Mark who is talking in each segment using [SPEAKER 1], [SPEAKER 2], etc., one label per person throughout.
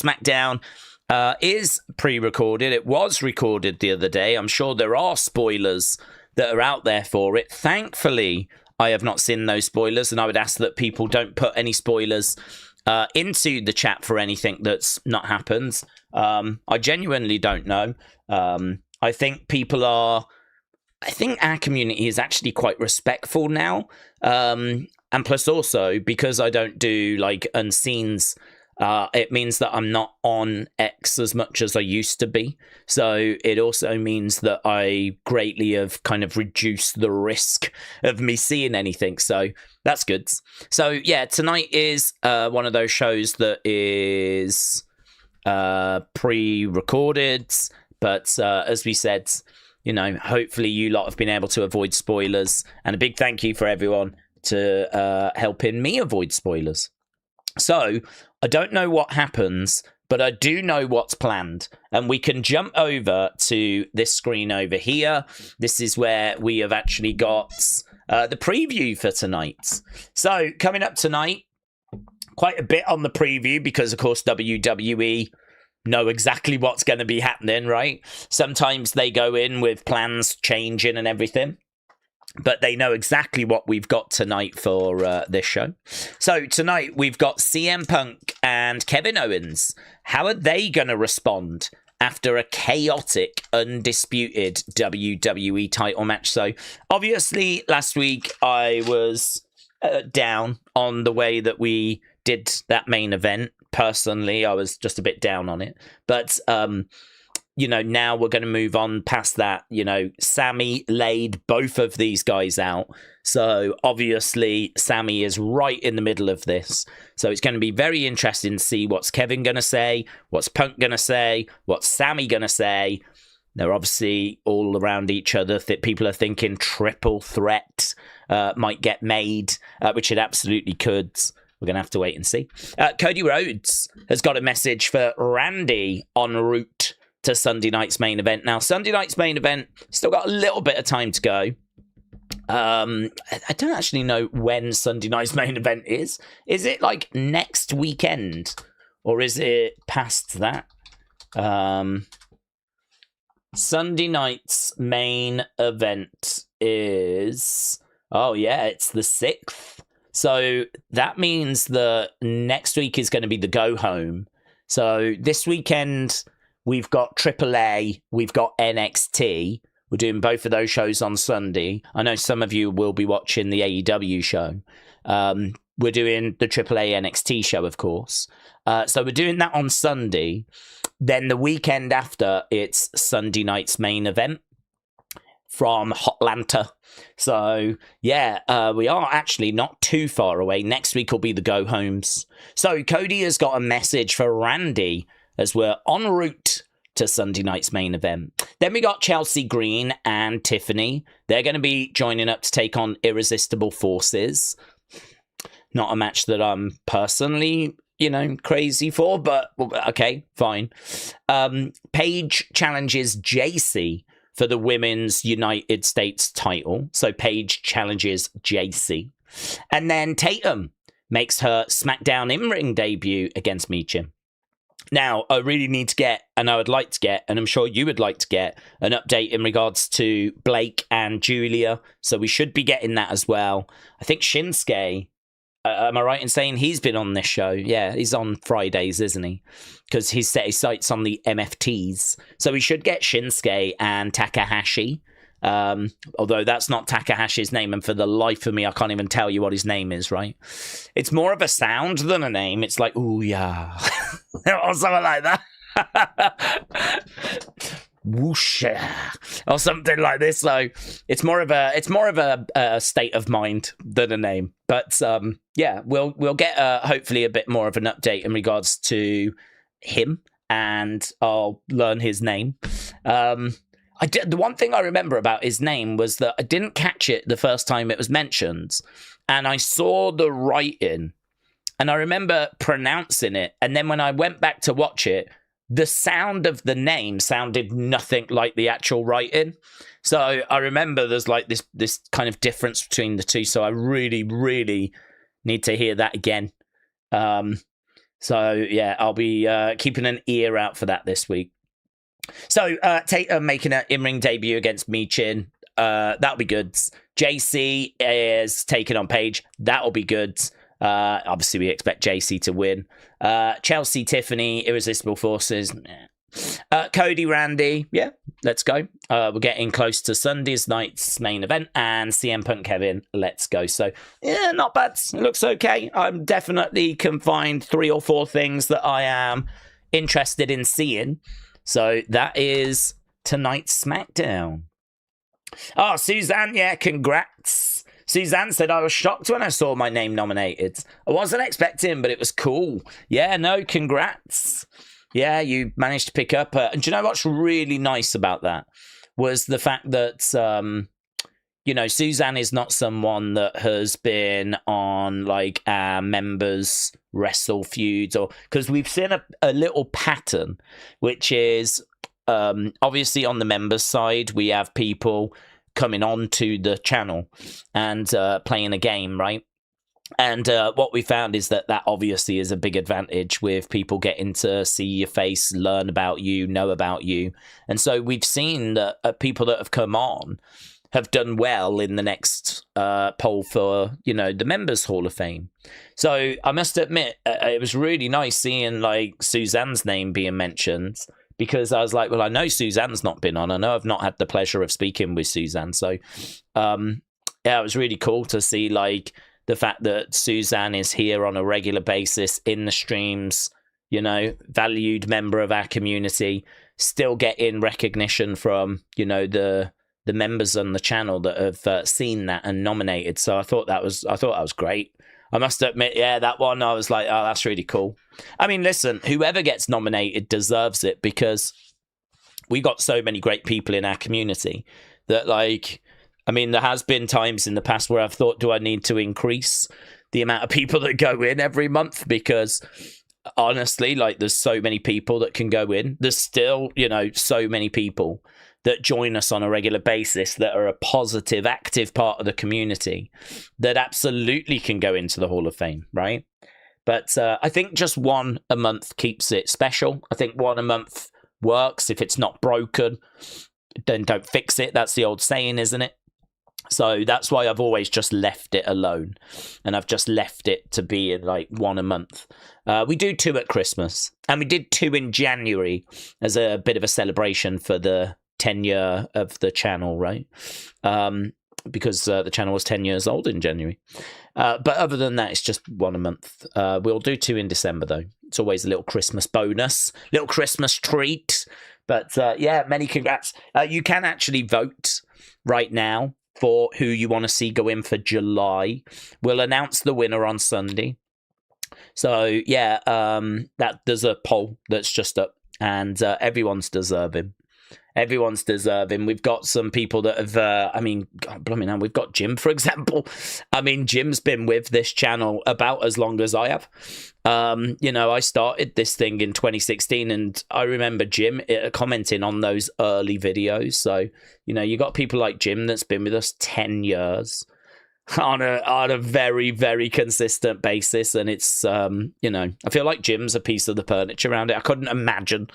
[SPEAKER 1] Smackdown is pre-recorded. It was recorded the other day. I'm sure there are spoilers that are out there for it. Thankfully, I have not seen those spoilers, and I would ask that people don't put any spoilers into the chat for anything that's not happened. I genuinely don't know. I think I think our community is actually quite respectful now. And plus also, because I don't do like unseens, it means that I'm not on X as much as I used to be. So it also means that I greatly have kind of reduced the risk of me seeing anything. So that's good. So yeah, tonight is one of those shows that is pre-recorded. But as we said, you know, hopefully you lot have been able to avoid spoilers. And a big thank you for everyone to helping me avoid spoilers. So I don't know what happens, but I do know what's planned. And we can jump over to this screen over here. This is where we have actually got the preview for tonight. So coming up tonight, quite a bit on the preview because, of course, WWE know exactly what's going to be happening, right? Sometimes they go in with plans changing and everything, but they know exactly what we've got tonight for this show. So tonight we've got CM Punk and Kevin Owens. How are they going to respond after a chaotic, undisputed WWE title match? So obviously last week I was down on the way that we did that main event. Personally, I was just a bit down on it. But you know, now we're going to move on past that. You know, Sammy laid both of these guys out. So obviously, Sammy is right in the middle of this. So it's going to be very interesting to see what's Kevin going to say, what's Punk going to say, what's Sammy going to say. They're obviously all around each other. People are thinking triple threat might get made, which it absolutely could. We're going to have to wait and see. Cody Rhodes has got a message for Randy en route to Sunday night's main event. Now, Sunday night's main event, still got a little bit of time to go. I don't actually know when Sunday night's main event is. Is it like next weekend? Or is it past that? Sunday night's main event is... Oh, yeah, it's the 6th. So that means that next week is going to be the go home. So this weekend, we've got AAA, we've got NXT. We're doing both of those shows on Sunday. I know some of you will be watching the AEW show. We're doing the AAA NXT show, of course. So we're doing that on Sunday. Then the weekend after, it's Sunday night's main event from Hotlanta. So, yeah, we are actually not too far away. Next week will be the go-homes. So, Cody has got a message for Randy as we're en route to Sunday night's main event. Then we got Chelsea Green and Tiffany. They're going to be joining up to take on Irresistible Forces. Not a match that I'm personally, you know, crazy for, but okay, fine. Paige challenges JC for the Women's United States title. So Paige challenges JC. And then Tatum makes her SmackDown in-ring debut against Meacham. Now, I really need to get, and I would like to get, and I'm sure you would like to get, an update in regards to Blake and Julia. So we should be getting that as well. I think Shinsuke, am I right in saying he's been on this show? Yeah, he's on Fridays, isn't he? Because he's set his sights on the MFTs. So we should get Shinsuke and Takahashi. Although that's not Takahashi's name, and for the life of me, I can't even tell you what his name is, right? It's more of a sound than a name. It's like, ooh, yeah. Or something like that. Whoosh, or something like this. So it's more of a state of mind than a name. But yeah, we'll get hopefully a bit more of an update in regards to him, and I'll learn his name. The one thing I remember about his name was that I didn't catch it the first time it was mentioned, and I saw the writing, and I remember pronouncing it, and then when I went back to watch it, the sound of the name sounded nothing like the actual writing. So I remember there's like this kind of difference between the two, so I really, really need to hear that again. So yeah, I'll be keeping an ear out for that this week. So Tater making an in-ring debut against Michin. That'll be good. JC is taking on Paige. That'll be good. Obviously, we expect JC to win. Chelsea, Tiffany, Irresistible Forces. Cody, Randy. Yeah, let's go. We're getting close to Sunday's night's main event. And CM Punk, Kevin. Let's go. So, yeah, not bad. It looks okay. I'm definitely can find 3 or 4 things that I am interested in seeing. So, that is tonight's SmackDown. Oh, Suzanne, yeah, congrats. Suzanne said, I was shocked when I saw my name nominated. I wasn't expecting, but it was cool. Yeah, no, congrats. Yeah, you managed to pick up. And do you know what's really nice about that? Was the fact that, Suzanne is not someone that has been on, like, our members' wrestle feuds. Because we've seen a little pattern, which is, obviously on the members' side, we have people coming on to the channel and playing a game, right? And what we found is that obviously is a big advantage with people getting to see your face, learn about you, know about you. And so we've seen that people that have come on have done well in the next poll for, the Members Hall of Fame. So I must admit, it was really nice seeing, like, Suzanne's name being mentioned, because I was like, well, I know Suzanne's not been on. I know I've not had the pleasure of speaking with Suzanne. So, yeah, it was really cool to see, like, the fact that Suzanne is here on a regular basis in the streams, valued member of our community, still getting recognition from, the members on the channel that have seen that and nominated. So I thought that was great. I must admit, yeah, that one, I was like, oh, that's really cool. I mean, listen, whoever gets nominated deserves it, because we got so many great people in our community that, like, I mean, there has been times in the past where I've thought, do I need to increase the amount of people that go in every month? Because honestly, like, there's so many people that can go in. There's still, so many people that join us on a regular basis that are a positive, active part of the community that absolutely can go into the Hall of Fame, right? But I think just one a month keeps it special. I think one a month works. If it's not broken, then don't fix it. That's the old saying, isn't it? So that's why I've always just left it alone. And I've just left it to be in, like, one a month. We do 2 at Christmas. And we did 2 in January as a bit of a celebration for the tenure of the channel, right? Because the channel was 10 years old in January. But other than that, it's just 1 a month. We'll do 2 in December, though. It's always a little Christmas bonus, little Christmas treat. But yeah, many congrats. You can actually vote right now for who you want to see go in for July. We'll announce the winner on Sunday. So yeah, there's a poll that's just up, and everyone's deserving. Everyone's deserving. We've got some people that have, God, blimey now, we've got Jim, for example. I mean, Jim's been with this channel about as long as I have. I started this thing in 2016, and I remember Jim commenting on those early videos. So, you got people like Jim that's been with us 10 years on a very, very consistent basis. And it's, I feel like Jim's a piece of the furniture around it. I couldn't imagine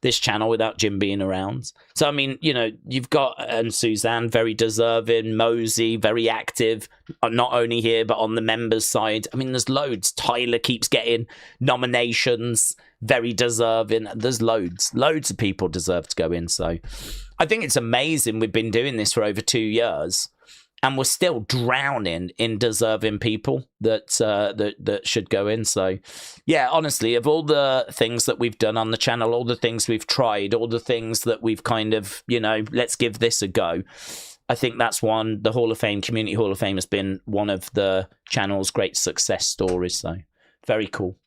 [SPEAKER 1] this channel without Jim being around. So, I mean, you've got, and Suzanne, very deserving, Mosey, very active, not only here, but on the members' side. I mean, there's loads. Tyler keeps getting nominations, very deserving. There's loads of people deserve to go in. So I think it's amazing. We've been doing this for over 2 years, and we're still drowning in deserving people that should go in. So, yeah, honestly, of all the things that we've done on the channel, all the things we've tried, all the things that we've kind of, let's give this a go, I think that's one. The Hall of Fame, Community Hall of Fame, has been one of the channel's great success stories. So, very cool.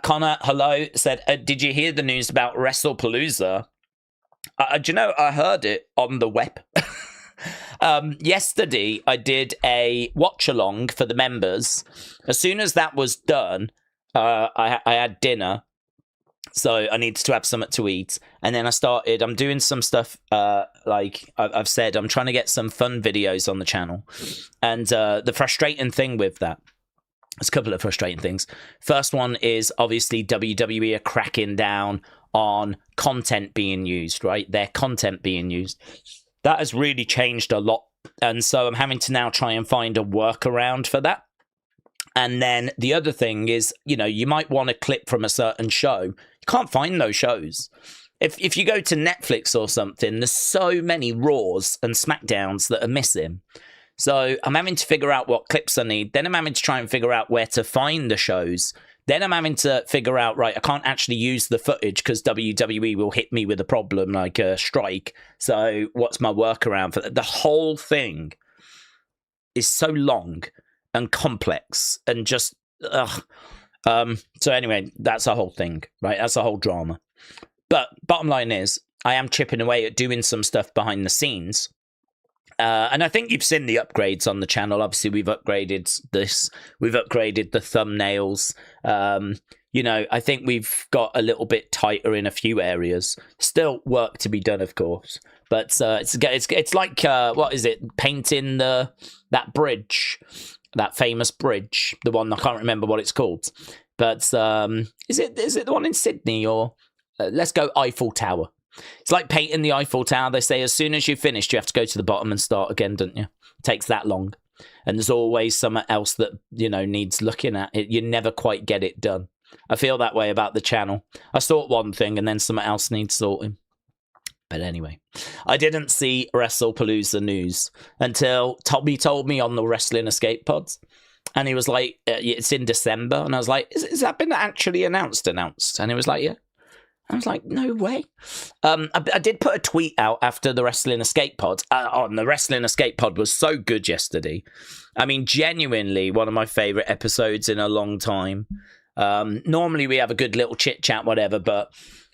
[SPEAKER 1] Connor, hello, said, did you hear the news about WrestlePalooza? Do you know, I heard it on the web. Yesterday, I did a watch-along for the members. As soon as that was done, I had dinner, so I needed to have something to eat. And then I'm doing some stuff, like I've said, I'm trying to get some fun videos on the channel. And the frustrating thing with that There's a couple of frustrating things. First one is obviously WWE are cracking down on content being used, right? Their content being used. That has really changed a lot. And so I'm having to now try and find a workaround for that. And then the other thing is, you know, you might want a clip from a certain show. You can't find those shows. If you go to Netflix or something, there's so many Raws and Smackdowns that are missing. So I'm having to figure out what clips I need. Then I'm having to try and figure out where to find the shows. Then I'm having to figure out, right, I can't actually use the footage because WWE will hit me with a problem like a strike. So what's my workaround for that? The whole thing is so long and complex and just, ugh. So anyway, that's a whole thing, right? That's a whole drama. But bottom line is, I am chipping away at doing some stuff behind the scenes. And I think you've seen the upgrades on the channel. Obviously, we've upgraded this. We've upgraded the thumbnails. You know, I think we've got a little bit tighter in a few areas. Still work to be done, of course. But it's like, what is it? Painting that bridge, that famous bridge. The one, I can't remember what it's called. But is it the one in Sydney or... let's go Eiffel Tower. It's like painting the Eiffel Tower. They say as soon as you've finished, you have to go to the bottom and start again, don't you? It takes that long. And there's always something else that, you know, needs looking at. You never quite get it done. I feel that way about the channel. I sort one thing and then something else needs sorting. But anyway, I didn't see WrestlePalooza news until Tommy told me on the Wrestling Escape Pods. And he was like, it's in December. And I was like, is that been actually announced? And he was like, yeah. I was like, no way. I did put a tweet out after the Wrestling Escape Pod. The Wrestling Escape Pod was so good yesterday. I mean, genuinely one of my favourite episodes in a long time. Normally we have a good little chit-chat, whatever. But,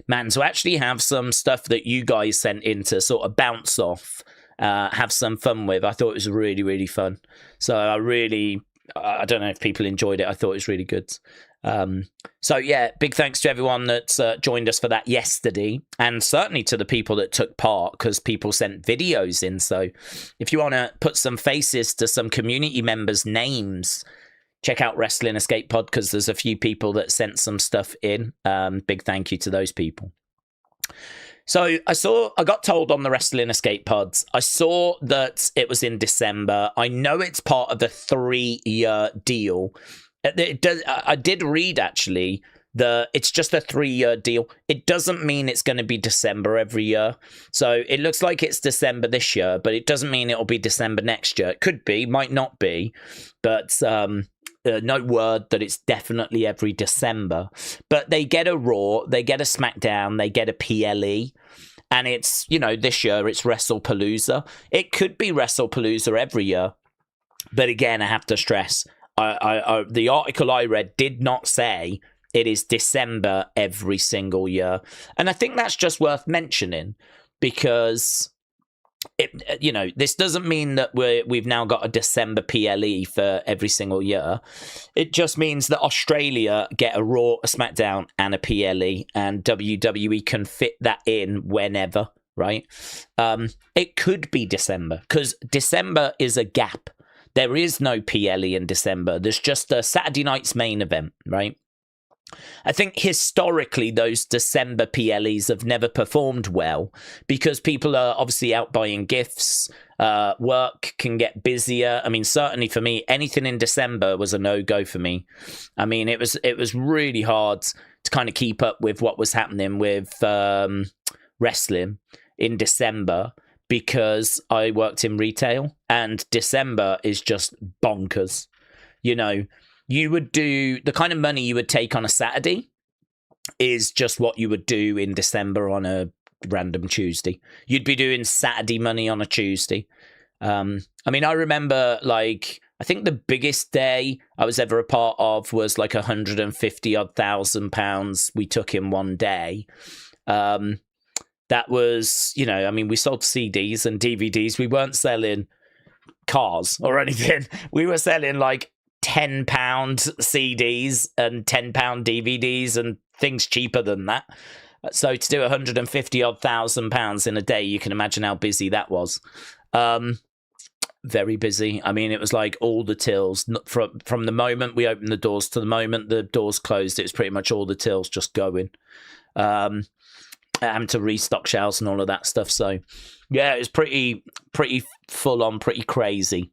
[SPEAKER 1] man, to actually have some stuff that you guys sent in to sort of bounce off, have some fun with, I thought it was really, really fun. So I don't know if people enjoyed it. I thought it was really good. So yeah, big thanks to everyone that's joined us for that yesterday, and certainly to the people that took part, because people sent videos in. So if you want to put some faces to some community members' names, check out Wrestling Escape Pod, because there's a few people that sent some stuff in. Big thank you to those people. So I got told on the Wrestling Escape Pods, I saw that it was in December. I know it's part of the 3-year deal. I did read, actually, it's just a 3-year deal. It doesn't mean it's going to be December every year. So it looks like it's December this year, but it doesn't mean it'll be December next year. It could be, might not be, but no word that it's definitely every December. But they get a Raw, they get a Smackdown, they get a PLE. And it's, you know, this year it's WrestlePalooza. It could be WrestlePalooza every year. But again, I have to stress, the article I read did not say it is December every single year. And I think that's just worth mentioning, because this doesn't mean that we've now got a December PLE for every single year. It just means that Australia get a Raw, a Smackdown, and a PLE, and WWE can fit that in whenever, right? It could be December, because December is a gap. There is no PLE in December. There's just a Saturday night's main event, right? I think historically those December PLEs have never performed well, because people are obviously out buying gifts. Work can get busier. I mean, certainly for me, anything in December was a no-go for me. I mean, it was really hard to kind of keep up with what was happening with wrestling in December, because I worked in retail, and December is just bonkers. You know, you would do the kind of money you would take on a Saturday is just what you would do in December on a random Tuesday. You'd be doing Saturday money on a Tuesday. I mean, I remember, like, I think the biggest day I was ever a part of was like 150,000 pounds we took in one day. That was, you know, I mean, we sold CDs and DVDs. We weren't selling cars or anything. We were selling like £10 CDs and £10 DVDs and things cheaper than that. So to do 150,000 pounds in a day, you can imagine how busy that was. very busy. I mean, it was like all the tills from the moment we opened the doors to the moment the doors closed. It was pretty much all the tills just going. Having to restock shelves and all of that stuff. So, yeah, it was pretty full on, pretty crazy,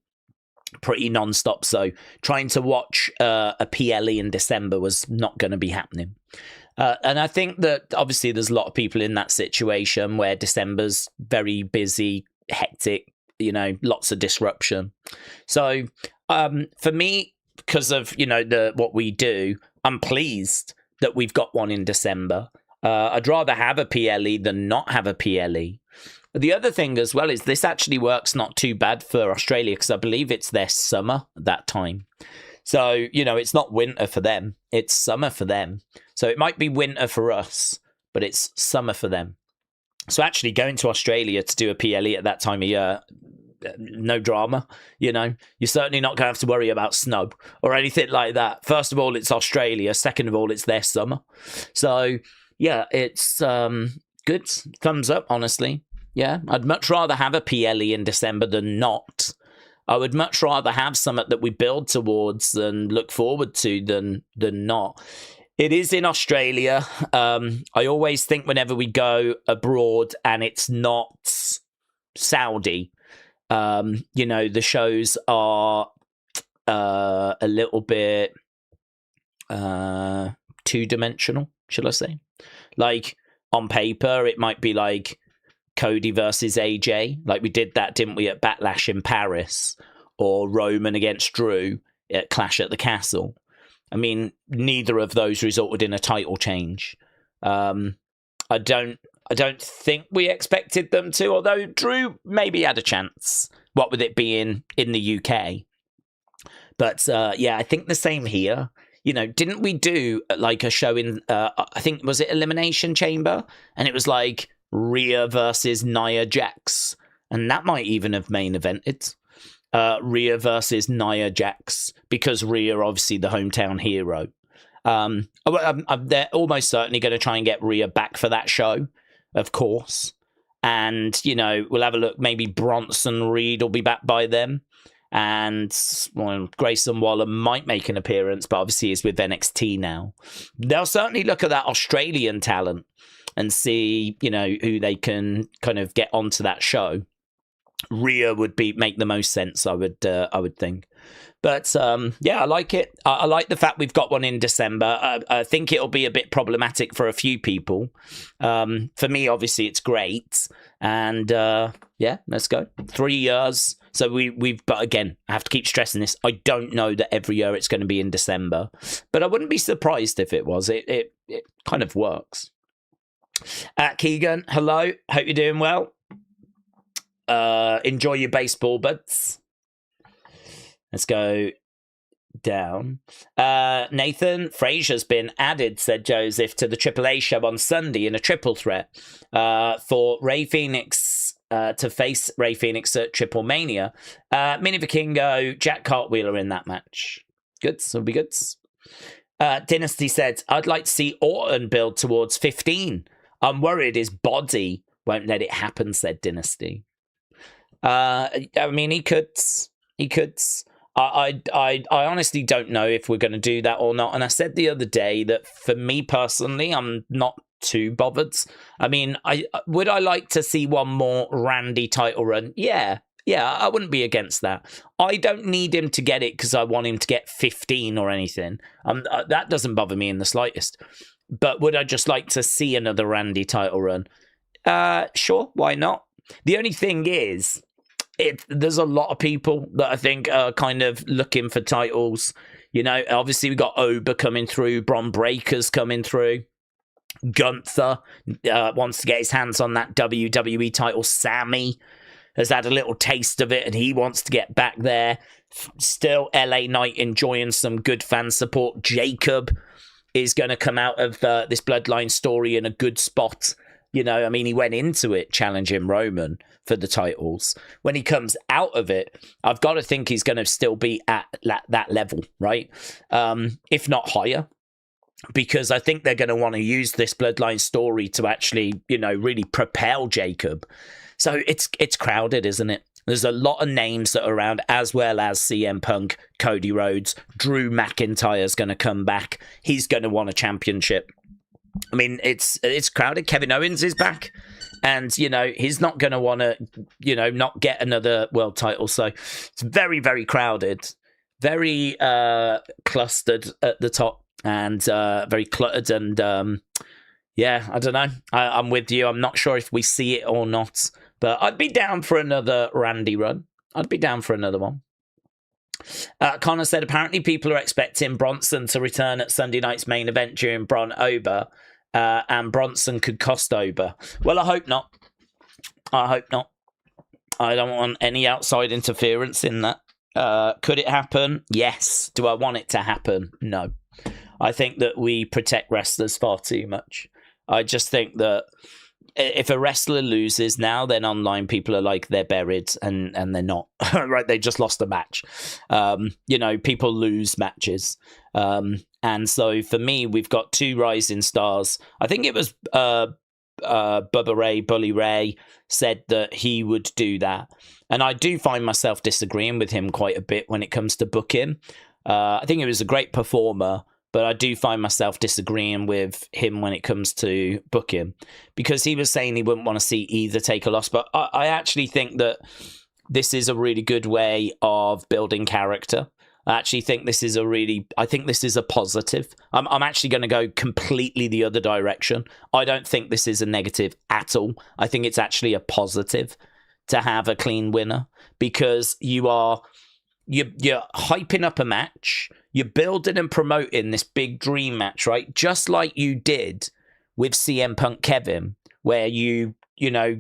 [SPEAKER 1] pretty non-stop. So, trying to watch a PLE in December was not going to be happening. And I think that obviously there's a lot of people in that situation where December's very busy, hectic, lots of disruption. So, for me, because of what we do, I'm pleased that we've got one in December. I'd rather have a PLE than not have a PLE. The other thing as well is this actually works not too bad for Australia because I believe it's their summer at that time. So, it's not winter for them. It's summer for them. So it might be winter for us, but it's summer for them. So actually going to Australia to do a PLE at that time of year, no drama, You're certainly not going to have to worry about snow or anything like that. First of all, it's Australia. Second of all, it's their summer. So... yeah, it's good. Thumbs up, honestly. Yeah, I'd much rather have a PLE in December than not. I would much rather have something that we build towards and look forward to than not. It is in Australia. I always think whenever we go abroad and it's not Saudi, the shows are a little bit two-dimensional, shall I say? Like, on paper, it might be like Cody versus AJ. Like, we did that, didn't we, at Backlash in Paris? Or Roman against Drew at Clash at the Castle. I mean, neither of those resulted in a title change. I don't think we expected them to, although Drew maybe had a chance, what with it being in the UK. But, yeah, I think the same here. Didn't we do like a show in, I think, was it Elimination Chamber? And it was like Rhea versus Nia Jax. And that might even have main evented. Rhea versus Nia Jax, because Rhea, obviously, the hometown hero. They're almost certainly going to try and get Rhea back for that show, of course. And, we'll have a look. Maybe Bronson Reed will be back by then. And Grayson Waller might make an appearance, but obviously is with NXT now. They'll certainly look at that Australian talent and see, who they can kind of get onto that show. Rhea would make the most sense, I would think. But yeah, I like it. I like the fact we've got one in December. I think it'll be a bit problematic for a few people. For me, obviously, it's great. And yeah, let's go. 3 years. So but again, I have to keep stressing this. I don't know that every year it's going to be in December, but I wouldn't be surprised if it was. It kind of works. Keegan, hello. Hope you're doing well. Enjoy your baseball, buds. Let's go down. Nathan, Frazier's been added, said Joseph, to the AAA show on Sunday in a triple threat for Ray Phoenix to face Ray Phoenix at Triple Mania. Mini Vikingo, Jack Cartwheeler in that match. Goods, will be goods. Dynasty said, I'd like to see Orton build towards 15. I'm worried his body won't let it happen, said Dynasty. I mean, he could. I honestly don't know if we're going to do that or not. And I said the other day that for me personally, I'm not too bothered. I mean, would I like to see one more Randy title run? Yeah, I wouldn't be against that. I don't need him to get it because I want him to get 15 or anything. That doesn't bother me in the slightest. But would I just like to see another Randy title run? Sure, why not? The only thing is, there's a lot of people that I think are kind of looking for titles. Obviously we got Oba coming through, Bron Breaker's coming through. Gunther wants to get his hands on that WWE title. Sammy has had a little taste of it and he wants to get back there. Still, LA Knight enjoying some good fan support. Jacob is going to come out of this Bloodline story in a good spot. I mean, he went into it challenging Roman for the titles. When he comes out of it, I've got to think he's going to still be at that level, right? If not higher. Because I think they're going to want to use this Bloodline story to actually, really propel Jacob. So it's crowded, isn't it? There's a lot of names that are around, as well as CM Punk, Cody Rhodes, Drew McIntyre's going to come back. He's going to want a championship. I mean, it's crowded. Kevin Owens is back. And, you know, he's not going to want to, you know, not get another world title. So it's very, very crowded, very clustered at the top, and very cluttered. And yeah, I don't know. I'm with you. I'm not sure if we see it or not. But I'd be down for another Randy run. I'd be down for another one. Connor said, apparently people are expecting Bronson to return at Sunday night's main event during Bron Ober. And Bronson could cost Ober. Well, I hope not. I hope not. I don't want any outside interference in that. Could it happen? Yes. Do I want it to happen? No. I think that we protect wrestlers far too much. I just think that if a wrestler loses now, then online people are like, they're buried, and they're not. Right? They just lost a match. You know, people lose matches. And so for me, we've got two rising stars. I think it was Bubba Ray, Bully Ray, said that he would do that. And I do find myself disagreeing with him quite a bit when it comes to booking. I think he was a great performer, but I do find myself disagreeing with him when it comes to booking, because he was saying he wouldn't want to see either take a loss. But I actually think that this is a really good way of building character. I actually think this is I think this is a positive. I'm actually going to go completely the other direction. I don't think this is a negative at all. I think it's actually a positive to have a clean winner, because you're hyping up a match. You're building and promoting this big dream match, right? Just like you did with CM Punk Kevin, where you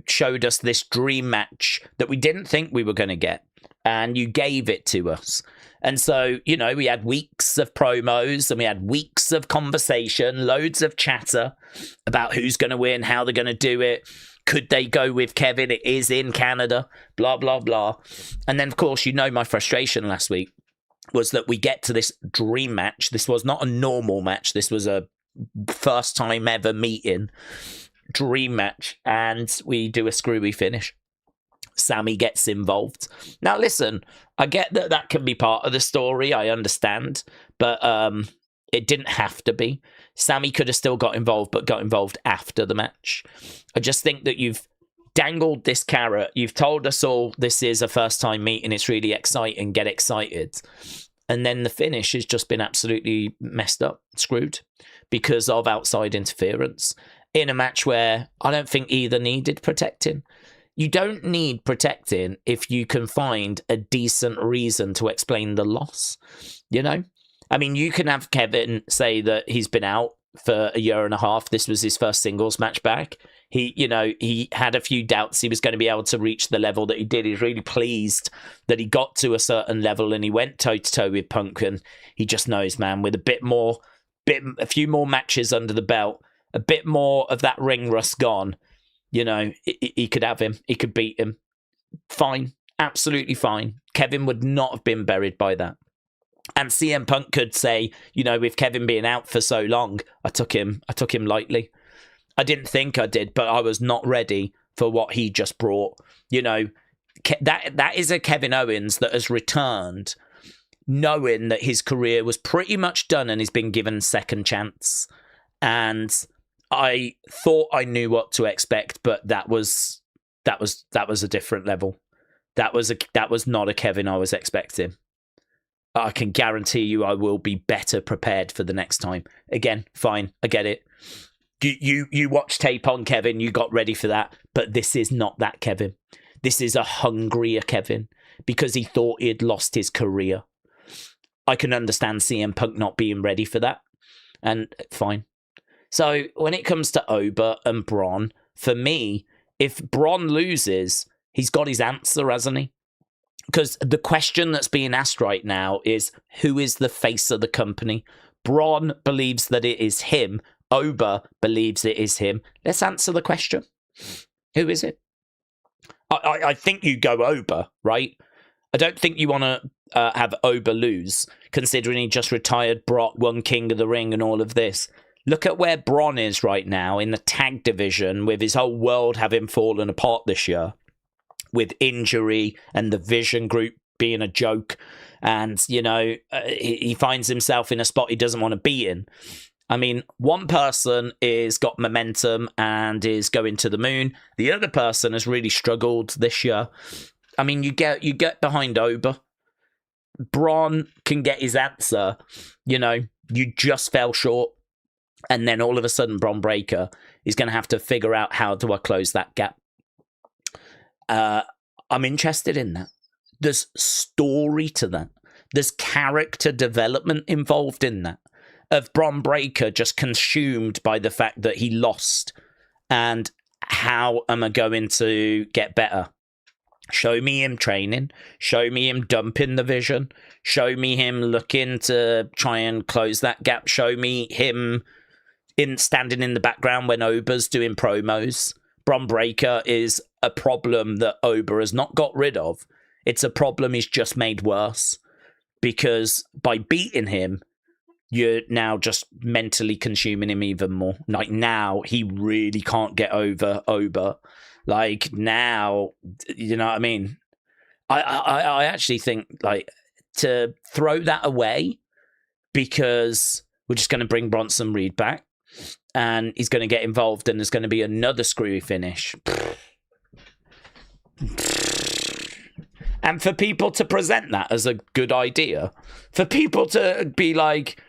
[SPEAKER 1] showed us this dream match that we didn't think we were going to get, and you gave it to us. And so, you know, we had weeks of promos, and we had weeks of conversation, loads of chatter about who's going to win, how they're going to do it. Could they go with Kevin? It is in Canada, blah, blah, blah. And then, of course, you know, my frustration last week was that we get to this dream match. This was not a normal match. This was a first time ever meeting dream match. And we do a screwy finish. Sammy gets involved. Now, listen, I get that that can be part of the story. I understand. But it didn't have to be. Sammy could have still got involved, but got involved after the match. I just think that you've dangled this carrot. You've told us all this is a first time meeting. It's really exciting. Get excited. And then the finish has just been absolutely messed up, screwed, because of outside interference in a match where I don't think either needed protecting. You don't need protecting if you can find a decent reason to explain the loss. You know? I mean, you can have Kevin say that he's been out for a year and a half. This was his first singles match back. He had a few doubts he was going to be able to reach the level that he did. He's really pleased that he got to a certain level and he went toe-to-toe with Punk. And he just knows, man, with a few more matches under the belt, a bit more of that ring rust gone, you know, he could have him. He could beat him. Fine. Absolutely fine. Kevin would not have been buried by that. And CM Punk could say, you know, with Kevin being out for so long, I took him lightly. I didn't think I did, but I was not ready for what he just brought. You know, that is a Kevin Owens that has returned knowing that his career was pretty much done and he's been given second chance. And I thought I knew what to expect, but that was a different level. That was not a Kevin I was expecting. I can guarantee you I will be better prepared for the next time. Again, fine, I get it. You watch tape on Kevin, you got ready for that, but this is not that Kevin. This is a hungrier Kevin because he thought he had lost his career. I can understand CM Punk not being ready for that, and fine. So when it comes to Ober and Braun, for me, if Braun loses, he's got his answer, hasn't he? Because the question that's being asked right now is, who is the face of the company? Braun believes that it is him. Ober believes it is him. Let's answer the question. Who is it? I think you go Ober, right? I don't think you want to have Ober lose, considering he just retired Brock, won King of the Ring and all of this. Look at where Braun is right now in the tag division with his whole world having fallen apart this year. with injury and the Vision group being a joke, and he finds himself in a spot he doesn't want to be in. I mean, one person is got momentum and is going to the moon. The other person has really struggled this year. I mean, you get behind Ober. Braun can get his answer. You just fell short. And then all of a sudden, Bron Breakker is going to have to figure out, how do I close that gap? I'm interested in that. There's story to that. There's character development involved in that. Of Bron Breakker just consumed by the fact that he lost. And how am I going to get better? Show me him training. Show me him dumping the Vision. Show me him looking to try and close that gap. Show me him standing in the background when Ober's doing promos. Bron Breakker is a problem that Ober has not got rid of. It's a problem he's just made worse. Because by beating him, you're now just mentally consuming him even more. Like, now he really can't get over Ober. Like, now, you know what I mean? I actually think, like, to throw that away because we're just going to bring Bronson Reed back and he's going to get involved and there's going to be another screwy finish. And for people to present that as a good idea, for people to be like,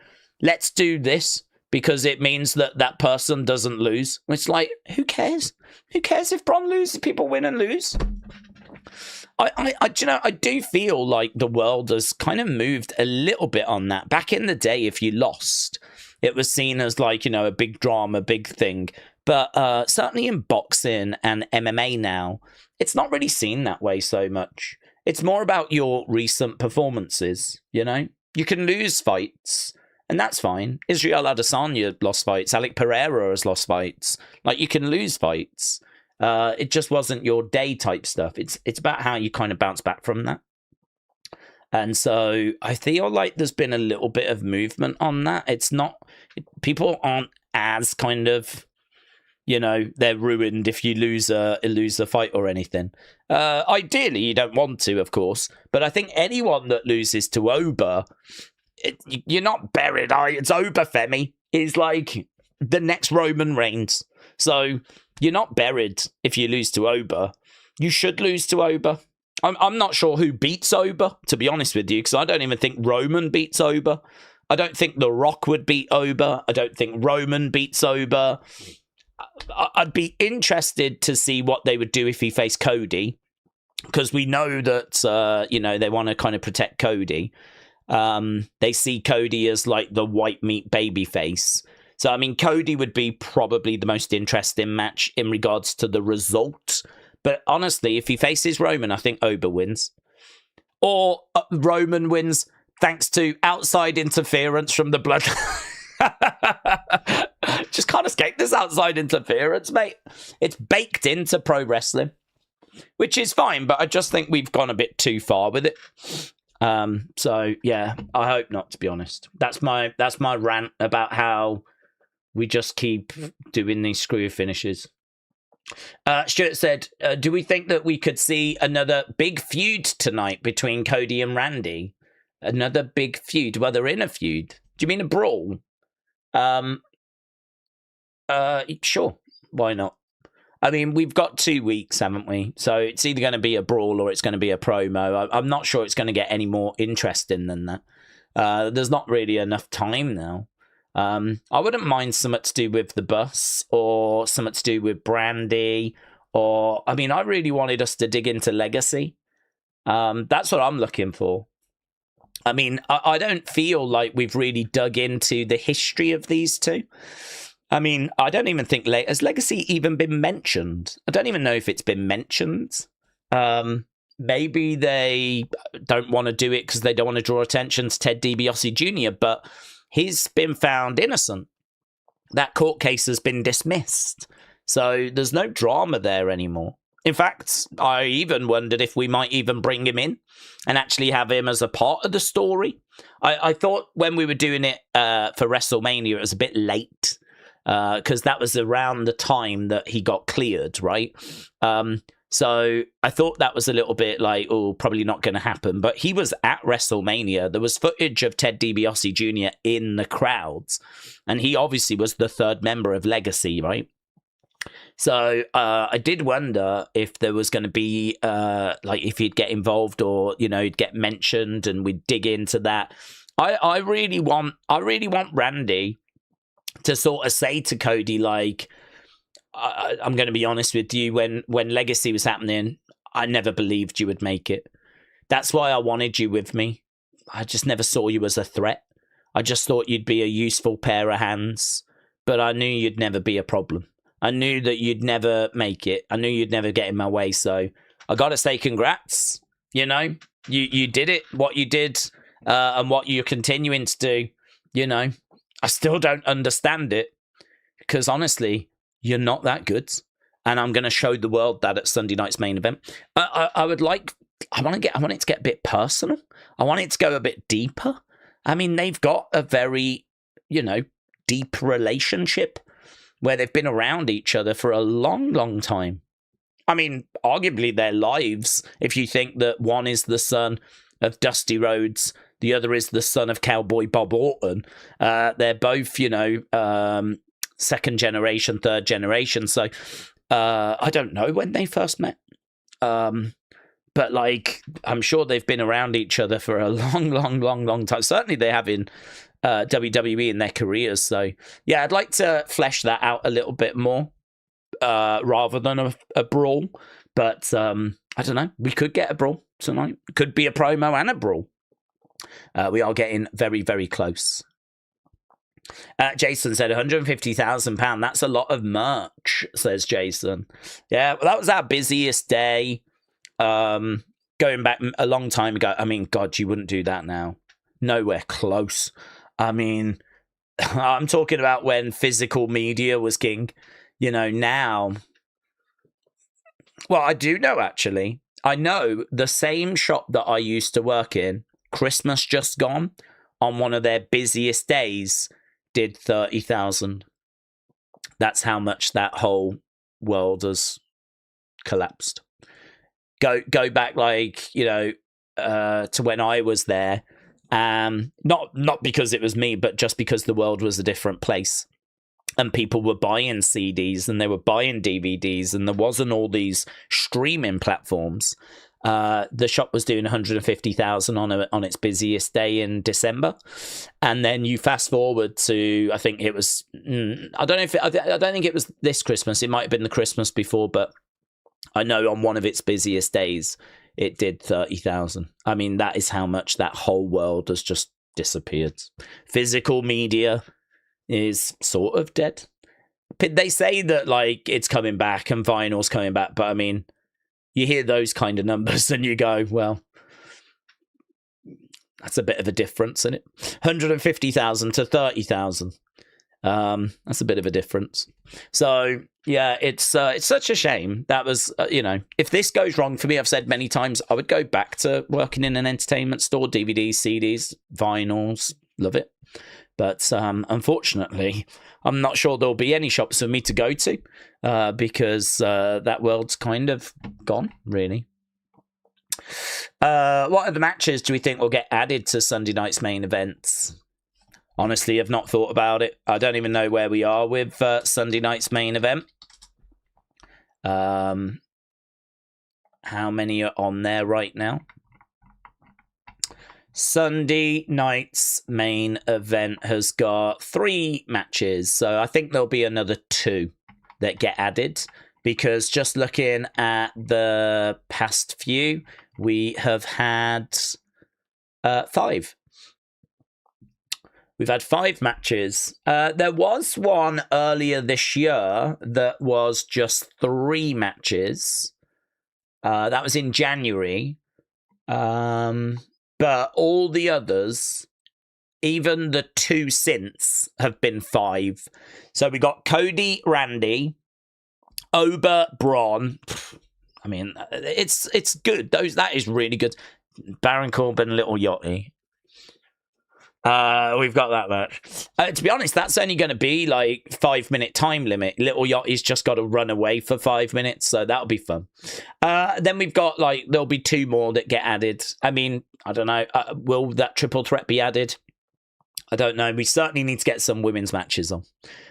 [SPEAKER 1] let's do this because it means that that person doesn't lose. It's like, who cares? Who cares if Bron loses? People win and lose. I do feel like the world has kind of moved a little bit on that. Back in the day, if you lost, it was seen as like, a big drama, big thing. But certainly in boxing and MMA now, it's not really seen that way so much. It's more about your recent performances, You can lose fights, and that's fine. Israel Adesanya lost fights. Alec Pereira has lost fights. Like, you can lose fights. It just wasn't your day type stuff. It's about how you kind of bounce back from that. And so I feel like there's been a little bit of movement on that. It's not... People aren't as kind of... they're ruined if you lose a fight or anything. Ideally, you don't want to, of course. But I think anyone that loses to Ober, you're not buried. It's Ober Femi. Is like the next Roman Reigns. So you're not buried if you lose to Ober. You should lose to Ober. I'm not sure who beats Ober, to be honest with you, because I don't even think Roman beats Ober. I don't think The Rock would beat Ober. I don't think Roman beats Ober. I'd be interested to see what they would do if he faced Cody, because we know that, they want to kind of protect Cody. They see Cody as like the white meat baby face. So, I mean, Cody would be probably the most interesting match in regards to the result. But honestly, if he faces Roman, I think Ober wins. Or Roman wins thanks to outside interference from the blood. Just can't escape this outside interference, mate. It's baked into pro wrestling, which is fine, but I just think we've gone a bit too far with it. So yeah, I hope not, to be honest. That's my rant about how we just keep doing these screw finishes. Stuart said, do we think that we could see another big feud tonight between Cody and Randy? Another big feud? Well, they're in a feud. Do you mean a brawl? Sure. Why not? I mean, we've got 2 weeks, haven't we? So it's either going to be a brawl or it's going to be a promo. I'm not sure it's going to get any more interesting than that. There's not really enough time now. I wouldn't mind something to do with the bus or something to do with Brandy. Or, I mean, I really wanted us to dig into Legacy. That's what I'm looking for. I mean, I don't feel like we've really dug into the history of these two. I mean, I don't even think... Has Legacy even been mentioned? I don't even know if it's been mentioned. Maybe they don't want to do it because they don't want to draw attention to Ted DiBiase Jr., but he's been found innocent. That court case has been dismissed. So there's no drama there anymore. In fact, I even wondered if we might even bring him in and actually have him as a part of the story. I thought when we were doing it for WrestleMania, it was a bit late because that was around the time that he got cleared, right? So I thought that was a little bit like, oh, probably not going to happen. But he was at WrestleMania. There was footage of Ted DiBiase Jr. in the crowds. And he obviously was the third member of Legacy, right? So I did wonder if there was going to be, like, if he'd get involved or, you know, he'd get mentioned and we'd dig into that. I really want Randy to sort of say to Cody, like, I'm going to be honest with you, when Legacy was happening, I never believed you would make it. That's why I wanted you with me. I just never saw you as a threat. I just thought you'd be a useful pair of hands, but I knew you'd never be a problem. I knew that you'd never make it. I knew you'd never get in my way. So I got to say congrats. You know, you did it, what you did, and what you're continuing to do. You know, I still don't understand it because honestly, you're not that good, and I'm going to show the world that at Sunday night's main event. I want it to get a bit personal. I want it to go a bit deeper. I mean, they've got a very, you know, deep relationship where they've been around each other for a long, long time. I mean, arguably their lives, if you think that one is the son of Dusty Rhodes, the other is the son of Cowboy Bob Orton. They're both, you know, second generation, third generation. So I don't know when they first met. But like, I'm sure they've been around each other for a long, long, long, long time. Certainly they have in WWE in their careers. So yeah, I'd like to flesh that out a little bit more rather than a brawl. But I don't know. We could get a brawl tonight. Could be a promo and a brawl. We are getting very, very close. Jason said £150,000. That's a lot of merch, says Jason. Yeah, well, that was our busiest day. Going back a long time ago. I mean, God, you wouldn't do that now. Nowhere close. I mean, I'm talking about when physical media was king. You know, now. Well, I do know, actually. I know the same shop that I used to work in, Christmas just gone, on one of their busiest days, did 30,000. That's how much that whole world has collapsed. Go back, like, you know, to when I was there. Not because it was me, but just because the world was a different place. And people were buying CDs and they were buying DVDs and there wasn't all these streaming platforms. The shop was doing 150,000 on its busiest day in December, and then you fast forward to, I think it was I don't think it was this Christmas. It might have been the Christmas before, but I know on one of its busiest days it did 30,000. I mean, that is how much that whole world has just disappeared. Physical media is sort of dead. They say that, like, it's coming back and vinyl's coming back, but I mean, you hear those kind of numbers and you go, well, that's a bit of a difference, isn't it? 150,000 to 30,000. That's a bit of a difference. So yeah, it's such a shame. That was, you know, if this goes wrong for me, I've said many times, I would go back to working in an entertainment store, DVDs, CDs, vinyls, love it. But unfortunately, I'm not sure there'll be any shops for me to go to because that world's kind of gone, really. What other matches do we think will get added to Sunday night's main events? Honestly, I've not thought about it. I don't even know where we are with Sunday night's main event. How many are on there right now? Sunday night's main event has got 3 matches. So I think there'll be another 2 that get added. Because just looking at the past few, we have had 5. We've had 5 matches. There was one earlier this year that was just 3 matches. That was in January. But all the others, even the 2 since, have been 5. So we got Cody, Randy, Ober, Braun. I mean, it's good. That is really good. Baron Corbin, Little Yachty. We've got that match. To be honest, that's only going to be like 5-minute time limit. Little Yachty's just got to run away for 5 minutes, so that'll be fun. Then we've got like there'll be 2 more that get added. I mean, I don't know. Will that triple threat be added? I don't know. We certainly need to get some women's matches on.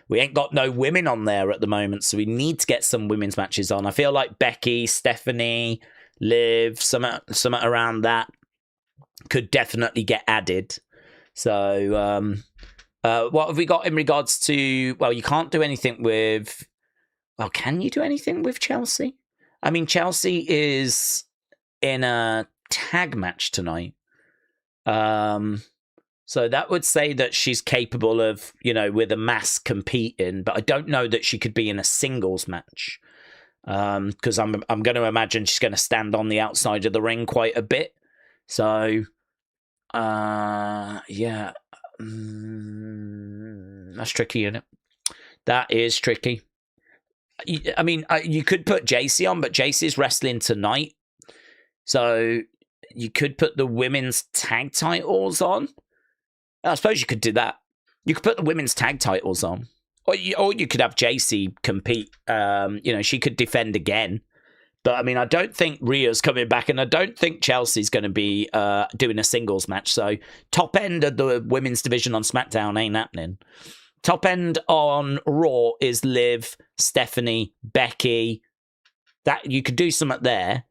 [SPEAKER 1] We ain't got no women on there at the moment, so we need to get some women's matches on. I feel like Becky, Stephanie, Liv, something around that could definitely get added. So, what have we got in regards to? Well, you can't do anything with. Well, can you do anything with Chelsea? I mean, Chelsea is in a tag match tonight. So that would say that she's capable of, with a mass competing, but I don't know that she could be in a singles match. Because I'm going to imagine she's going to stand on the outside of the ring quite a bit. So. Yeah. That's tricky, isn't it? That is tricky. I mean, you could put JC on, but JC's wrestling tonight. So you could put the women's tag titles on. I suppose you could do that. You could put the women's tag titles on. Or you could have JC compete. She could defend again. But, I mean, I don't think Rhea's coming back, and I don't think Chelsea's going to be doing a singles match. So, top end of the women's division on SmackDown ain't happening. Top end on Raw is Liv, Stephanie, Becky. That you could do something there.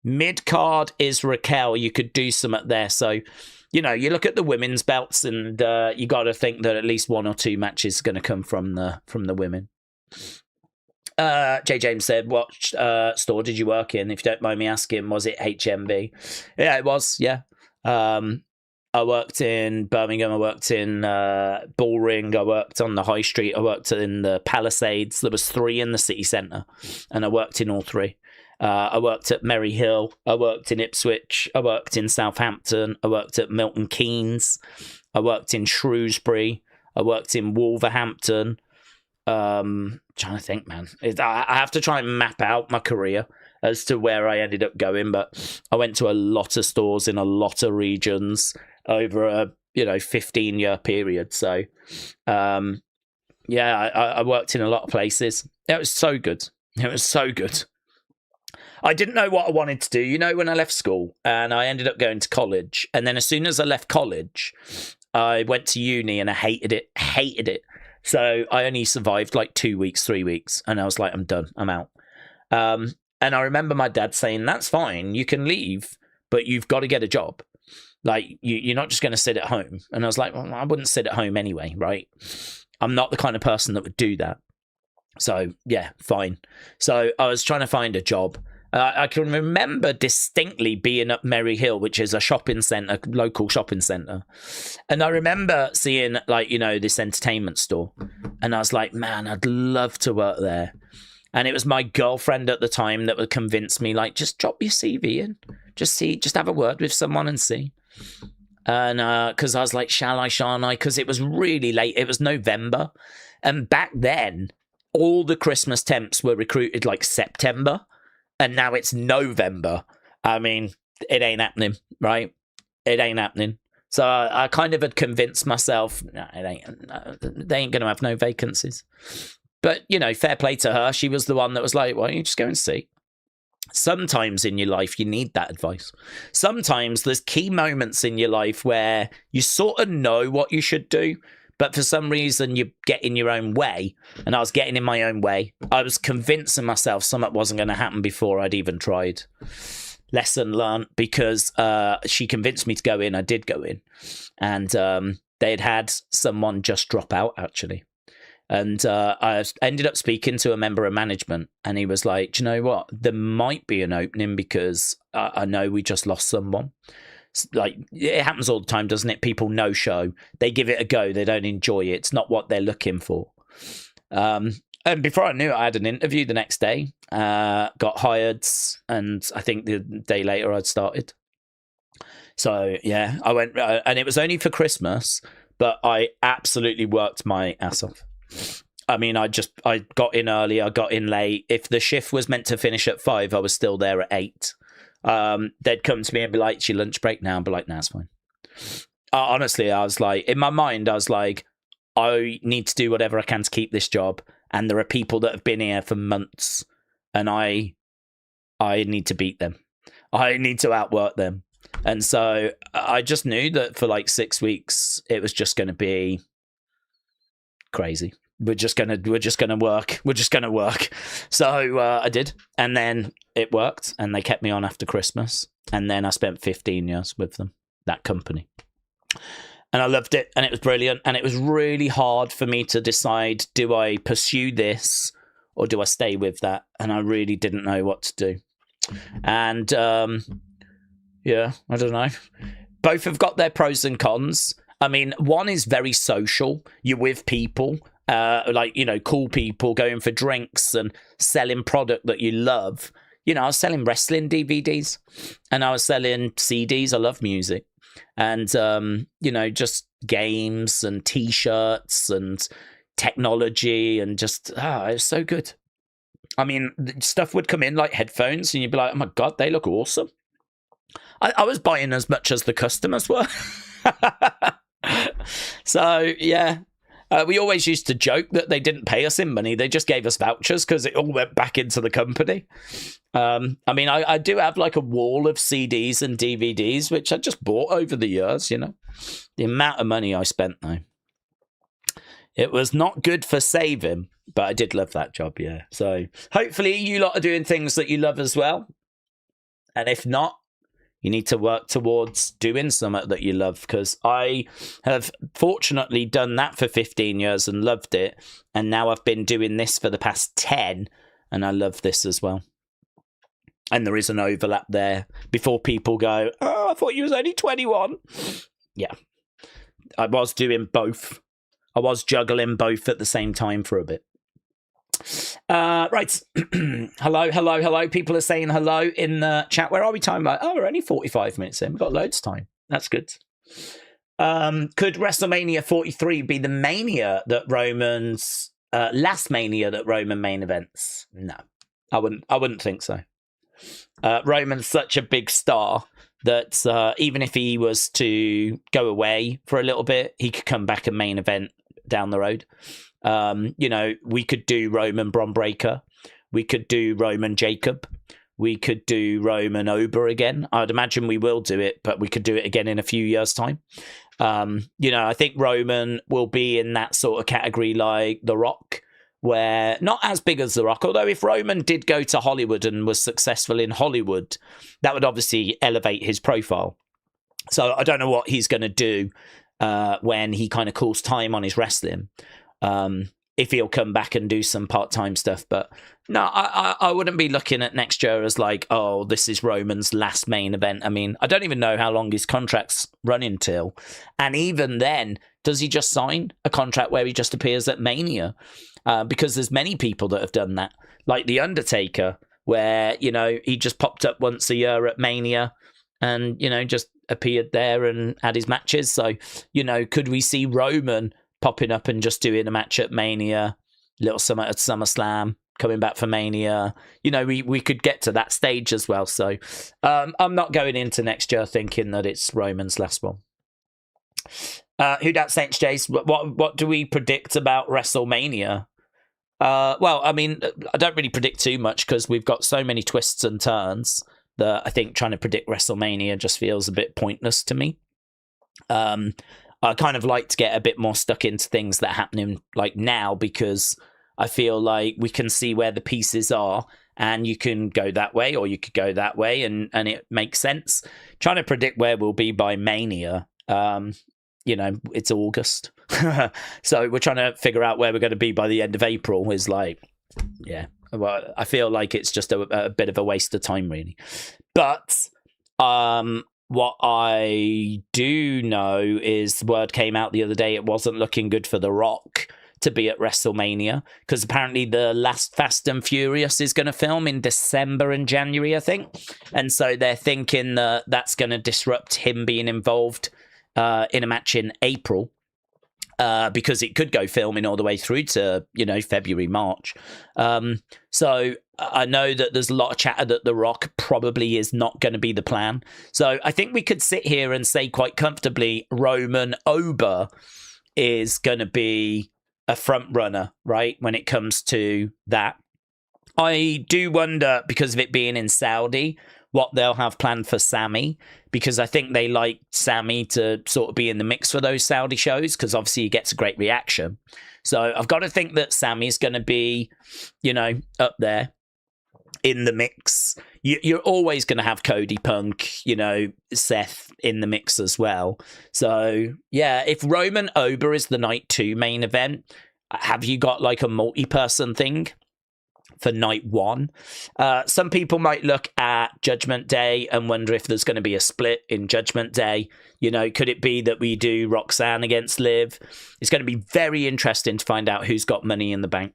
[SPEAKER 1] Mid card is Raquel. You could do something there. So, you look at the women's belts, and you got to think that at least 1 or 2 matches are going to come from the women. J. James said, what store did you work in? If you don't mind me asking, was it HMV? Yeah, it was, yeah. I worked in Birmingham, I worked in Bullring, I worked on the High Street, I worked in the Palisades. There was 3 in the city centre, and I worked in all 3. I worked at Merry Hill, I worked in Ipswich, I worked in Southampton, I worked at Milton Keynes, I worked in Shrewsbury, I worked in Wolverhampton. Trying to think, man. I have to try and map out my career as to where I ended up going, but I went to a lot of stores in a lot of regions over a 15-year period. So, I worked in a lot of places. It was so good. It was so good. I didn't know what I wanted to do, when I left school, and I ended up going to college. And then as soon as I left college, I went to uni, and I hated it. So I only survived like 2 weeks, 3 weeks, and I was like, I'm done, I'm out. And I remember my dad saying, that's fine, you can leave, but you've got to get a job. Like, you're not just going to sit at home. And I was like, well, I wouldn't sit at home anyway, right? I'm not the kind of person that would do that. So, yeah, fine. So I was trying to find a job. I can remember distinctly being at Merry Hill, which is a shopping centre, local shopping centre. And I remember seeing, this entertainment store. And I was like, man, I'd love to work there. And it was my girlfriend at the time that would convince me, just drop your CV in. Just have a word with someone and see. And because I was like, shall I? Because it was really late. It was November. And back then, all the Christmas temps were recruited September. And now it's November. I mean, it ain't happening, right? It ain't happening. So I kind of had convinced myself, they ain't going to have no vacancies. But, fair play to her. She was the one that was like, why don't you just go and see? Sometimes in your life, you need that advice. Sometimes there's key moments in your life where you sort of know what you should do, but for some reason you get in your own way. And I was getting in my own way. I was convincing myself something wasn't going to happen before I'd even tried. Lesson learned, because she convinced me to go in. I did go in. And they'd had someone just drop out, actually. And I ended up speaking to a member of management, and he was like, do you know what? There might be an opening, because I know we just lost someone. It happens all the time, doesn't it? People no show. They give it a go. They don't enjoy it. It's not what they're looking for. And before I knew it, I had an interview the next day, got hired, and I think the day later I'd started. So, yeah, I went, and it was only for Christmas, but I absolutely worked my ass off. I mean, I got in early, I got in late. If the shift was meant to finish at 5, I was still there at 8. They'd come to me and be like, it's your lunch break now. I'd be like, nah, it's fine. honestly, I was like, in my mind, I was like, I need to do whatever I can to keep this job. And there are people that have been here for months, and I need to beat them. I need to outwork them. And so I just knew that for like 6 weeks, it was just going to be crazy. We're just gonna work. So I did, and then it worked, and they kept me on after Christmas, and then I spent 15 years with them, that company, and I loved it, and it was brilliant, and it was really hard for me to decide: do I pursue this or do I stay with that? And I really didn't know what to do, and yeah, I don't know. Both have got their pros and cons. I mean, one is very social. You're with people. Like, you know, cool people going for drinks and selling product that you love. You know, I was selling wrestling DVDs and I was selling CDs. I love music. And, you know, just games and T-shirts and technology and just, it was so good. I mean, stuff would come in like headphones and you'd be like, oh my God, they look awesome. I was buying as much as the customers were. So, yeah. We always used to joke that they didn't pay us in money. They just gave us vouchers because it all went back into the company. I mean, I do have like a wall of CDs and DVDs, which I just bought over the years, you know. The amount of money I spent, though. It was not good for saving, but I did love that job, yeah. So hopefully you lot are doing things that you love as well. And if not, you need to work towards doing something that you love, because I have fortunately done that for 15 years and loved it. And now I've been doing this for the past 10 and I love this as well. And there is an overlap there before people go, oh, I thought you was only 21. Yeah, I was doing both. I was juggling both at the same time for a bit. Right. hello. People are saying hello in the chat. Where are we time? Oh, we're only 45 minutes in. We've got loads of time. That's good. Could WrestleMania 43 be the Mania that Roman's last Mania that Roman main events? No, I wouldn't think so. Roman's such a big star that even if he was to go away for a little bit, he could come back and main event down the road. You know, we could do Roman Bron Breakker. We could do Roman Jacob. We could do Roman Ober again. I'd imagine we will do it, but we could do it again in a few years' time. You know, I think Roman will be in that sort of category like The Rock, where not as big as The Rock, although if Roman did go to Hollywood and was successful in Hollywood, that would obviously elevate his profile. So I don't know what he's going to do when he kind of calls time on his wrestling. If he'll come back and do some part-time stuff. But no, I wouldn't be looking at next year as like, oh, this is Roman's last main event. I mean, I don't even know how long his contract's running till. And even then, does he just sign a contract where he just appears at Mania? Because there's many people that have done that. Like The Undertaker, where, you know, he just popped up once a year at Mania and, you know, just appeared there and had his matches. So, you know, could we see Roman popping up and just doing a match at Mania, little summer at SummerSlam, coming back for Mania? You know, we could get to that stage as well. So I'm not going into next year thinking that it's Roman's last one. Who dat Saints Jace? What do we predict about WrestleMania? Well, I mean, I don't really predict too much because we've got so many twists and turns that I think trying to predict WrestleMania just feels a bit pointless to me. I kind of like to get a bit more stuck into things that are happening like now, because I feel like we can see where the pieces are and you can go that way or you could go that way and it makes sense. Trying to predict where we'll be by Mania, you know, it's August. So we're trying to figure out where we're going to be by the end of April is like, yeah, well, I feel like it's just a bit of a waste of time, really. But what I do know is word came out the other day it wasn't looking good for The Rock to be at WrestleMania, because apparently the last Fast and Furious is going to film in December and January, I think. And so they're thinking that that's going to disrupt him being involved in a match in April. because it could go filming all the way through to, February, March. So I know that there's a lot of chatter that The Rock probably is not going to be the plan. So I think we could sit here and say quite comfortably Roman Ober is going to be a front runner, right, when it comes to that. I do wonder, because of it being in Saudi, what they'll have planned for Sammy, because I think they like Sammy to sort of be in the mix for those Saudi shows, because obviously he gets a great reaction. So I've got to think that Sammy's going to be, up there in the mix. You're always going to have Cody, Punk, Seth in the mix as well. So yeah, if Roman Ober is the night 2 main event, have you got like a multi-person thing for night 1? Some people might look at Judgment Day and wonder if there's going to be a split in Judgment Day. Could it be that we do Roxanne against Liv? It's going to be very interesting to find out who's got Money in the Bank,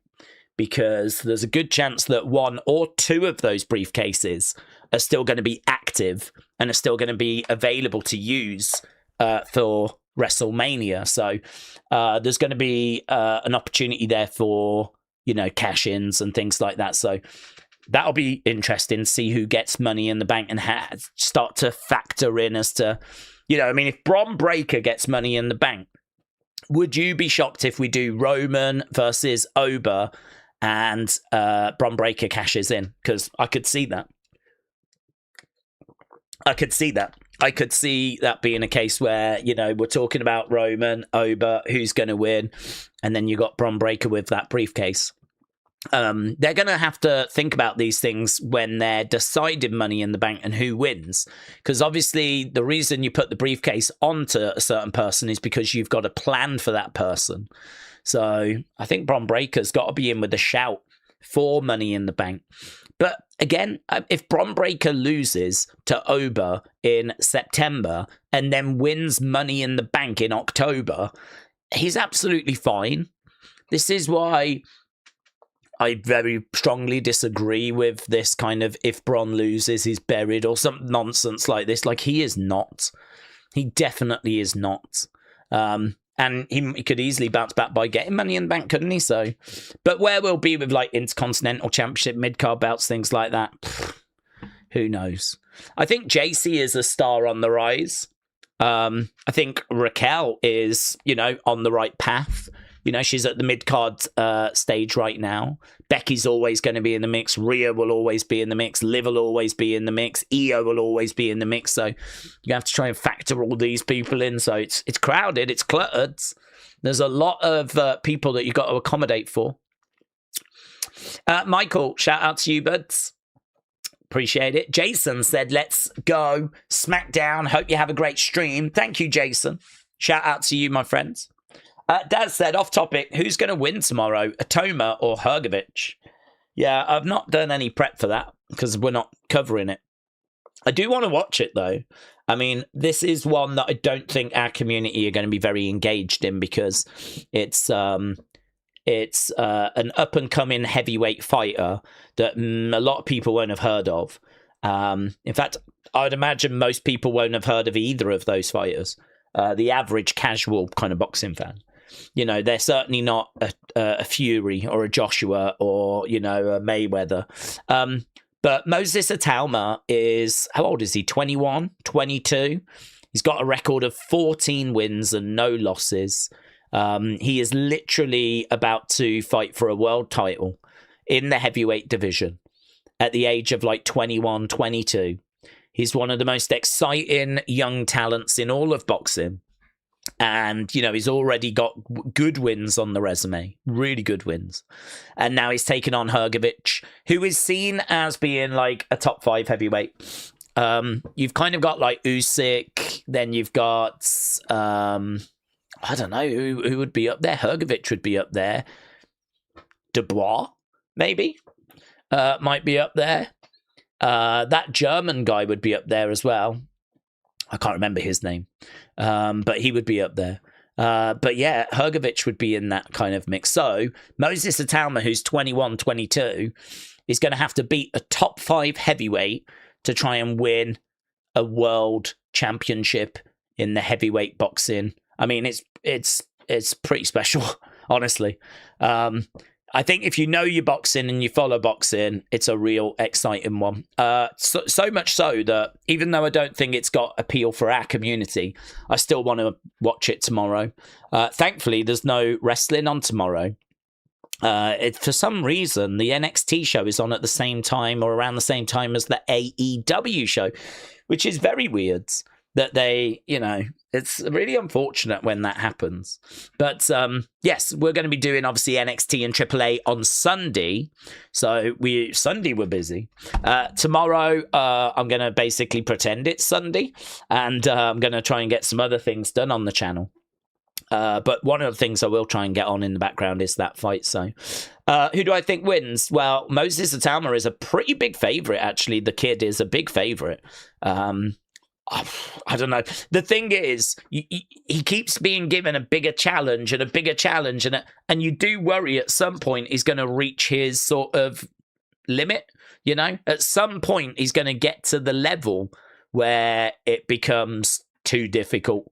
[SPEAKER 1] because there's a good chance that 1 or 2 of those briefcases are still going to be active and are still going to be available to use for WrestleMania. So there's going to be an opportunity there for cash-ins and things like that. So that'll be interesting to see who gets Money in the Bank and start to factor in as to, if Bron Breakker gets Money in the Bank, would you be shocked if we do Roman versus Ober and Bron Breakker cashes in? Because I could see that. I could see that being a case where, we're talking about Roman, Ober, who's going to win, and then you got Bron Breakker with that briefcase. They're going to have to think about these things when they're deciding Money in the Bank and who wins. Because obviously the reason you put the briefcase onto a certain person is because you've got a plan for that person. So I think Bron Breakker's got to be in with a shout for Money in the Bank. But again, if Bron Breakker loses to Ober in September and then wins Money in the Bank in October, he's absolutely fine. This is why I very strongly disagree with this kind of if Bron loses, he's buried or some nonsense like this. Like, he is not. He definitely is not. And he could easily bounce back by getting Money in the Bank, couldn't he? So, but where we'll be with like Intercontinental Championship, mid-card belts, things like that, who knows? I think JC is a star on the rise. I think Raquel is, on the right path. She's at the mid-card stage right now. Becky's always going to be in the mix. Rhea will always be in the mix. Liv will always be in the mix. Io will always be in the mix. So you have to try and factor all these people in. So it's crowded. It's cluttered. There's a lot of people that you've got to accommodate for. Michael, shout out to you, buds. Appreciate it. Jason said, let's go Smackdown. Hope you have a great stream. Thank you, Jason. Shout out to you, my friends. Dad said, off topic, who's going to win tomorrow, Atoma or Hrgovic? Yeah, I've not done any prep for that because we're not covering it. I do want to watch it, though. I mean, this is one that I don't think our community are going to be very engaged in because it's an up-and-coming heavyweight fighter that a lot of people won't have heard of. In fact, I'd imagine most people won't have heard of either of those fighters. The average casual kind of boxing fan. They're certainly not a Fury or a Joshua or, a Mayweather. But Moses Atalma is, how old is he? 21, 22. He's got a record of 14 wins and no losses. He is literally about to fight for a world title in the heavyweight division at the age of like 21, 22. He's one of the most exciting young talents in all of boxing. And, he's already got good wins on the resume, really good wins. And now he's taken on Hrgovic, who is seen as being like a top 5 heavyweight. You've kind of got like Usyk, then you've got, I don't know, who would be up there? Hrgovic would be up there. Dubois, maybe, might be up there. That German guy would be up there as well. I can't remember his name, but he would be up there. But yeah, Hrgovic would be in that kind of mix. So Moses Atalma, who's 21, 22, is going to have to beat a top 5 heavyweight to try and win a world championship in the heavyweight boxing. I mean, it's it's pretty special, honestly. I think if you know your boxing and you follow boxing, it's a real exciting one. So much so that even though I don't think it's got appeal for our community, I still want to watch it tomorrow. Thankfully, there's no wrestling on tomorrow. For some reason, the NXT show is on at the same time or around the same time as the AEW show, which is very weird. That they, it's really unfortunate when that happens. But yes, we're going to be doing obviously NXT and AAA on Sunday. So Sunday we're busy. Tomorrow I'm going to basically pretend it's Sunday, and I'm going to try and get some other things done on the channel. But one of the things I will try and get on in the background is that fight. So who do I think wins? Well, Moses Atama is a pretty big favourite, actually. The kid is a big favourite. I don't know. The thing is, he keeps being given a bigger challenge and a bigger challenge, and you do worry at some point he's going to reach his sort of limit. At some point he's going to get to the level where it becomes too difficult.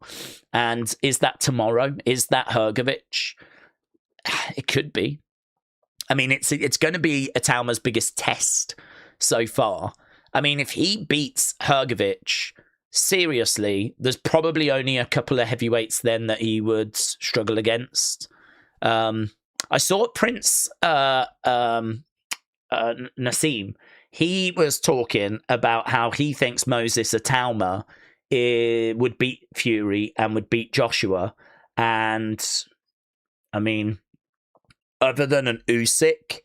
[SPEAKER 1] And is that tomorrow? Is that Hrgovic? It could be. I mean, it's going to be Atama's biggest test so far. I mean, if he beats Hrgovic, seriously, there's probably only a couple of heavyweights then that he would struggle against. I saw Prince Nassim. He was talking about how he thinks Moses Atama would beat Fury and would beat Joshua. And, I mean, other than an Usyk,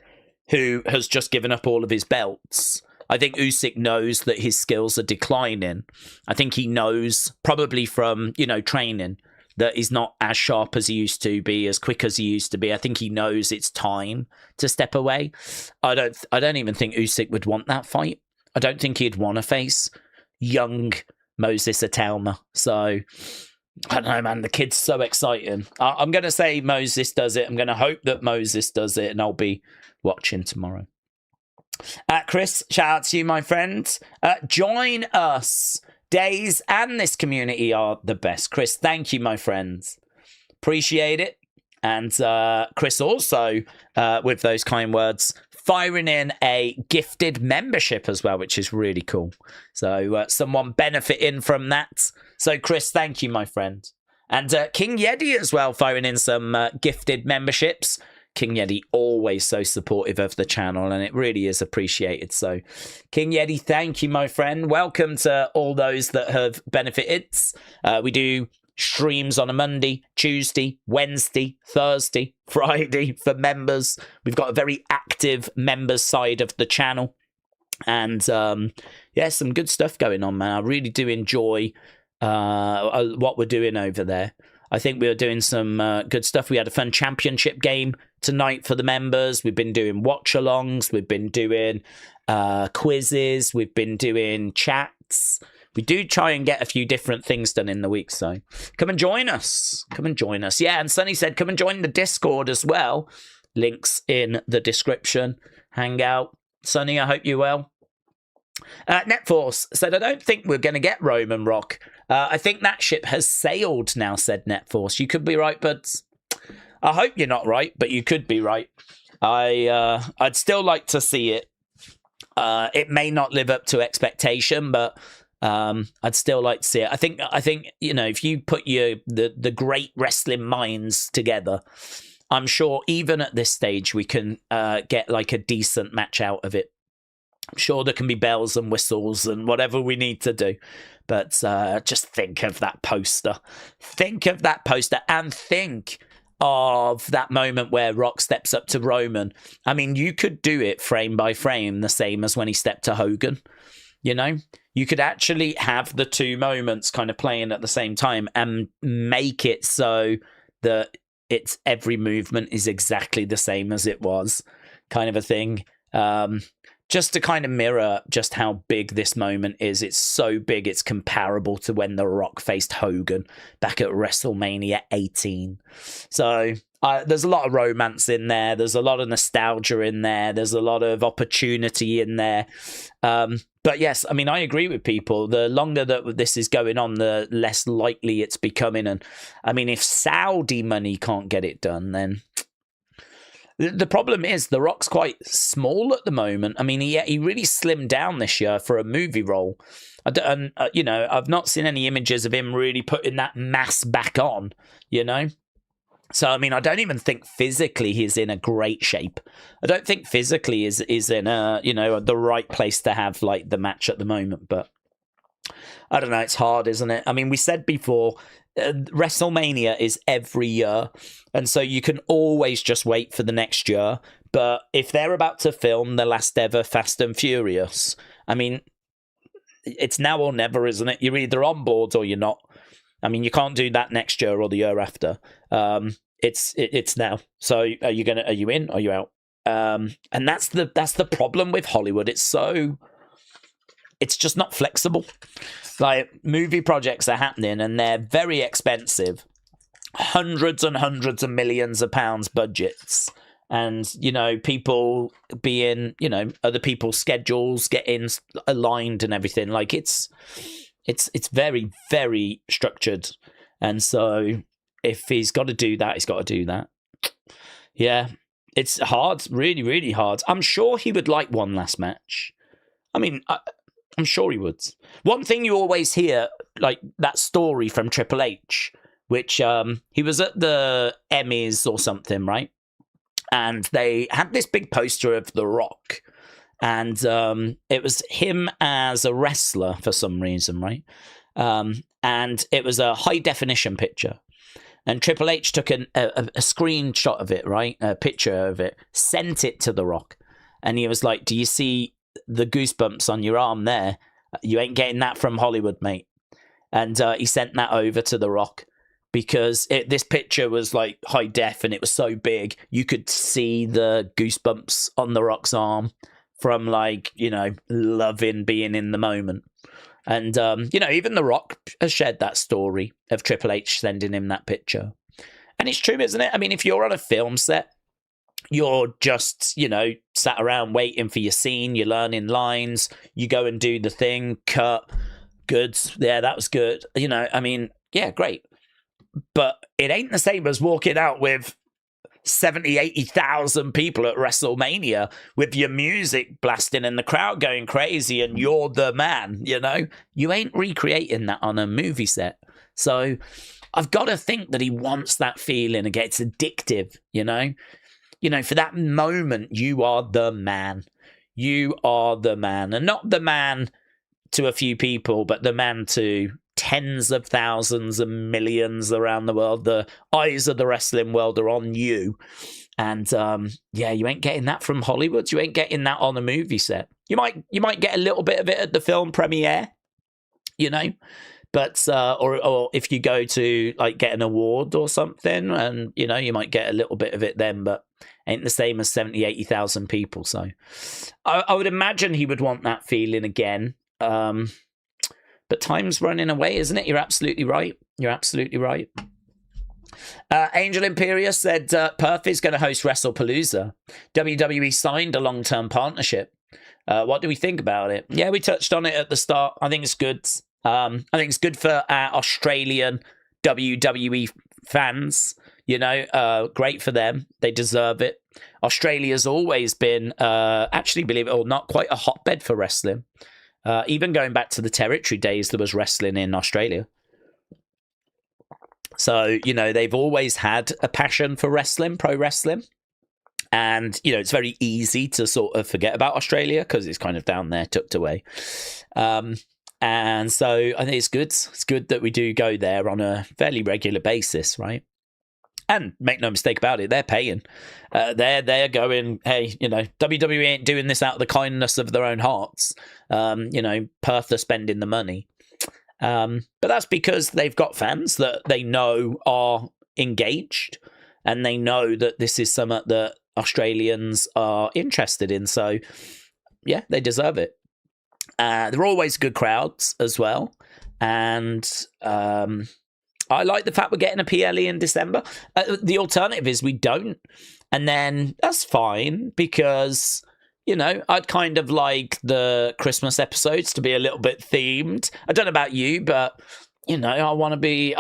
[SPEAKER 1] who has just given up all of his belts, I think Usyk knows that his skills are declining. I think he knows, probably from, training, that he's not as sharp as he used to be, as quick as he used to be. I think he knows it's time to step away. I don't even think Usyk would want that fight. I don't think he'd want to face young Moses Atama. So, I don't know, man. The kid's so exciting. I'm going to say Moses does it. I'm going to hope that Moses does it, and I'll be watching tomorrow. Chris, shout out to you, my friend. Join us. Daze and this community are the best. Chris, thank you, my friends. Appreciate it. And Chris also, with those kind words, firing in a gifted membership as well, which is really cool. So someone benefiting from that. So Chris, thank you, my friend. And King Yeti as well, firing in some gifted memberships. King Yeti always so supportive of the channel, and it really is appreciated. So King Yeti, thank you, my friend. Welcome to all those that have benefited. We do streams on a Monday, Tuesday, Wednesday, Thursday, Friday for members. We've got a very active members side of the channel, and yeah, some good stuff going on, man. I really do enjoy what we're doing over there. I think we were doing some good stuff. We had a fun championship game tonight for the members. We've been doing watch-alongs. We've been doing quizzes. We've been doing chats. We do try and get a few different things done in the week, so come and join us. Come and join us. Yeah, and Sonny said come and join the Discord as well. Links in the description. Hang out. Sonny, I hope you're well. Netforce said, I don't think we're going to get Roman Rock. I think that ship has sailed now, said Netforce. You could be right, but I hope you're not right, but you could be right. I'd still like to see it. It may not live up to expectation, but I'd still like to see it. I think if you put the great wrestling minds together, I'm sure even at this stage we can get like a decent match out of it. I'm sure there can be bells and whistles and whatever we need to do. But just think of that poster. Think of that poster and think of that moment where Rock steps up to Roman. I mean, you could do it frame by frame, the same as when he stepped to Hogan. You could actually have the two moments kind of playing at the same time and make it so that it's every movement is exactly the same as it was, kind of a thing. Just to kind of mirror just how big this moment is. It's so big, it's comparable to when The Rock faced Hogan back at WrestleMania 18. So there's a lot of romance in there. There's a lot of nostalgia in there. There's a lot of opportunity in there. But But yes, I mean, I agree with people. The longer that this is going on, the less likely it's becoming. And I mean, if Saudi money can't get it done, then the problem is The Rock's quite small at the moment. I mean, he really slimmed down this year for a movie role. I've not seen any images of him really putting that mass back on, you know? So, I mean, I don't even think physically he's in a great shape. I don't think physically is in the right place to have, like, the match at the moment. But I don't know, it's hard, isn't it? I mean, we said before, WrestleMania is every year, and so you can always just wait for the next year. But if they're about to film the last ever Fast and Furious, I mean, it's now or never, isn't it? You're either on board or you're not. I mean, you can't do that next year or the year after. It's now. So are you in? Are you out? And that's the problem with Hollywood. It's just not flexible. Like, movie projects are happening and they're very expensive, hundreds and hundreds of millions of pounds budgets. And, people being, other people's schedules getting aligned and everything. Like, it's very, very structured. And so if he's got to do that, he's got to do that. Yeah, it's hard, really, really hard. I'm sure he would like one last match. I mean, I'm sure he would. One thing you always hear, like that story from Triple H, which he was at the Emmys or something, right? And they had this big poster of The Rock. And it was him as a wrestler for some reason, right? And it was a high-definition picture. And Triple H took a screenshot of it, right? A picture of it, sent it to The Rock. And he was like, do you see the goosebumps on your arm there? You ain't getting that from Hollywood, mate. And he sent that over to The Rock. Because this picture was like high def and it was so big, you could see the goosebumps on The Rock's arm from, like, loving being in the moment. And, even The Rock has shared that story of Triple H sending him that picture. And it's true, isn't it? I mean, if you're on a film set, you're just, sat around waiting for your scene, you're learning lines, you go and do the thing, cut, good, yeah, that was good. I mean, yeah, great. But it ain't the same as walking out with 70, 80,000 people at WrestleMania with your music blasting and the crowd going crazy and you're the man, You ain't recreating that on a movie set. So I've got to think that he wants that feeling again. It's addictive, for that moment, you are the man. You are the man. And not the man to a few people, but the man to tens of thousands and millions around the world. The eyes of the wrestling world are on you. And you ain't getting that from Hollywood. You ain't getting that on a movie set. You might get a little bit of it at the film premiere, but or if you go to, like, get an award or something, and you might get a little bit of it then, but ain't the same as 70, 80,000 people. So I would imagine he would want that feeling again. But time's running away, isn't it? You're absolutely right. You're absolutely right. Angel Imperius said Perth is going to host WrestlePalooza. WWE signed a long-term partnership. What do we think about it? Yeah, we touched on it at the start. I think it's good. I think it's good for our Australian WWE fans. Great for them. They deserve it. Australia's always been, actually, believe it or not, quite a hotbed for wrestling. Even going back to the territory days, there was wrestling in Australia. So, they've always had a passion for wrestling, pro wrestling. And, it's very easy to sort of forget about Australia because it's kind of down there, tucked away. And so I think it's good. It's good that we do go there on a fairly regular basis, right? And make no mistake about it, they're paying. They're going, hey, WWE ain't doing this out of the kindness of their own hearts. Perth are spending the money. But that's because they've got fans that they know are engaged, and they know that this is something that Australians are interested in. So, yeah, they deserve it. They're always good crowds as well. And I like the fact we're getting a PLE in December. The alternative is we don't. And then that's fine because, I'd kind of like the Christmas episodes to be a little bit themed. I don't know about you, but I want a bit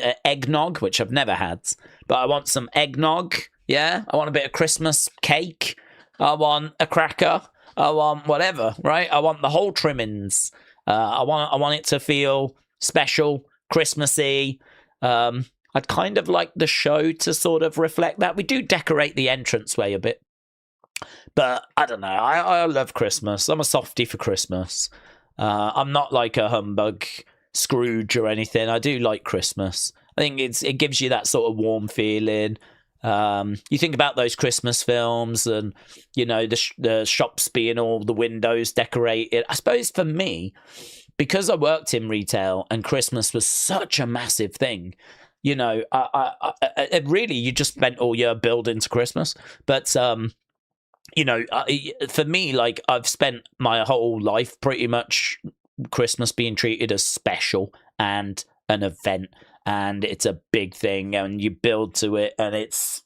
[SPEAKER 1] of eggnog, which I've never had, but I want some eggnog. Yeah, I want a bit of Christmas cake. I want a cracker. I want whatever, right? I want the whole trimmings. I want it to feel special, Christmassy. I'd kind of like the show to sort of reflect that. We do decorate the entranceway a bit, but I don't know. I love Christmas. I'm a softie for Christmas. I'm not like a humbug Scrooge or anything. I do like Christmas. I think it gives you that sort of warm feeling. You think about those Christmas films and, the shops being all the windows decorated. I suppose for me, because I worked in retail and Christmas was such a massive thing, really, you just spent all year building to Christmas. But, for me, like, I've spent my whole life pretty much Christmas being treated as special and an event. And it's a big thing, and you build to it, and it's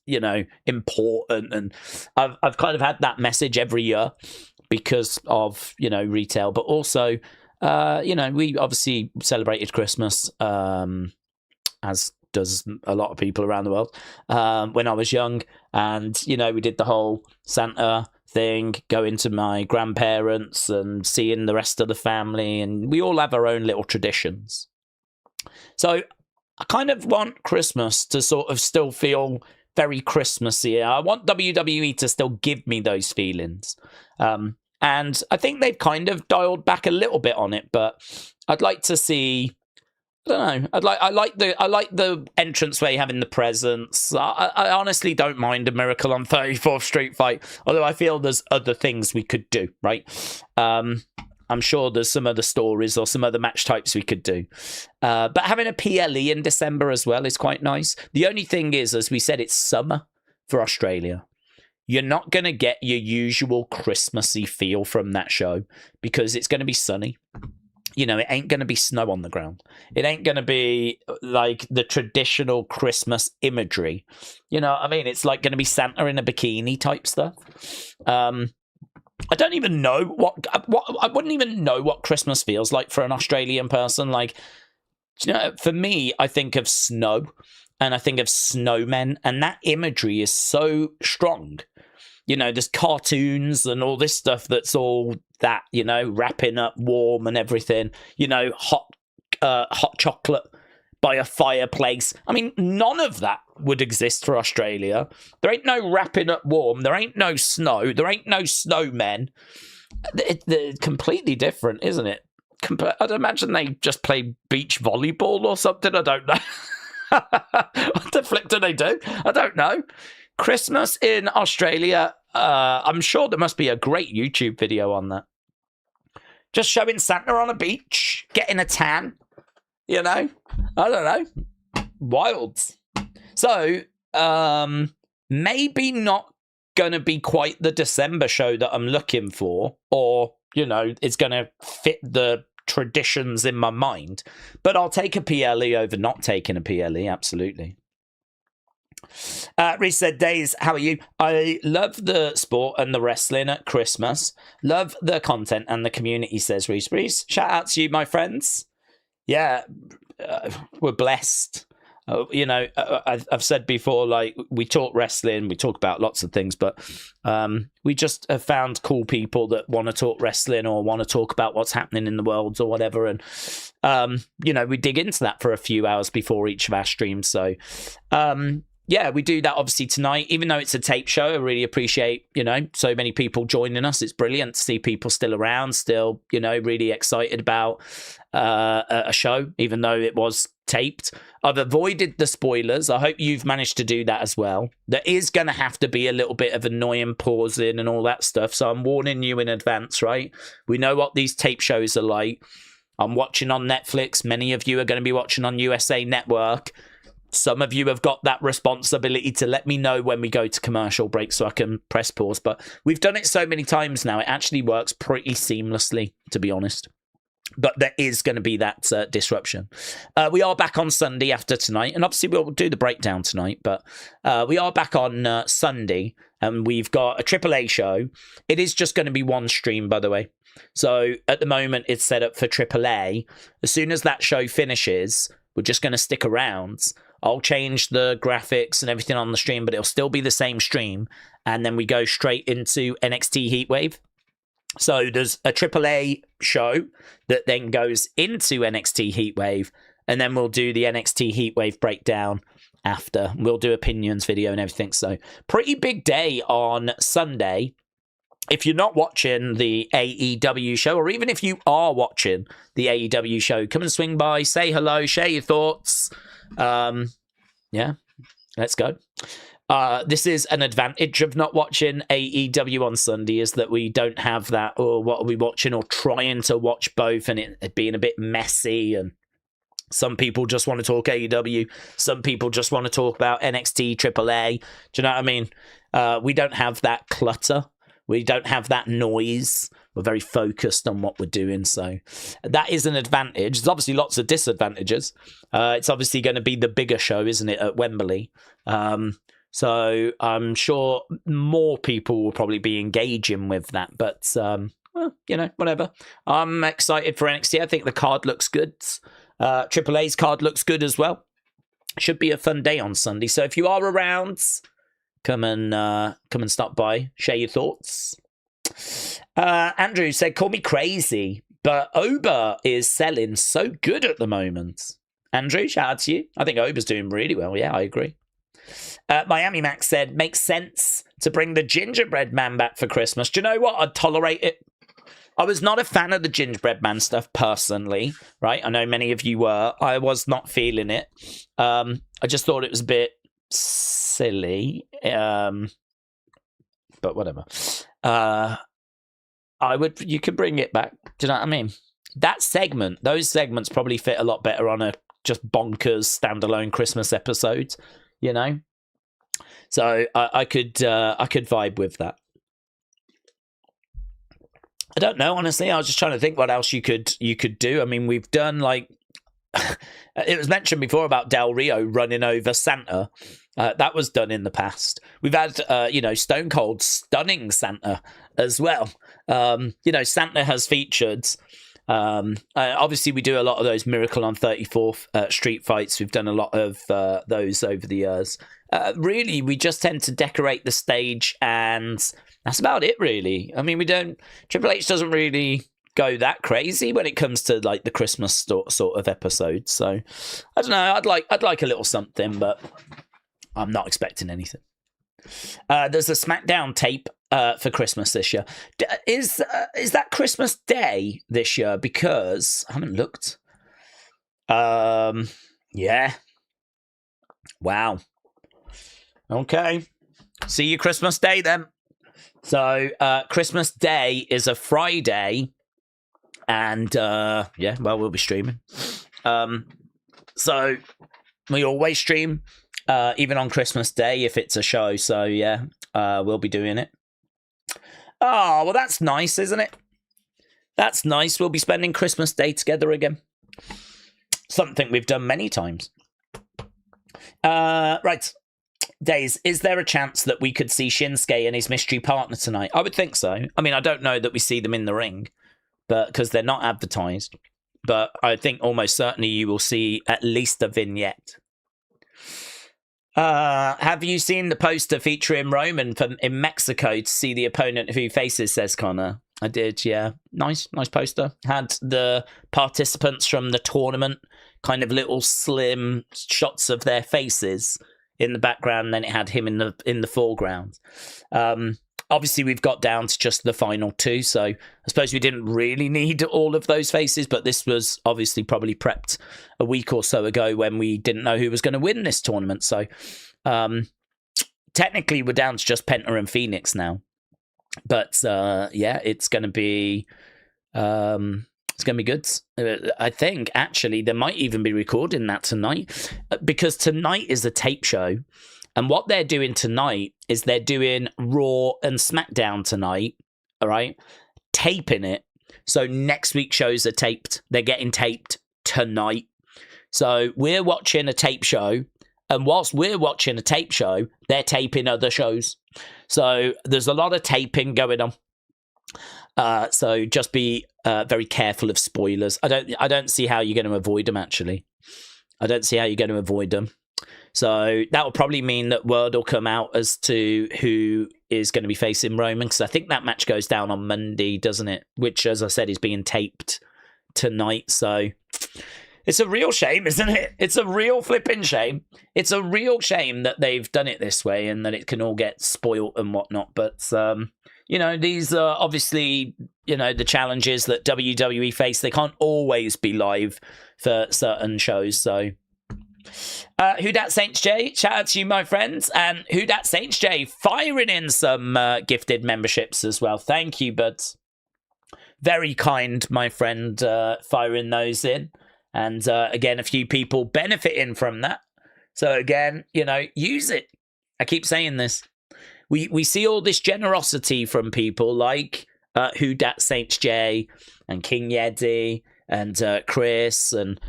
[SPEAKER 1] important. And I've kind of had that message every year because of retail, but also we obviously celebrated Christmas as does a lot of people around the world when I was young, and we did the whole Santa thing, going to my grandparents and seeing the rest of the family, and we all have our own little traditions. So I kind of want Christmas to sort of still feel very Christmassy. I want WWE to still give me those feelings. And I think they've kind of dialed back a little bit on it, but I'd like to see, I don't know, I like the entranceway having the presents. I honestly don't mind a Miracle on 34th Street fight, although I feel there's other things we could do, right? I'm sure there's some other stories or some other match types we could do. But having a PLE in December as well is quite nice. The only thing is, as we said, it's summer for Australia. You're not going to get your usual Christmassy feel from that show because it's going to be sunny. It ain't going to be snow on the ground. It ain't going to be like the traditional Christmas imagery. You know what I mean? It's like going to be Santa in a bikini type stuff. I don't even know what I wouldn't even know what Christmas feels like for an Australian person. Like, for me, I think of snow and I think of snowmen, and that imagery is so strong. There's cartoons and all this stuff that's all that, wrapping up warm and everything, hot chocolate by a fireplace. I mean, none of that would exist for Australia. There ain't no wrapping up warm. There ain't no snow. There ain't no snowmen. They're completely different, isn't it? I'd imagine they just play beach volleyball or something. I don't know. What the flip do they do? I don't know. Christmas in Australia, I'm sure there must be a great YouTube video on that. Just showing Santa on a beach, getting a tan. I don't know. Wild. So, maybe not going to be quite the December show that I'm looking for, or, it's going to fit the traditions in my mind. But I'll take a PLE over not taking a PLE, absolutely. Reese said, Daze, how are you? I love the sport and the wrestling at Christmas. Love the content and the community, says Reese. Reese, shout out to you, my friends. Yeah, we're blessed. I've said before, like, we talk wrestling, we talk about lots of things, but we just have found cool people that want to talk wrestling or want to talk about what's happening in the world or whatever. And, we dig into that for a few hours before each of our streams. So, yeah, we do that obviously tonight, even though it's a tape show. I really appreciate, so many people joining us. It's brilliant to see people still around, still, really excited about a show, even though it was taped. I've avoided the spoilers. I hope you've managed to do that as well. There is going to have to be a little bit of annoying pausing and all that stuff. So I'm warning you in advance, right? We know what these tape shows are like. I'm watching on Netflix. Many of you are going to be watching on USA Network. Some of you have got that responsibility to let me know when we go to commercial break so I can press pause. But we've done it so many times now, it actually works pretty seamlessly, to be honest. But there is going to be that disruption. We are back on Sunday after tonight, and obviously we'll do the breakdown tonight, but we are back on Sunday, and we've got a AAA show. It is just going to be one stream, by the way. So at the moment, it's set up for AAA. As soon as that show finishes, we're just going to stick around. I'll change the graphics and everything on the stream, but it'll still be the same stream. And then we go straight into NXT Heatwave. So there's a AAA show that then goes into NXT Heatwave, and then we'll do the NXT Heatwave breakdown after. We'll do opinions video and everything. So pretty big day on Sunday. If you're not watching the AEW show, or even if you are watching the AEW show, come and swing by, say hello, share your thoughts. Yeah, let's go. This is an advantage of not watching AEW on Sunday, is that we don't have that, or what are we watching, or trying to watch both, and it being a bit messy. And some people just want to talk AEW, some people just want to talk about NXT AAA. Do you know what I mean? We don't have that clutter. We don't have that noise. We're very focused on what we're doing. So that is an advantage. There's obviously lots of disadvantages. It's obviously going to be the bigger show, isn't it, at Wembley? So I'm sure more people will probably be engaging with that. But, well, you know, whatever. I'm excited for NXT. I think the card looks good. AAA's card looks good as well. Should be a fun day on Sunday. So if you are around, come and stop by. Share your thoughts. Andrew said, call me crazy, but Oba is selling so good at the moment. Andrew, shout out to you. I think Oba's doing really well. Yeah, I agree. Miami Max said, makes sense to bring the gingerbread man back for Christmas. Do you know what? I'd tolerate it. I was not a fan of the gingerbread man stuff personally, right? I know many of you were. I was not feeling it. I just thought it was a bit silly. But whatever. You could bring it back. Do you know what I mean? That segment, those segments probably fit a lot better on a just bonkers standalone Christmas episode, you know? So I could vibe with that. I don't know, honestly. I was just trying to think what else you could do. I mean, we've done like it was mentioned before about Del Rio running over Santa. That was done in the past. We've had Stone Cold stunning Santa as well. Santa has featured. Obviously, we do a lot of those Miracle on 34th Street fights. We've done a lot of those over the years. Really, we just tend to decorate the stage, and that's about it, really. I mean, Triple H doesn't really go that crazy when it comes to like the Christmas sort of episodes. So I don't know. I'd like a little something, but I'm not expecting anything. There's a Smackdown tape for Christmas this year. Is that Christmas Day this year? Because I haven't looked. Yeah. Wow. Okay. See you Christmas Day then. So Christmas Day is a Friday, and we'll be streaming. So we always stream. Even on Christmas Day, if it's a show. So, yeah, we'll be doing it. Oh, well, that's nice, isn't it? That's nice. We'll be spending Christmas Day together again. Something we've done many times. Right. Daze, is there a chance that we could see Shinsuke and his mystery partner tonight? I would think so. I mean, I don't know that we see them in the ring, but because they're not advertised. But I think almost certainly you will see at least a vignette. Have you seen the poster featuring Roman in Mexico to see the opponent who he faces, says Connor? I did, yeah. Nice poster. Had the participants from the tournament, kind of little slim shots of their faces in the background, and then it had him in the foreground. Obviously, we've got down to just the final two, so I suppose we didn't really need all of those faces, but this was obviously probably prepped a week or so ago when we didn't know who was going to win this tournament. So technically, we're down to just Penta and Phoenix now. But it's going to be good. I think actually they might even be recording that tonight, because tonight is a tape show. And what they're doing tonight is they're doing Raw and Smackdown tonight, all right? Taping it, So next week's shows are taped. They're getting taped tonight. So we're watching a tape show. And whilst we're watching a tape show, they're taping other shows. So there's a lot of taping going on. So just be very careful of spoilers. I don't see how you're going to avoid them, actually. I don't see how you're going to avoid them. So that will probably mean that word will come out as to who is going to be facing Roman, because I think that match goes down on Monday, doesn't it? Which, as I said, is being taped tonight. So it's a real shame, isn't it? It's a real flipping shame. It's a real shame that they've done it this way and that it can all get spoilt and whatnot. But, these are obviously, the challenges that WWE face. They can't always be live for certain shows. So Who Dat Saints J, shout out to you, my friends. And Who Dat Saints J firing in some gifted memberships as well. Thank you, buds. Very kind, my friend, firing those in. And again, a few people benefiting from that. So again, use it. I keep saying this. We see all this generosity from people like Who Dat Saints J and King Yeti and Chris, and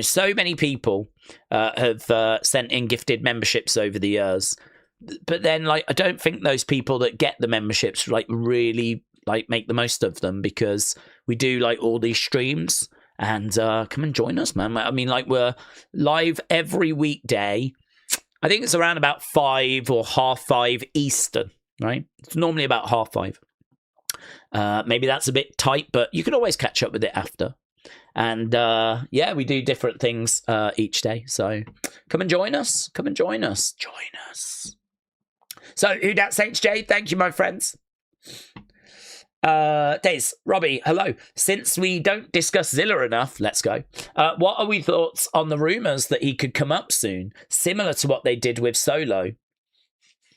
[SPEAKER 1] so many people have sent in gifted memberships over the years. But then, I don't think those people that get the memberships really make the most of them, because we do all these streams. And come and join us, man. I mean, we're live every weekday. I think it's around about 5 or 5:30 Eastern, right? It's normally about 5:30. Maybe that's a bit tight, but you can always catch up with it after. And we do different things each day. So come and join us. Come and join us. Join us. So Who Dat Saints J, thank you, my friends. Daze, Robbie, hello. Since we don't discuss Zilla enough, let's go. What are we thoughts on the rumors that he could come up soon, similar to what they did with Solo?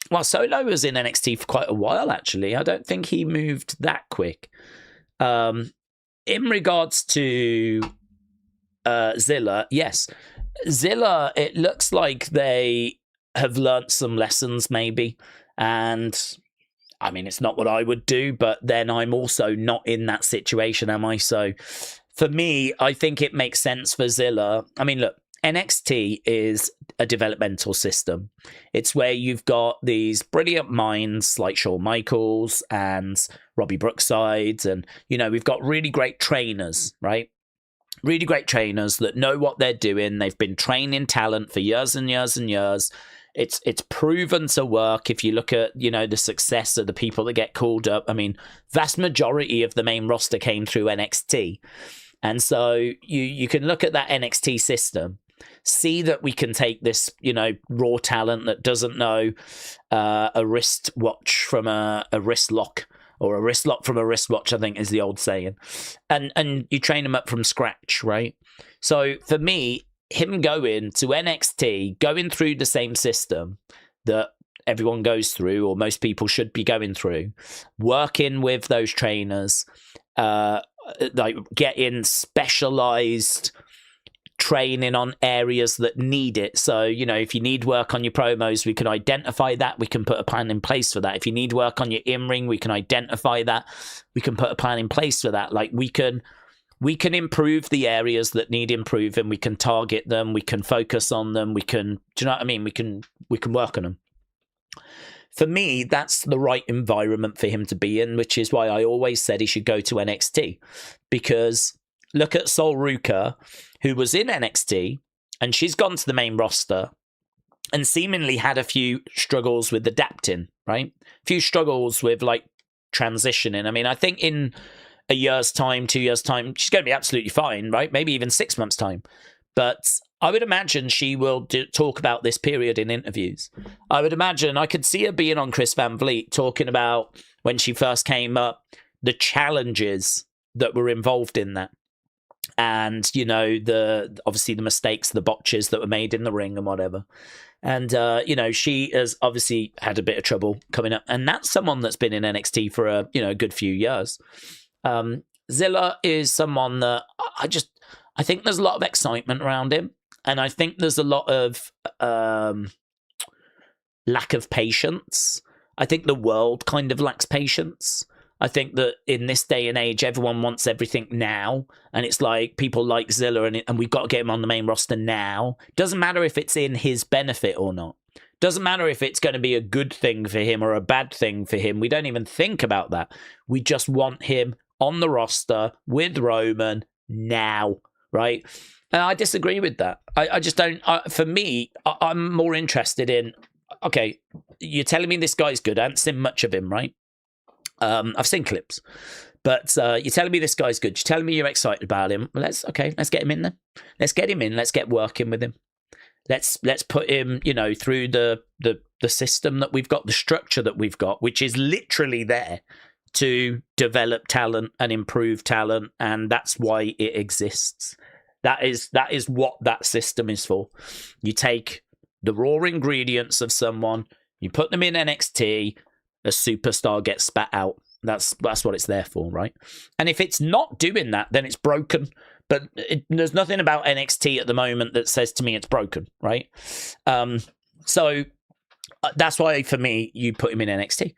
[SPEAKER 1] Well, Solo was in NXT for quite a while, actually. I don't think he moved that quick. In regards to Zilla, yes. Zilla, it looks like they have learnt some lessons, maybe. And I mean, it's not what I would do, but then I'm also not in that situation, am I? So for me, I think it makes sense for Zilla. I mean, look, NXT is a developmental system. It's where you've got these brilliant minds like Shawn Michaels and Robbie Brookside. And, we've got really great trainers, right? Really great trainers that know what they're doing. They've been training talent for years and years and years. It's proven to work. If you look at, the success of the people that get called up, I mean, vast majority of the main roster came through NXT. And so you can look at that NXT system, see that we can take this, raw talent that doesn't know a wrist watch from a wrist lock, or a wrist lock from a wristwatch, I think is the old saying. And you train them up from scratch, right? So for me, him going to NXT, going through the same system that everyone goes through, or most people should be going through, working with those trainers, getting specialized training on areas that need it. So, if you need work on your promos, we can identify that. We can put a plan in place for that. If you need work on your in-ring, we can identify that. We can put a plan in place for that. We can improve the areas that need improving. We can target them. We can focus on them. We can, do you know what I mean? We can work on them. For me, that's the right environment for him to be in, which is why I always said he should go to NXT. Because look at Sol Ruka, who was in NXT, and she's gone to the main roster and seemingly had a few struggles with adapting, right? A few struggles with transitioning. I mean, I think in a year's time, 2 years' time, she's going to be absolutely fine, right? Maybe even 6 months' time. But I would imagine she will talk about this period in interviews. I would imagine I could see her being on Chris Van Vliet, talking about when she first came up, the challenges that were involved in that. And, obviously the mistakes, the botches that were made in the ring and whatever. And, she has obviously had a bit of trouble coming up. And that's someone that's been in NXT for a good few years. Zilla is someone that I think there's a lot of excitement around him, and I think there's a lot of lack of patience. I think the world kind of lacks patience. I think that in this day and age, everyone wants everything now. And it's like people like Zilla, and we've got to get him on the main roster now. Doesn't matter if it's in his benefit or not. Doesn't matter if it's going to be a good thing for him or a bad thing for him. We don't even think about that. We just want him on the roster with Roman now, right? And I disagree with that. I just don't. For me, I'm more interested in, okay, you're telling me this guy's good. I haven't seen much of him, right? I've seen clips. But you're telling me this guy's good. You're telling me you're excited about him. Well, let's get him in then. Let's get him in. Let's get working with him. Let's put him, through the system that we've got, the structure that we've got, which is literally there to develop talent and improve talent, and that's why it exists. That is what that system is for. You take the raw ingredients of someone, you put them in NXT, a superstar gets spat out. That's what it's there for, right? And if it's not doing that, then it's broken. But there's nothing about NXT at the moment that says to me it's broken, right? So that's why, for me, you put him in NXT.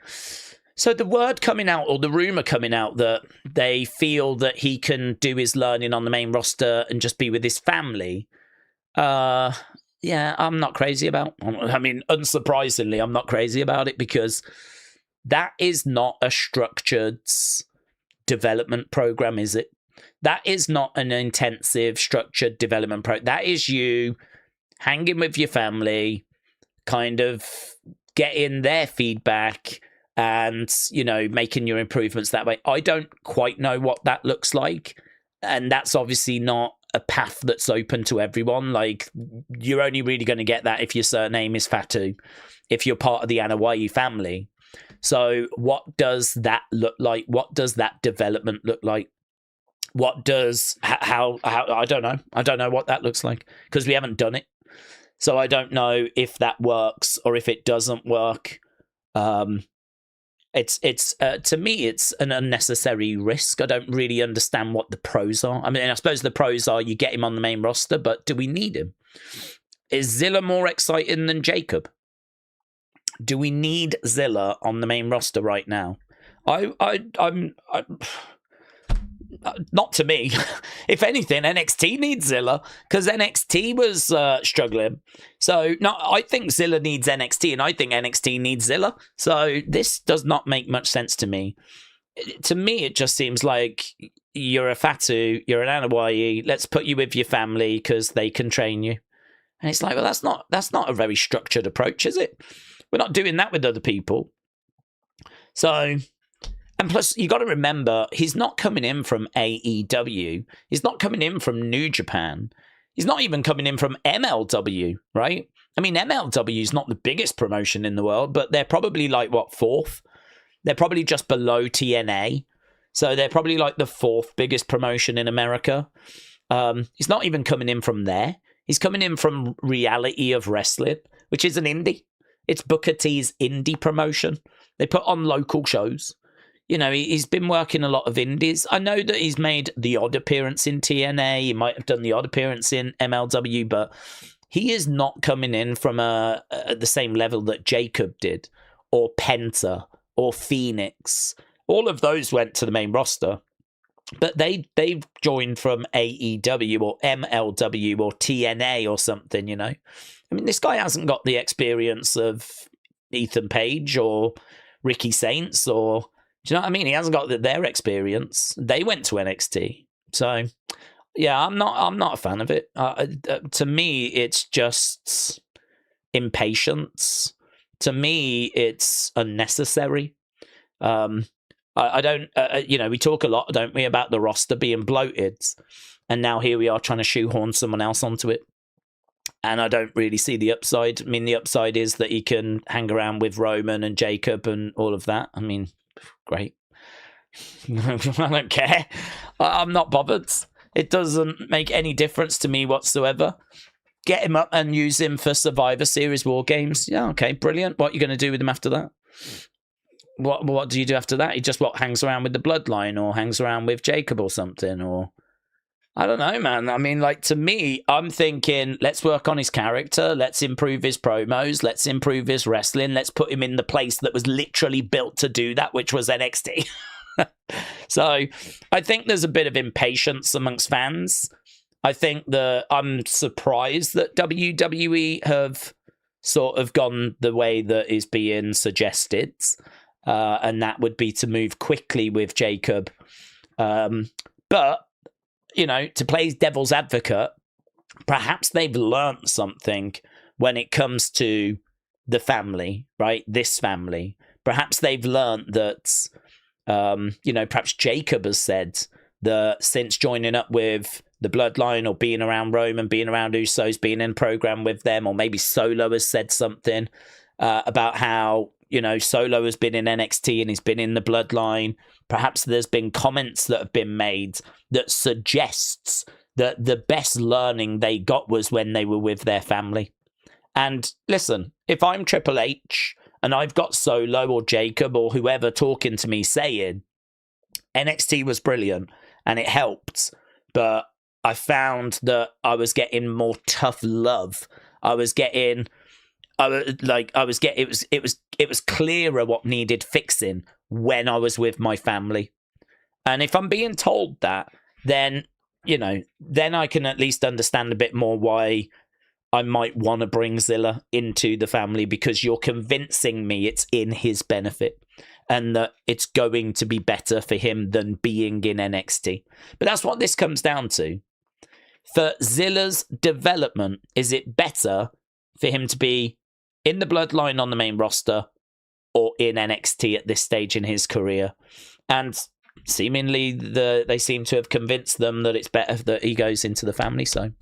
[SPEAKER 1] So the word coming out, or the rumor coming out, that they feel that he can do his learning on the main roster and just be with his family, yeah, I'm not crazy about. I mean, unsurprisingly, I'm not crazy about it, because that is not a structured development program, is it? That is not an intensive, structured development program. That is you hanging with your family, kind of getting their feedback and, making your improvements that way. I don't quite know what that looks like. And that's obviously not a path that's open to everyone. Like, you're only really going to get that if your surname is Fatu, if you're part of the Anoa'i family. So what does that look like? What does that development look like? What does, how I don't know. I don't know what that looks like, because we haven't done it. So I don't know if that works or if it doesn't work. It's to me, it's an unnecessary risk. I don't really understand what the pros are. I mean, I suppose the pros are you get him on the main roster, but do we need him? Is Zilla more exciting than Jacob? Do we need Zilla on the main roster right now? I'm not to me. If anything, NXT needs Zilla, because NXT was struggling. So, no, I think Zilla needs NXT, and I think NXT needs Zilla. So this does not make much sense to me. To me, it just seems like you're a Fatu, you're an Anoa'i, let's put you with your family because they can train you. And it's like, well, that's not a very structured approach, is it? We're not doing that with other people. So... And plus, you got to remember, he's not coming in from AEW. He's not coming in from New Japan. He's not even coming in from MLW, right? I mean, MLW is not the biggest promotion in the world, but they're probably like, fourth? They're probably just below TNA. So they're probably like the fourth biggest promotion in America. He's not even coming in from there. He's coming in from Reality of Wrestling, which is an indie. It's Booker T's indie promotion. They put on local shows. He's been working a lot of indies. I know that he's made the odd appearance in TNA. He might have done the odd appearance in MLW, but he is not coming in from the same level that Jacob did, or Penta, or Phoenix. All of those went to the main roster, but they've joined from AEW or MLW or TNA or something, I mean, this guy hasn't got the experience of Ethan Page or Ricky Saints or... Do you know what I mean? He hasn't got their experience. They went to NXT. So, yeah, I'm not a fan of it. To me, it's just impatience. To me, it's unnecessary. I don't, we talk a lot, don't we, about the roster being bloated. And now here we are trying to shoehorn someone else onto it. And I don't really see the upside. I mean, the upside is that he can hang around with Roman and Jacob and all of that. I mean... Great. I don't care. I'm not bothered. It doesn't make any difference to me whatsoever. Get him up and use him for Survivor Series War Games. Yeah, okay, brilliant. What are you going to do with him after that? What do you do after that? He just hangs around with the Bloodline or hangs around with Jacob or something, or I don't know, man. I mean, to me, I'm thinking, let's work on his character. Let's improve his promos. Let's improve his wrestling. Let's put him in the place that was literally built to do that, which was NXT. So I think there's a bit of impatience amongst fans. I think that I'm surprised that WWE have sort of gone the way that is being suggested, and that would be to move quickly with Jacob. But, you know, to play devil's advocate, perhaps they've learnt something when it comes to the family, right? This family. Perhaps they've learnt that, you know, perhaps Jacob has said that since joining up with the Bloodline or being around Roman, being around Usos, being in program with them, or maybe Solo has said something about how, you know, Solo has been in NXT and he's been in the Bloodline. Perhaps there's been comments that have been made that suggests that the best learning they got was when they were with their family. And listen, if I'm Triple H and I've got Solo or Jacob or whoever talking to me saying NXT was brilliant and it helped, but I found that I was getting more tough love. It was clearer what needed fixing when I was with my family. And if I'm being told that, then, you know, then I can at least understand a bit more why I might want to bring Zilla into the family, because you're convincing me it's in his benefit and that it's going to be better for him than being in NXT. But that's what this comes down to. For Zilla's development, is it better for him to be in the Bloodline on the main roster or in NXT at this stage in his career? And seemingly they seem to have convinced them that it's better that he goes into the family. So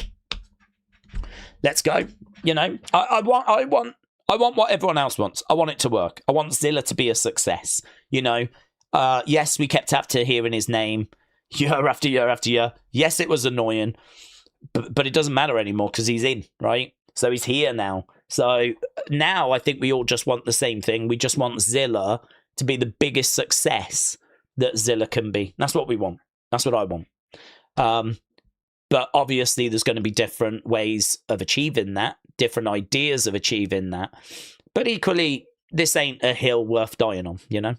[SPEAKER 1] let's go. You know, I want what everyone else wants. I want it to work. I want Zilla to be a success. You know, yes, we kept after hearing his name year after year after year. Yes, it was annoying, but it doesn't matter anymore because he's in, right? So he's here now. So now I think we all just want the same thing. We just want Zilla to be the biggest success that Zilla can be. That's what we want. That's what I want. But obviously there's going to be different ways of achieving that, different ideas of achieving that. But equally, this ain't a hill worth dying on, you know?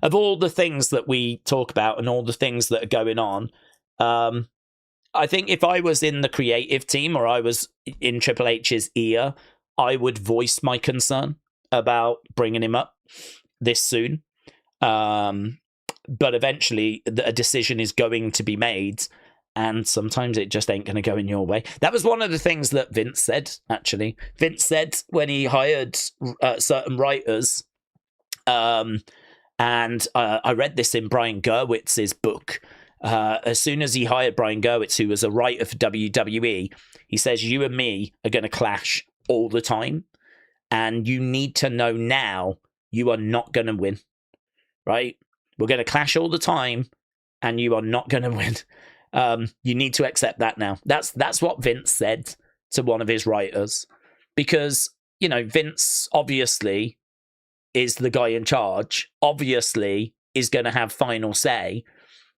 [SPEAKER 1] Of all the things that we talk about and all the things that are going on, I think if I was in the creative team or I was in Triple H's ear, I would voice my concern about bringing him up this soon. But eventually a decision is going to be made, and sometimes it just ain't going to go in your way. That was one of the things that Vince said, actually. Vince said when he hired certain writers, and I read this in Brian Gerwitz's book. As soon as he hired Brian Gerwitz, who was a writer for WWE, he says, you and me are going to clash all the time. And you need to know now you are not going to win, right? We're going to clash all the time and you are not going to win. You need to accept that now. That's what Vince said to one of his writers. Because, you know, Vince obviously is the guy in charge, obviously is going to have final say,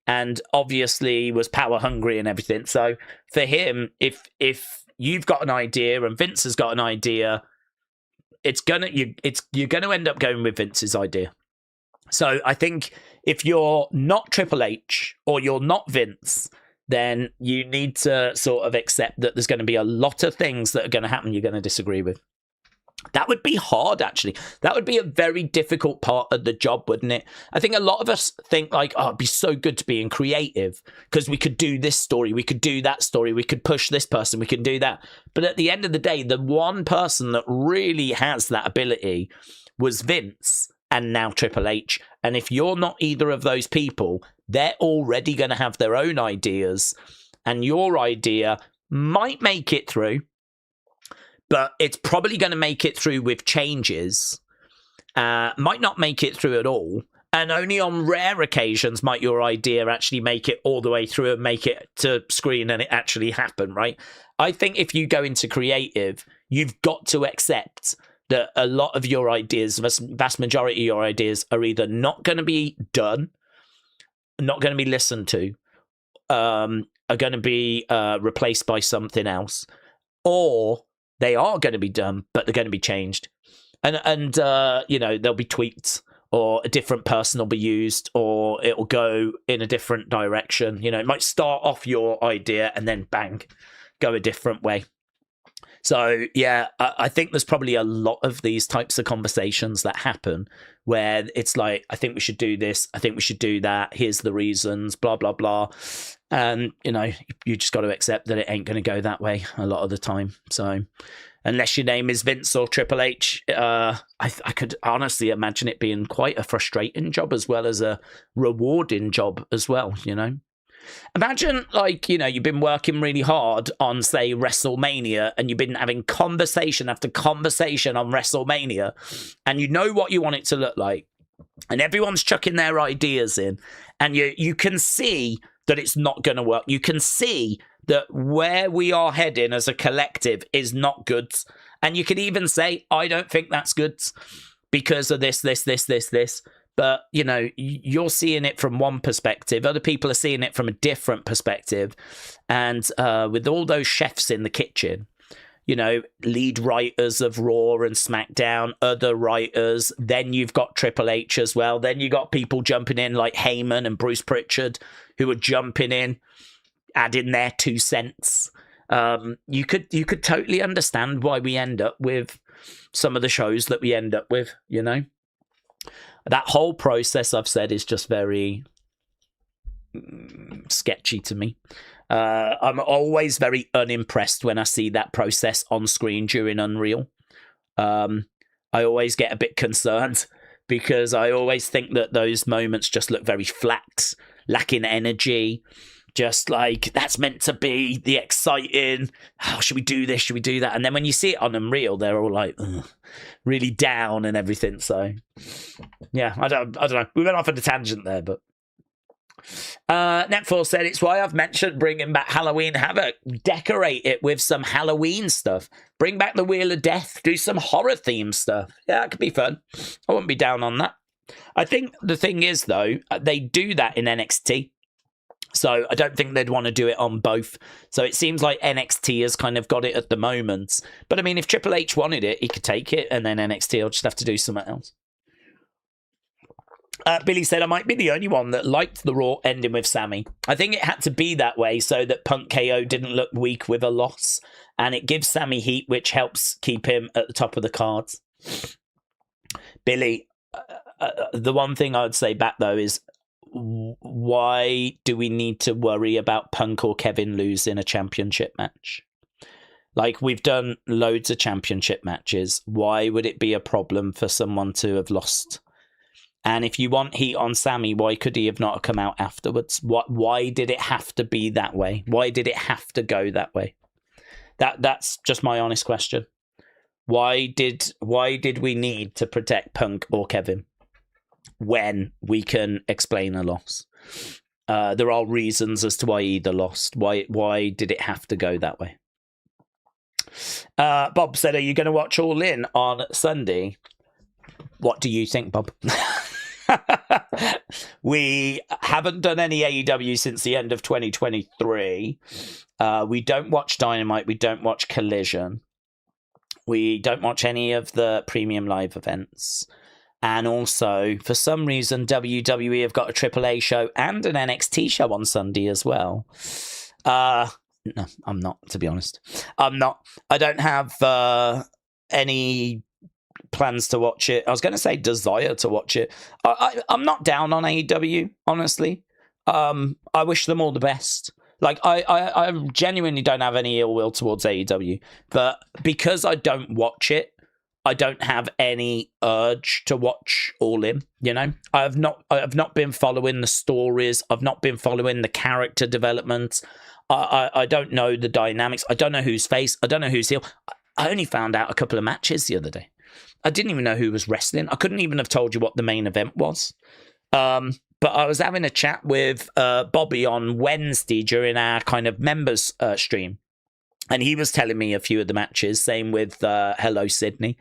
[SPEAKER 1] and obviously was power hungry and everything. So for him, if you've got an idea and Vince has got an idea, you're gonna end up going with Vince's idea. So I think if you're not Triple H or you're not Vince, then you need to sort of accept that there's going to be a lot of things that are going to happen you're going to disagree with. That would be hard, actually. That would be a very difficult part of the job, wouldn't it? I think a lot of us think like, oh, it'd be so good to be in creative because we could do this story, we could do that story, we could push this person, we can do that. But at the end of the day, the one person that really has that ability was Vince and now Triple H. And if you're not either of those people, they're already going to have their own ideas, and your idea might make it through, but it's probably going to make it through with changes, might not make it through at all, and only on rare occasions might your idea actually make it all the way through and make it to screen and it actually happen, right? I think if you go into creative, you've got to accept that a lot of your ideas, the vast majority of your ideas, are either not going to be done, not going to be listened to, are going to be replaced by something else, or they are going to be done, but they're going to be changed. And you know, they'll be tweaked, or a different person will be used, or it'll go in a different direction. You know, it might start off your idea and then bang, go a different way. So, yeah, I think there's probably a lot of these types of conversations that happen where it's like, I think we should do this. I think we should do that. Here's the reasons, blah, blah, blah. And, you know, you just got to accept that it ain't going to go that way a lot of the time. So unless your name is Vince or Triple H, I could honestly imagine it being quite a frustrating job as well as a rewarding job as well, you know. Imagine, like, you know, you've been working really hard on, say, WrestleMania, and you've been having conversation after conversation on WrestleMania, and you know what you want it to look like, and everyone's chucking their ideas in, and you can see that it's not going to work. You can see that where we are heading as a collective is not good, and you can even say, I don't think that's good because of this. But, you know, you're seeing it from one perspective. Other people are seeing it from a different perspective. And with all those chefs in the kitchen, you know, lead writers of Raw and Smackdown, other writers, then you've got Triple H as well. Then you got people jumping in like Heyman and Bruce Pritchard who are jumping in, adding their 2 cents. You could totally understand why we end up with some of the shows that we end up with, you know. That whole process, I've said, is just very sketchy to me. I'm always very unimpressed when I see that process on screen during Unreal. I always get a bit concerned because I always think that those moments just look very flat, lacking energy. Just like, that's meant to be the exciting, oh, should we do this? Should we do that? And then when you see it on Unreal, they're all like, really down and everything. So, yeah, I don't know. We went off on a tangent there, but. Netfall said, it's why I've mentioned bringing back Halloween Havoc. Decorate it with some Halloween stuff. Bring back the Wheel of Death. Do some horror theme stuff. Yeah, it could be fun. I wouldn't be down on that. I think the thing is, though, they do that in NXT. So I don't think they'd want to do it on both. So it seems like NXT has kind of got it at the moment. But I mean, if Triple H wanted it, he could take it, and then NXT will just have to do something else. Billy said, I might be the only one that liked the Raw ending with Sammy. I think it had to be that way so that Punk KO didn't look weak with a loss. And it gives Sammy heat, which helps keep him at the top of the cards. Billy, the one thing I would say back, though, is why do we need to worry about Punk or Kevin losing a championship match? Like, we've done loads of championship matches. Why would it be a problem for someone to have lost? And if you want heat on Sammy, why could he have not come out afterwards? Why did it have to be that way? Why did it have to go that way? That's just my honest question. Why did we need to protect Punk or Kevin when we can explain a loss? There are reasons as to why either lost. Why did it have to go that way? Bob said, are you going to watch All In on Sunday? What do you think, Bob? We haven't done any AEW since the end of 2023. We don't watch Dynamite. We don't watch Collision. We don't watch any of the premium live events. And also, for some reason, WWE have got a AAA show and an NXT show on Sunday as well. No, I'm not, to be honest. I'm not. I don't have any plans to watch it. I was going to say desire to watch it. I'm not down on AEW, honestly. I wish them all the best. Like, I genuinely don't have any ill will towards AEW, but because I don't watch it, I don't have any urge to watch All In, you know? I have not been following the stories. I've not been following the character development. I don't know the dynamics. I don't know who's face. I don't know who's heel. I only found out a couple of matches the other day. I didn't even know who was wrestling. I couldn't even have told you what the main event was. But I was having a chat with Bobby on Wednesday during our kind of members stream. And he was telling me a few of the matches. Same with Hello Sydney.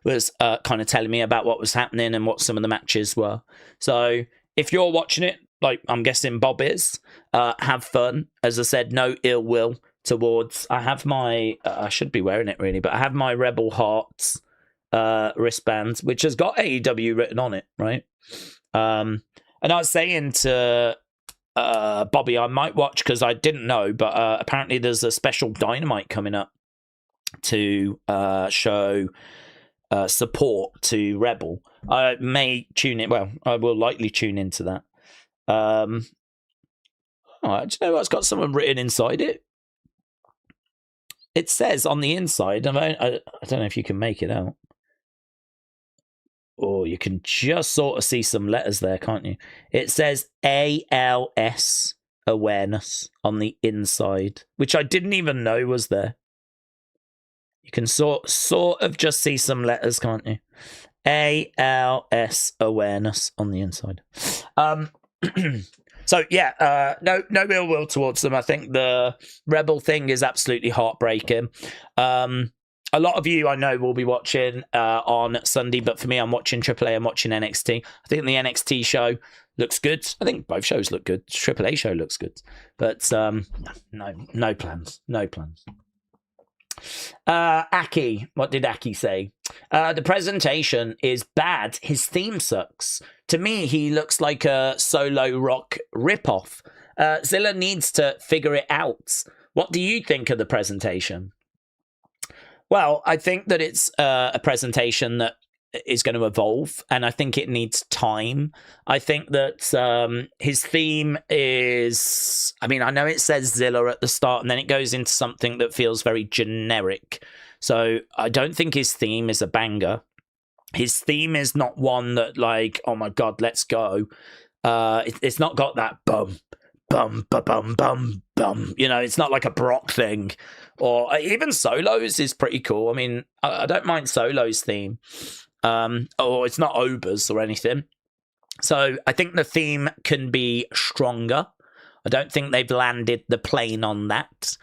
[SPEAKER 1] Was kind of telling me about what was happening and what some of the matches were. So if you're watching it, like I'm guessing Bob is, have fun. As I said, no ill will towards... I have my... I should be wearing it really, but I have my Rebel Hearts wristband, which has got AEW written on it, right? And I was saying to Bobby, I might watch, because I didn't know, but apparently there's a special Dynamite coming up to show support to Rebel. I may tune in. Well, I will likely tune into that. Do you know what's got something written inside it? It says on the inside, I don't know if you can make it out. Or you can just sort of see some letters there, can't you? It says ALS awareness on the inside, which I didn't even know was there. You can sort of just see some letters, can't you? ALS awareness on the inside. So yeah, no ill will towards them. I think the Rebel thing is absolutely heartbreaking. A lot of you I know will be watching on Sunday, but for me, I'm watching AAA. I'm watching NXT. I think the NXT show looks good. I think both shows look good. AAA show looks good, but no plans. No plans. Aki, what did Aki say? The presentation is bad. His theme sucks. To me, he looks like a Solo Rock ripoff. Zilla needs to figure it out. What do you think of the presentation? Well, I think that it's a presentation that is going to evolve, and I think it needs time. I think that his theme is... I mean, I know it says Zilla at the start, and then it goes into something that feels very generic. So I don't think his theme is a banger. His theme is not one that, like, oh my God, let's go. It's not got that bum, bum, ba bum, bum, bum. You know, it's not like a Brock thing. Or even Solo's is pretty cool. I mean, I don't mind Solo's theme. Or it's not Ober's or anything. So I think the theme can be stronger. I don't think they've landed the plane on that.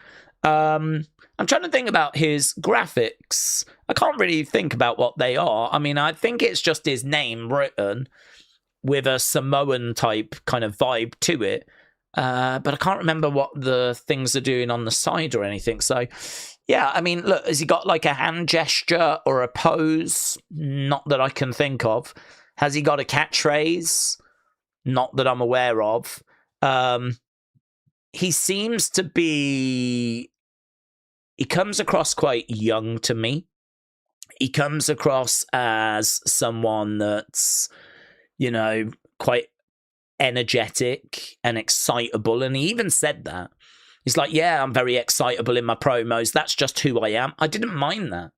[SPEAKER 1] I'm trying to think about his graphics. I can't really think about what they are. I mean, I think it's just his name written with a Samoan type kind of vibe to it. But I can't remember what the things are doing on the side or anything. So, yeah, I mean, look, has he got like a hand gesture or a pose? Not that I can think of. Has he got a catchphrase? Not that I'm aware of. He seems to be... He comes across quite young to me. He comes across as someone that's, you know, quite energetic and excitable, and he even said that. He's like, yeah, I'm very excitable in my promos. That's just who I am. I didn't mind that,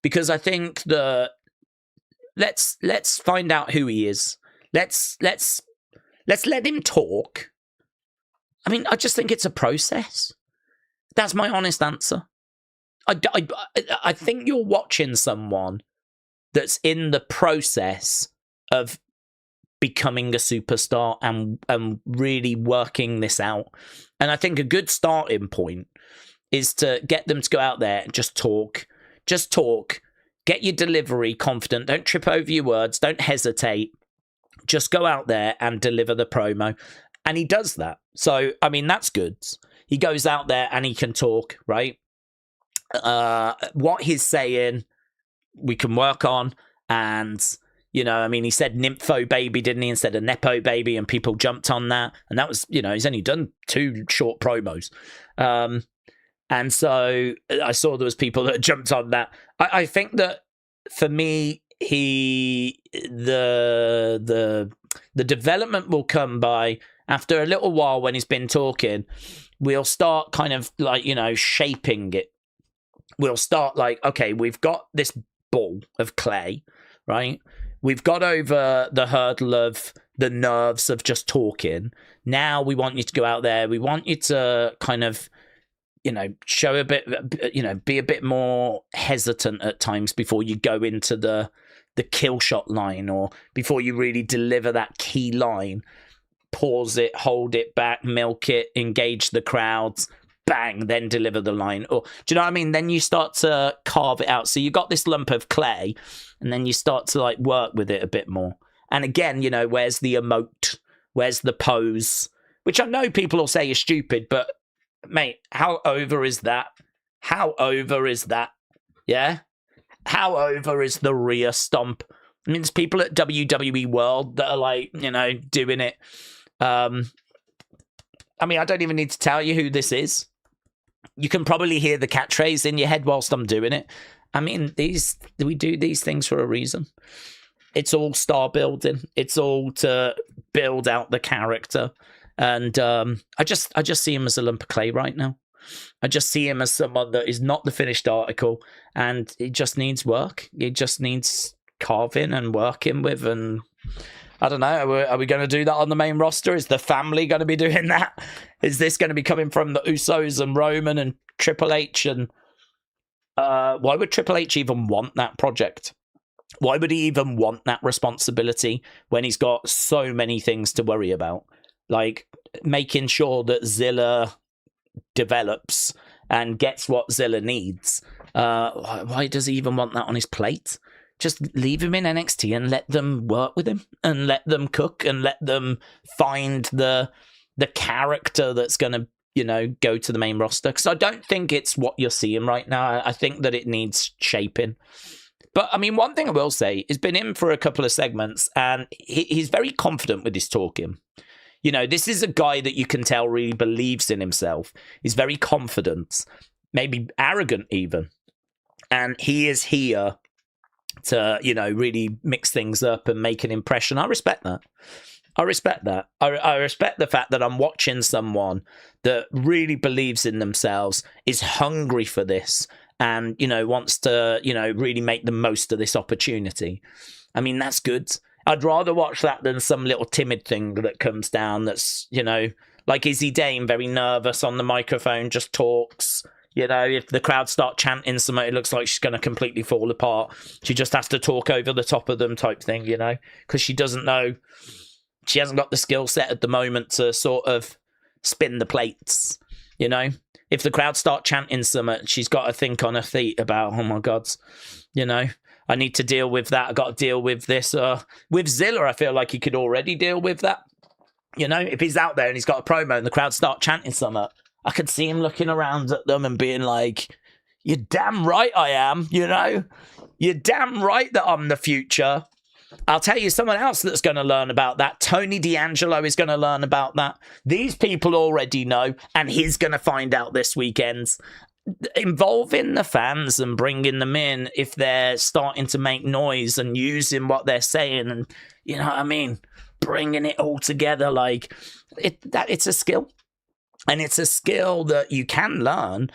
[SPEAKER 1] because I think that let's find out who he is. Let's let him talk. I mean, I just think it's a process. That's my honest answer. I think you're watching someone that's in the process of becoming a superstar and really working this out. And I think a good starting point is to get them to go out there and just talk. Just talk. Get your delivery confident. Don't trip over your words. Don't hesitate. Just go out there and deliver the promo. And he does that. So, I mean, that's good. He goes out there and he can talk, right? What he's saying, we can work on. And, you know, I mean, he said Nympho baby, didn't he, instead of Nepo baby, and people jumped on that. And that was, you know, he's only done 2 short promos. And so I saw there was people that jumped on that. I think that for me, the development will come by after a little while when he's been talking. We'll start kind of like, you know, shaping it. We'll start like, okay, we've got this ball of clay, right? We've got over the hurdle of the nerves of just talking. Now we want you to go out there. We want you to kind of, you know, show a bit, you know, be a bit more hesitant at times before you go into the kill shot line, or before you really deliver that key line. Pause it, hold it back, milk it, engage the crowds, bang, then deliver the line. Or, do you know what I mean? Then you start to carve it out. So you got this lump of clay, and then you start to like work with it a bit more. And again, you know, where's the emote? Where's the pose? Which I know people will say is stupid, but mate, how over is that? How over is that? Yeah? how over is the Rhea stomp? I mean, there's people at WWE World that are like, doing it. I mean, I don't even need to tell you who this is. You can probably hear the catchphrase in your head whilst I'm doing it. I mean, we do these things for a reason. It's all star building. It's all to build out the character. And I just see him as a lump of clay right now. I just see him as someone that is not the finished article, and he just needs work. He just needs carving and working with. And I don't know, are we going to do that on the main roster? Is the family going to be doing that? Is this going to be coming from the Usos and Roman and Triple H? And why would Triple H even want that project? Why would he even want that responsibility when he's got so many things to worry about? Like making sure that Zilla develops and gets what Zilla needs. Why does he even want that on his plate? Just leave him in NXT and let them work with him and let them cook and let them find the character that's going to, go to the main roster. Because I don't think it's what you're seeing right now. I think that it needs shaping. But, I mean, one thing I will say, he's been in for a couple of segments and he's very confident with his talking. This is a guy that you can tell really believes in himself. He's very confident, maybe arrogant even. And he is here to, really mix things up and make an impression. I respect that. I respect the fact that I'm watching someone that really believes in themselves, is hungry for this, and, wants to, really make the most of this opportunity. I mean, that's good. I'd rather watch that than some little timid thing that comes down that's, like Izzy Dane, very nervous on the microphone, just talks. If the crowd start chanting something, it looks like she's going to completely fall apart. She just has to talk over the top of them type thing, because she doesn't know. She hasn't got the skill set at the moment to sort of spin the plates, If the crowd start chanting something, she's got to think on her feet about, oh my God, I need to deal with that. I got to deal with this. With Zilla, I feel like he could already deal with that. If he's out there and he's got a promo and the crowd start chanting something, I could see him looking around at them and being like, you're damn right I am, You're damn right that I'm the future. I'll tell you someone else that's going to learn about that. Tony D'Angelo is going to learn about that. These people already know, and he's going to find out this weekend. Involving the fans and bringing them in if they're starting to make noise and using what they're saying, and what I mean, bringing it all together, like it's a skill, and it's a skill that you can learn.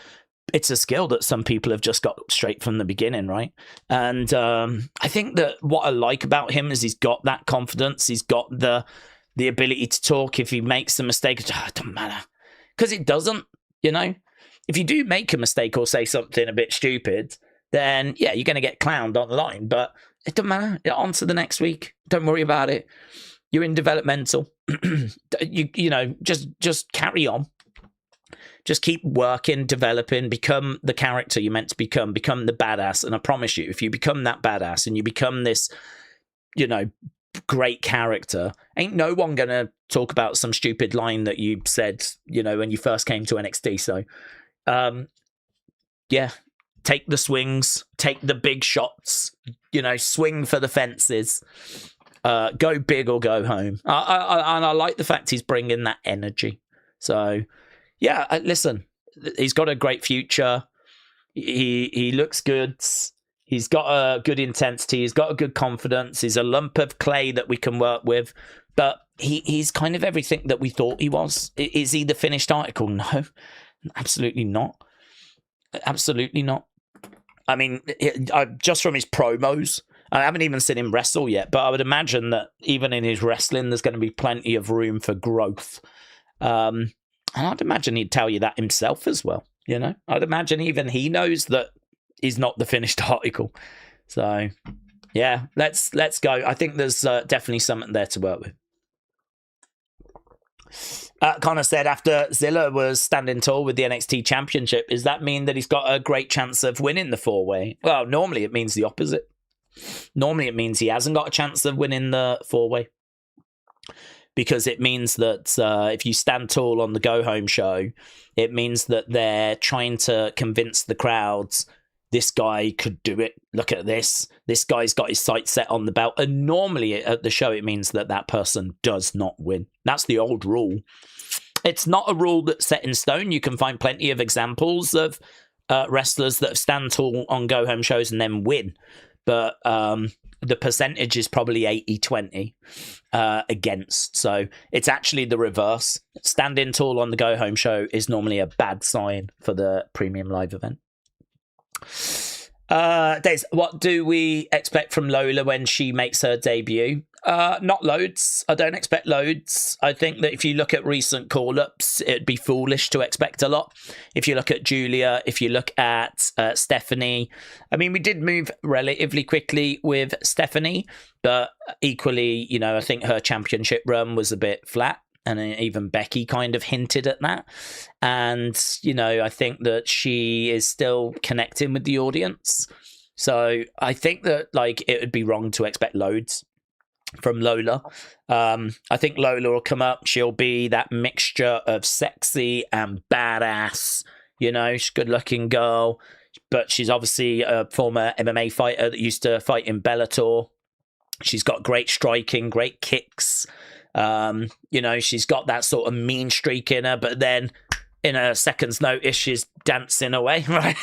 [SPEAKER 1] It's a skill that some people have just got straight from the beginning, right? And I think that what I like about him is he's got that confidence. He's got the ability to talk. If he makes a mistake, it doesn't matter, because it doesn't. If you do make a mistake or say something a bit stupid, then yeah, you're going to get clowned online. But it doesn't matter. On to the next week. Don't worry about it. You're in developmental. Just carry on. Just keep working, developing, become the character you're meant to become the badass. And I promise you, if you become that badass and you become this, great character, ain't no one going to talk about some stupid line that you said, when you first came to NXT. So, yeah, take the swings, take the big shots, swing for the fences, go big or go home. And I like the fact he's bringing that energy. So, yeah, listen, he's got a great future. He looks good. He's got a good intensity. He's got a good confidence. He's a lump of clay that we can work with. But he's kind of everything that we thought he was. Is he the finished article? No, absolutely not. Absolutely not. I mean, just from his promos, I haven't even seen him wrestle yet, but I would imagine that even in his wrestling, there's going to be plenty of room for growth. And I'd imagine he'd tell you that himself as well. I'd imagine even he knows that he's not the finished article. So, yeah, let's go. I think there's definitely something there to work with. Connor said after Zilla was standing tall with the NXT Championship, does that mean that he's got a great chance of winning the four-way? Well, normally it means the opposite. Normally it means he hasn't got a chance of winning the four-way. Because it means that if you stand tall on the go-home show, it means that they're trying to convince the crowds this guy could do it. Look at this. This guy's got his sights set on the belt. And normally at the show, it means that that person does not win. That's the old rule. It's not a rule that's set in stone. You can find plenty of examples of wrestlers that stand tall on go-home shows and then win. But the percentage is probably 80-20 against. So it's actually the reverse. Standing tall on the go-home show is normally a bad sign for the premium live event. Daze, what do we expect from Lola when she makes her debut? Not loads. I don't expect loads. I think that if you look at recent call-ups, it'd be foolish to expect a lot. If you look at Julia, if you look at Stephanie, I mean, we did move relatively quickly with Stephanie, but equally, you know, I think her championship run was a bit flat. And even Becky kind of hinted at that. And, you know, I think that she is still connecting with the audience. So I think that, like, it would be wrong to expect loads from Lola. I think Lola will come up. She'll be that mixture of sexy and badass. You know, she's a good-looking girl. But she's obviously a former MMA fighter that used to fight in Bellator. She's got great striking, great kicks. You know, she's got that sort of mean streak in her, but then in a second's notice, she's dancing away, right?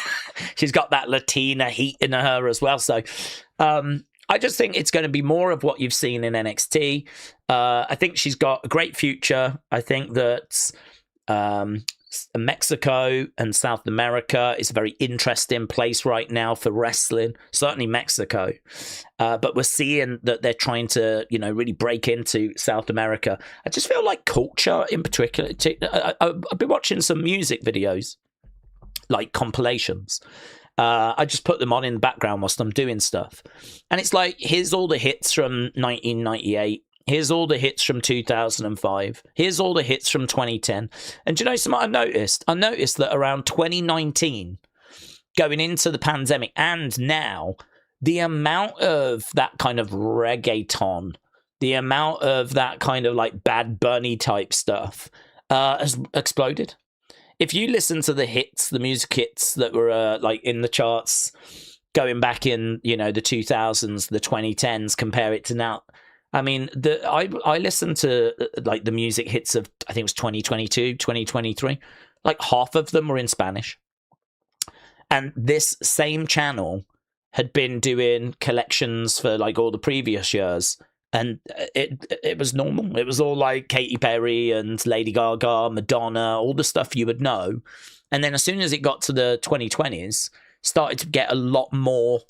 [SPEAKER 1] She's got that Latina heat in her as well. So I just think it's going to be more of what you've seen in NXT. I think she's got a great future. I think that Mexico and South America is a very interesting place right now for wrestling, certainly Mexico. But we're seeing that they're trying to, you know, really break into South America. I just feel like culture in particular. I've been watching some music videos, like compilations. I just put them on in the background whilst I'm doing stuff. And it's like, here's all the hits from 1998. Here's all the hits from 2005. Here's all the hits from 2010. And do you know something I noticed? I noticed that around 2019, going into the pandemic and now, the amount of that kind of reggaeton, the amount of that kind of like Bad Bunny type stuff has exploded. If you listen to the hits, the music hits that were like in the charts going back in, you know, the 2000s, the 2010s, compare it to now. I mean, I listened to like the music hits of, I think it was 2022, 2023. Like half of them were in Spanish. And this same channel had been doing collections for like all the previous years. And it was normal. It was all like Katy Perry and Lady Gaga, Madonna, all the stuff you would know. And then as soon as it got to the 2020s, started to get a lot more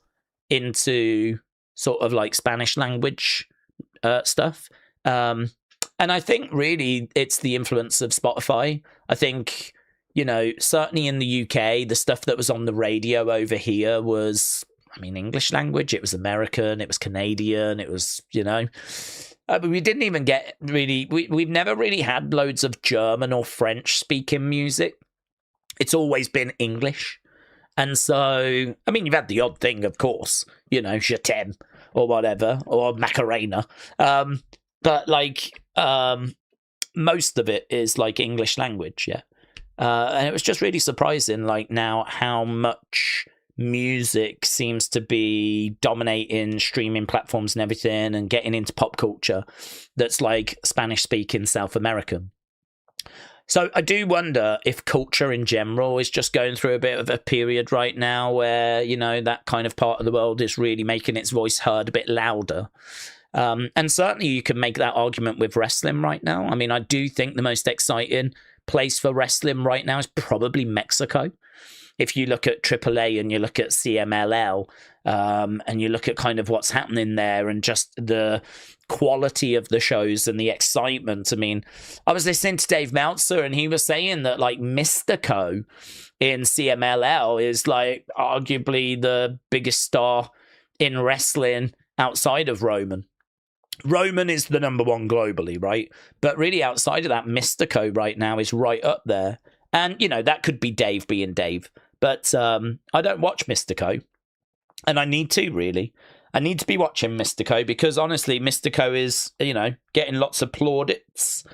[SPEAKER 1] into sort of like Spanish language stuff. And I think really it's the influence of Spotify. I think, you know, certainly in the UK, the stuff that was on the radio over here was, I mean, English language. It was American, it was Canadian, it was, you know, but we didn't even get really, we've never really had loads of German or French speaking music. It's always been English. And so, I mean, you've had the odd thing, of course, you know, Je t'aime or whatever, or Macarena. But like, most of it is like English language, yeah. And it was just really surprising, like now how much music seems to be dominating streaming platforms and everything and getting into pop culture that's like Spanish speaking South American. So I do wonder if culture in general is just going through a bit of a period right now where, you know, that kind of part of the world is really making its voice heard a bit louder. And certainly you can make that argument with wrestling right now. I mean, I do think the most exciting place for wrestling right now is probably Mexico. If you look at AAA and you look at CMLL, and you look at kind of what's happening there and just the quality of the shows and the excitement. I mean, I was listening to Dave Meltzer and he was saying that like Mystico in CMLL is like arguably the biggest star in wrestling outside of Roman. Roman is the number one globally, right? But really outside of that, Mystico right now is right up there. And, you know, that could be Dave being Dave. But I don't watch Mystico. And I need to, really. I need to be watching Mystico because, honestly, Mystico is, you know, getting lots of plaudits.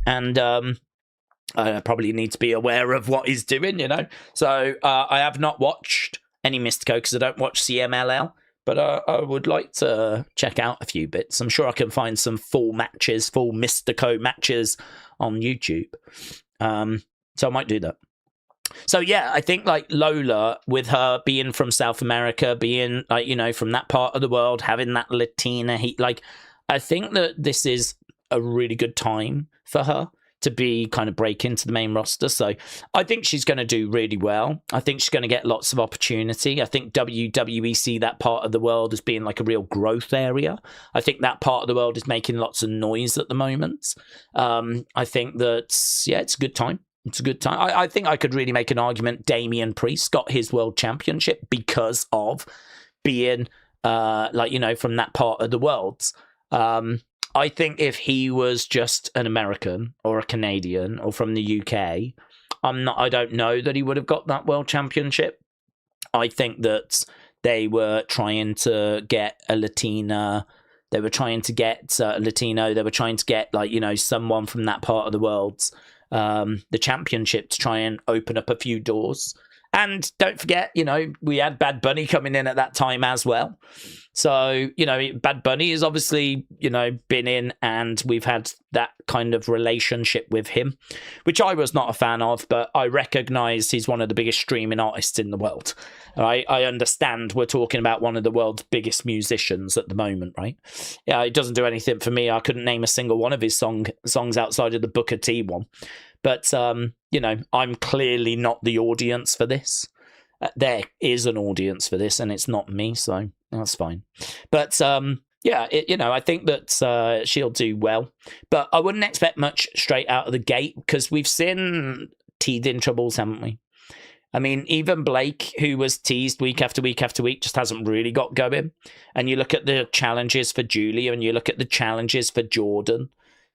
[SPEAKER 1] And I probably need to be aware of what he's doing, you know. So I have not watched any Mystico because I don't watch CMLL. But I would like to check out a few bits. I'm sure I can find some full Mystico matches on YouTube. So I might do that. So yeah, I think like Lola, with her being from South America, being like, you know, from that part of the world, having that Latina heat, like, I think that this is a really good time for her to be kind of break into the main roster. So I think she's going to do really well. I think she's going to get lots of opportunity. I think WWE see that part of the world as being like a real growth area. I think that part of the world is making lots of noise at the moment. I think that, yeah, it's a good time. It's a good time. I think I could really make an argument Damian Priest got his world championship because of being, like, you know, from that part of the world. I think if he was just an American or a Canadian or from the UK, I don't know that he would have got that world championship. I think that they were trying to get a Latina. They were trying to get a Latino. They were trying to get, like, you know, someone from that part of the world, the championship, to try and open up a few doors. And don't forget, you know, we had Bad Bunny coming in at that time as well. So, you know, Bad Bunny is obviously, you know, been in, and we've had that kind of relationship with him, which I was not a fan of, but I recognize he's one of the biggest streaming artists in the world. Right? I understand we're talking about one of the world's biggest musicians at the moment, right? Yeah, it doesn't do anything for me. I couldn't name a single one of his songs outside of the Booker T one. But, you know, I'm clearly not the audience for this. There is an audience for this, and it's not me, so that's fine. But, yeah, you know, I think that she'll do well. But I wouldn't expect much straight out of the gate, because we've seen teething troubles, haven't we? I mean, even Blake, who was teased week after week after week, just hasn't really got going. And you look at the challenges for Julia, and you look at the challenges for Jordan,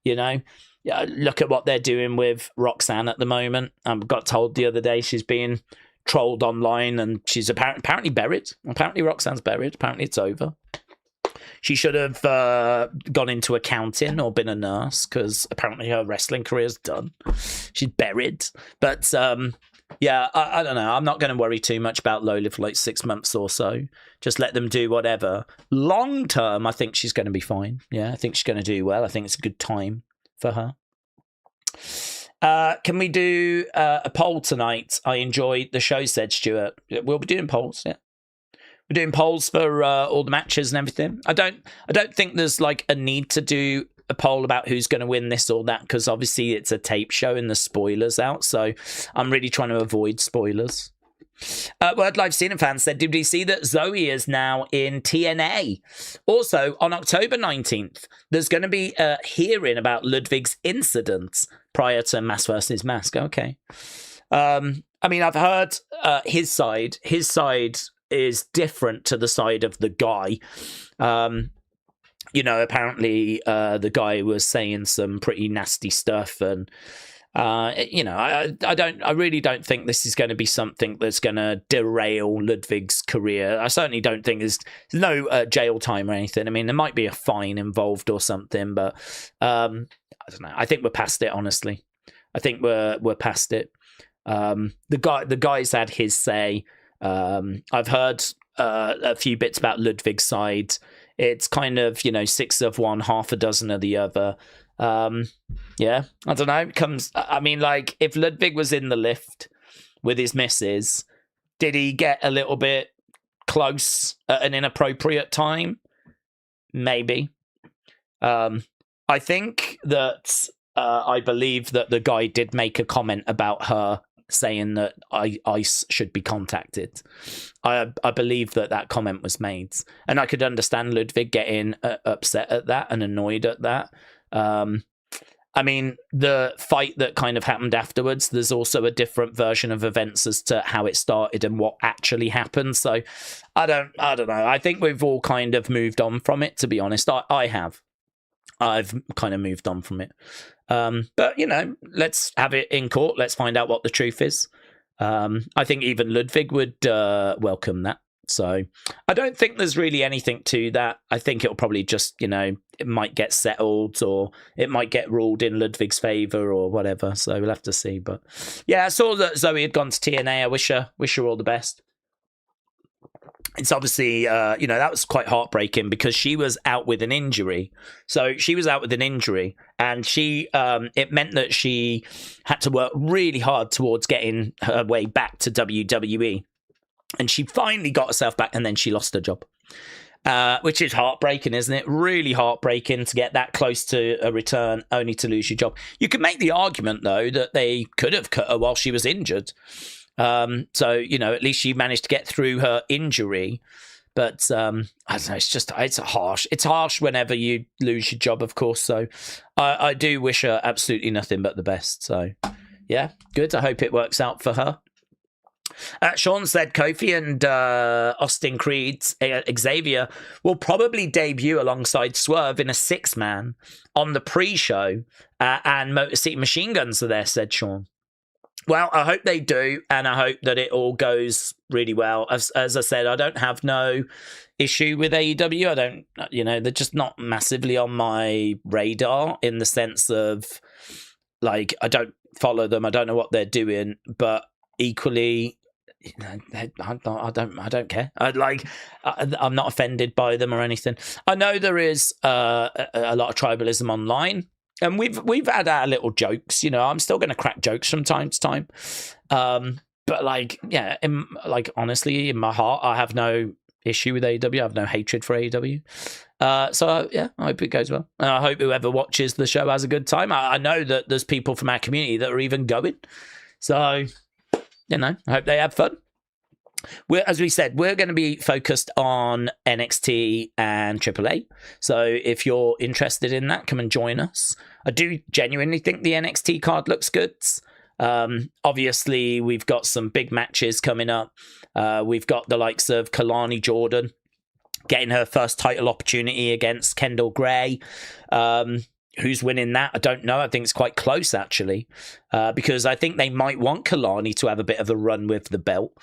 [SPEAKER 1] you know. Yeah, look at what they're doing with Roxanne at the moment. I got told the other day she's being trolled online, and she's apparently buried. Apparently Roxanne's buried. Apparently it's over. She should have gone into accounting or been a nurse, because apparently her wrestling career's done. She's buried. But yeah, I don't know. I'm not going to worry too much about Lola for like 6 months or so. Just let them do whatever. Long term, I think she's going to be fine. Yeah, I think she's going to do well. I think it's a good time for her. Can we do a poll tonight? I enjoyed the show, said Stuart. We'll be doing polls, yeah. We're doing polls for all the matches and everything. I don't think there's like a need to do a poll about who's going to win this or that, because obviously it's a tape show and the spoilers out, so I'm really trying to avoid spoilers. Word Live Cena fan said, did we see that Zoe is now in TNA? Also, on October 19th, there's going to be a hearing about Ludwig's incident prior to Mask vs. Mask. Okay. I mean, I've heard his side. His side is different to the side of the guy. You know, apparently the guy was saying some pretty nasty stuff, and you know, I really don't think this is going to be something that's going to derail Ludwig's career. I certainly don't think there's no jail time or anything. I mean, there might be a fine involved or something, but I don't know. I think we're past it, honestly. I think we're past it. The guy's had his say. I've heard a few bits about Ludwig's side. It's kind of, you know, 6 of one, half a dozen of the other. Yeah, I don't know. I mean, like, if Ludwig was in the lift with his missus, did he get a little bit close at an inappropriate time? Maybe. I think that I believe that the guy did make a comment about her saying that ICE should be contacted. I believe that comment was made, and I could understand Ludwig getting upset at that and annoyed at that. I mean, the fight that kind of happened afterwards, there's also a different version of events as to how it started and what actually happened. So I don't know. I think we've all kind of moved on from it, to be honest. I have. I've kind of moved on from it. But, you know, let's have it in court. Let's find out what the truth is. I think even Ludwig would welcome that. So I don't think there's really anything to that. I think it'll probably just, you know, it might get settled, or it might get ruled in Ludwig's favour or whatever. So we'll have to see. But yeah, I saw that Zoe had gone to TNA. I wish her all the best. it's obviously, that was quite heartbreaking because she was out with an injury. So she was out with an injury, and it meant that she had to work really hard towards getting her way back to WWE. And she finally got herself back, and then she lost her job, which is heartbreaking, isn't it? Really heartbreaking to get that close to a return only to lose your job. You could make the argument, though, that they could have cut her while she was injured. So, at least she managed to get through her injury. But I don't know, it's harsh. It's harsh whenever you lose your job, of course. So I do wish her absolutely nothing but the best. So, yeah, good. I hope it works out for her. Sean said Kofi and Austin Creed's Xavier will probably debut alongside Swerve in a 6-man on the pre-show, and Motor City Machine Guns are there, said Sean. Well, I hope they do, and I hope that it all goes really well. As I said, I don't have no issue with AEW. I don't, they're just not massively on my radar in the sense of, like, I don't follow them. I don't know what they're doing, but equally, I don't care. I'm not offended by them or anything. I know there is a lot of tribalism online. And we've had our little jokes, I'm still going to crack jokes from time to time. But honestly, in my heart, I have no issue with AEW. I have no hatred for AEW. I hope it goes well. And I hope whoever watches the show has a good time. I know that there's people from our community that are even going. So, I hope they have fun. As we said, we're going to be focused on NXT and AAA. So if you're interested in that, come and join us. I do genuinely think the NXT card looks good. Obviously, we've got some big matches coming up. We've got the likes of Kalani Jordan getting her first title opportunity against Kendall Gray. Who's winning that? I don't know. I think it's quite close, actually, because I think they might want Kalani to have a bit of a run with the belt.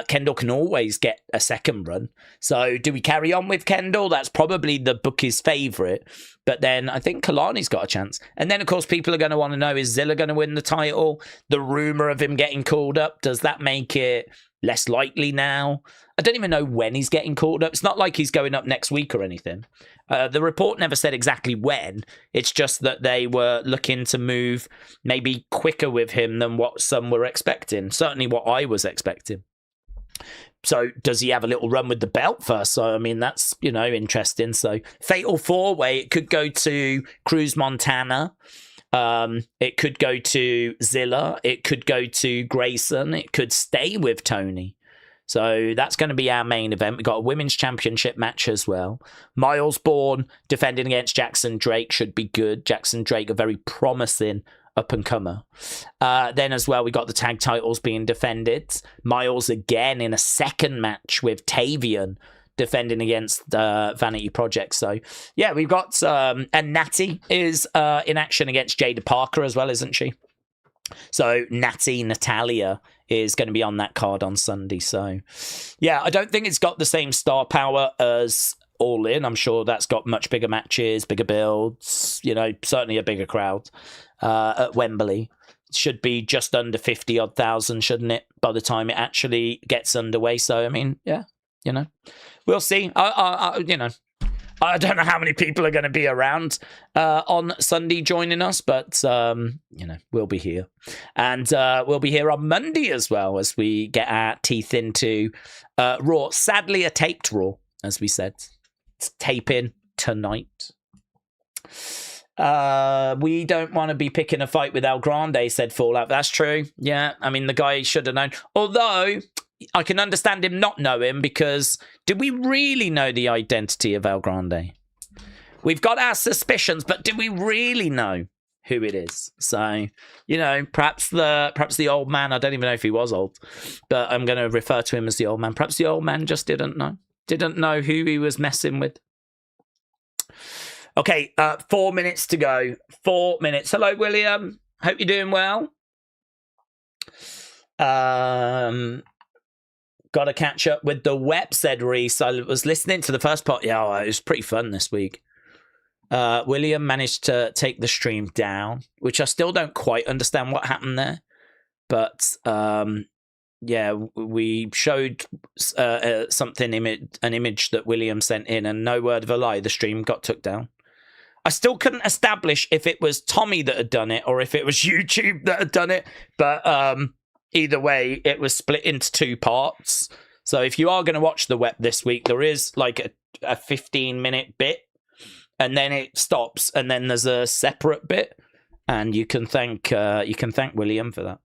[SPEAKER 1] Kendall can always get a second run. So do we carry on with Kendall? That's probably the bookie's favourite. But then I think Kalani's got a chance. And then, of course, people are going to want to know, is Zilla going to win the title? The rumour of him getting called up, does that make it less likely now? I don't even know when he's getting called up. It's not like he's going up next week or anything. The report never said exactly when. It's just that they were looking to move maybe quicker with him than what some were expecting. Certainly what I was expecting. So does he have a little run with the belt first? So, I mean, that's, interesting. So Fatal 4-Way, it could go to Cruz Montana. It could go to Zilla. It could go to Grayson. It could stay with Tony. So that's going to be our main event. We've got a women's championship match as well. Miles Bourne defending against Jackson Drake should be good. Jackson Drake, a very promising up-and-comer. Then as well, we got the tag titles being defended. Miles again in a second match with Tavian defending against Vanity Project. So, yeah, we've got... and Natty is in action against Jada Parker as well, isn't she? So Natalia is going to be on that card on Sunday. So, yeah, I don't think it's got the same star power as All In. I'm sure that's got much bigger matches, bigger builds, certainly a bigger crowd at Wembley. It should be just under 50-odd thousand, shouldn't it, by the time it actually gets underway. So, I mean, yeah, we'll see. I don't know how many people are going to be around on Sunday joining us, but, we'll be here. And we'll be here on Monday as well as we get our teeth into Raw. Sadly, a taped Raw, as we said. It's taping tonight. We don't want to be picking a fight with El Grande, said Fallout. That's true. Yeah, I mean, the guy should have known. Although... I can understand him not knowing, because did we really know the identity of El Grande? We've got our suspicions, but do we really know who it is? So, perhaps the old man, I don't even know if he was old, but I'm going to refer to him as the old man. Perhaps the old man just didn't know who he was messing with. Okay, 4 minutes to go. 4 minutes. Hello, William. Hope you're doing well. Got to catch up with the web, said Reese. I was listening to the first part. Yeah, it was pretty fun this week. William managed to take the stream down, which I still don't quite understand what happened there. But yeah, we showed something, an image that William sent in, and no word of a lie, the stream got took down. I still couldn't establish if it was Tommy that had done it or if it was YouTube that had done it, but either way, it was split into 2 parts. So if you are going to watch the web this week, there is like a 15-minute bit, and then it stops, and then there's a separate bit, and you can thank William for that.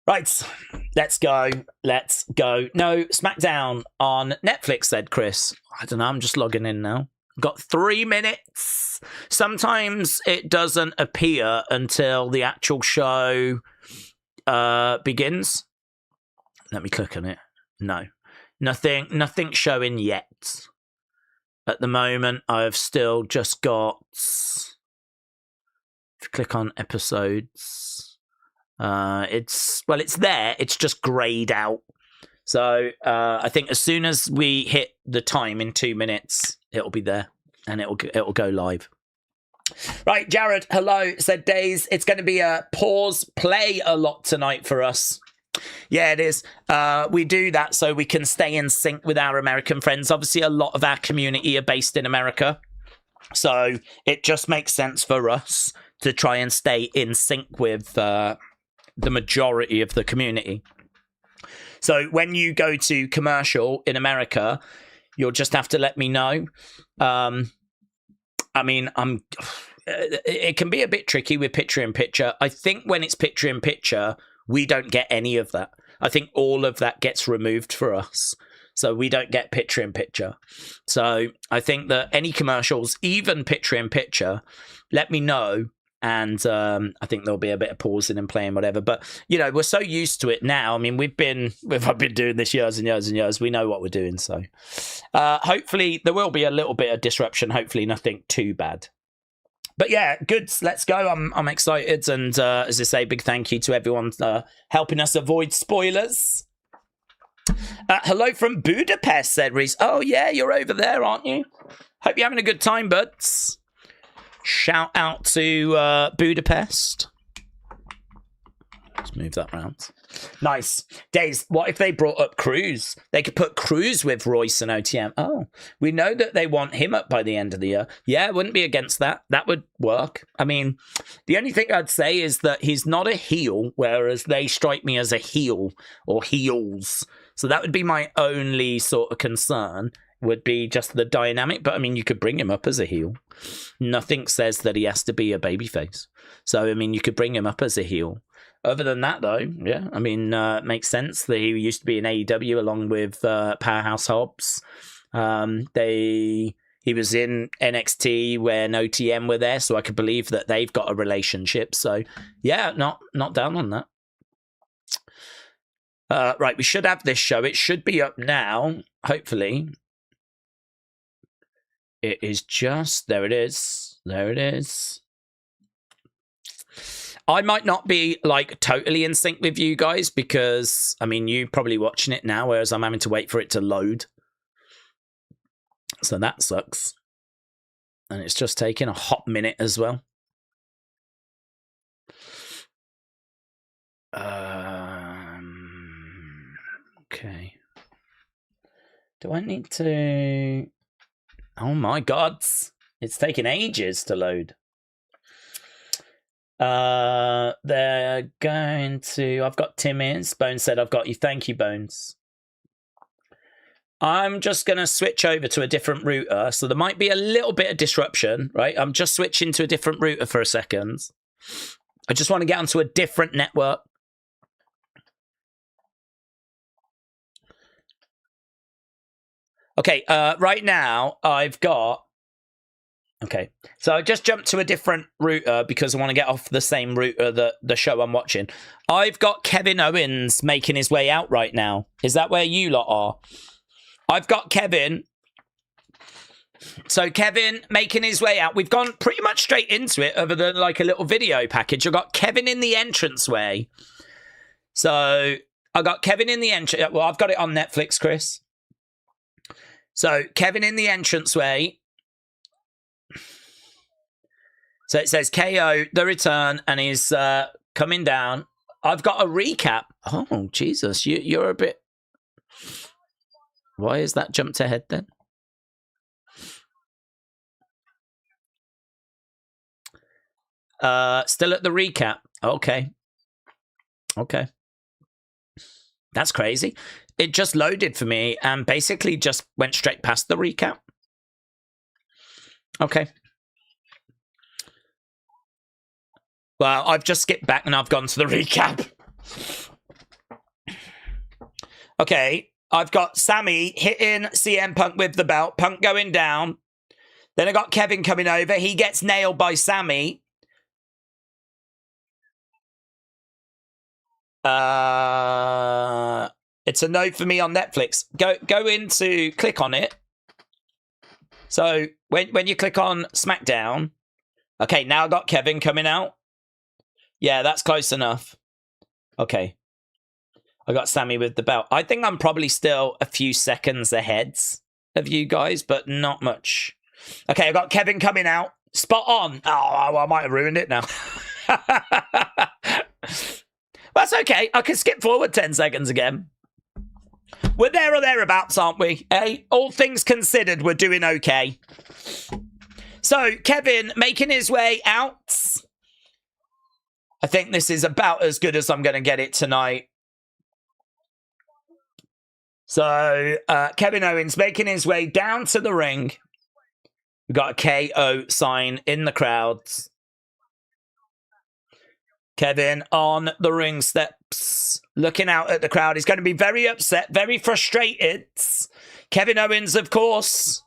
[SPEAKER 1] Right, let's go. No, Smackdown on Netflix, said Chris. I don't know, I'm just logging in now. Got 3 minutes. Sometimes it doesn't appear until the actual show begins. Let me click on it. No, nothing showing yet. At the moment, I've still just got... Click on episodes. It's there. It's just grayed out. So I think as soon as we hit the time in 2 minutes, it'll be there and it'll go live. Right, Jared, hello, said Daze. It's going to be a pause play a lot tonight for us. Yeah, it is. We do that so we can stay in sync with our American friends. Obviously, a lot of our community are based in America. So it just makes sense for us to try and stay in sync with the majority of the community. So when you go to commercial in America, you'll just have to let me know. I mean, it can be a bit tricky with picture-in-picture. I think when it's picture-in-picture, we don't get any of that. I think all of that gets removed for us. So we don't get picture-in-picture. So I think that any commercials, even picture-in-picture, let me know. And I think there'll be a bit of pausing and playing, whatever. But, you know, we're so used to it now. I mean, I've been doing this years and years and years. We know what we're doing. So hopefully there will be a little bit of disruption. Hopefully nothing too bad. But yeah, good. Let's go. I'm excited. And as I say, big thank you to everyone helping us avoid spoilers. Hello from Budapest, said Reese. Oh, yeah, you're over there, aren't you? Hope you're having a good time, buds. Shout out to Budapest. Let's move that round. Nice. Daze, what if they brought up Cruz? They could put Cruz with Royce and OTM. Oh, we know that they want him up by the end of the year. Yeah, I wouldn't be against that. That would work. I mean, the only thing I'd say is that he's not a heel, whereas they strike me as a heel or heels. So that would be my only sort of concern, would be just the dynamic. But I mean, you could bring him up as a heel. Nothing says that he has to be a babyface. So, I mean, you could bring him up as a heel. Other than that, though, yeah, I mean, it makes sense that he used to be in AEW along with Powerhouse Hobbs. He was in NXT when OTM were there, so I could believe that they've got a relationship. So, yeah, not down on that. Right, we should have this show. It should be up now, hopefully. It is just... There it is. There it is. I might not be, like, totally in sync with you guys because, I mean, you're probably watching it now, whereas I'm having to wait for it to load. So that sucks. And it's just taking a hot minute as well. Okay. Do I need to... Oh my God. It's taking ages to load. They're going to... I've got Tim in. Bones said, I've got you. Thank you, Bones. I'm just going to switch over to a different router. So there might be a little bit of disruption, right? I'm just switching to a different router for a second. I just want to get onto a different network. Okay, right now I've got... Okay, so I just jumped to a different router because I want to get off the same router that the show I'm watching. I've got Kevin Owens making his way out right now. Is that where you lot are? I've got Kevin. So Kevin making his way out. We've gone pretty much straight into it other than like a little video package. I've got Kevin in the entranceway. So I got Kevin in the entrance. Well, I've got it on Netflix, Chris. So Kevin in the entranceway. So it says KO, the return, and he's coming down. I've got a recap. Oh, Jesus. You're a bit... Why is that jumped ahead then? Still at the recap. Okay. Okay. That's crazy. It just loaded for me and basically just went straight past the recap. Okay. Well, I've just skipped back and I've gone to the recap. Okay. I've got Sammy hitting CM Punk with the belt. Punk going down. Then I got Kevin coming over. He gets nailed by Sammy. It's a no for me on Netflix. Go into, click on it. So when you click on SmackDown, okay, now I got Kevin coming out. Yeah, that's close enough. Okay. I got Sammy with the belt. I think I'm probably still a few seconds ahead of you guys, but not much. Okay, I got Kevin coming out. Spot on. Oh, I might have ruined it now. That's okay. I can skip forward 10 seconds again. We're there or thereabouts, aren't we? Hey, all things considered, we're doing okay. So, Kevin making his way out. I think this is about as good as I'm going to get it tonight. So, Kevin Owens making his way down to the ring. We've got a KO sign in the crowd. Kevin on the ring steps, looking out at the crowd. He's going to be very upset, very frustrated. Kevin Owens, of course,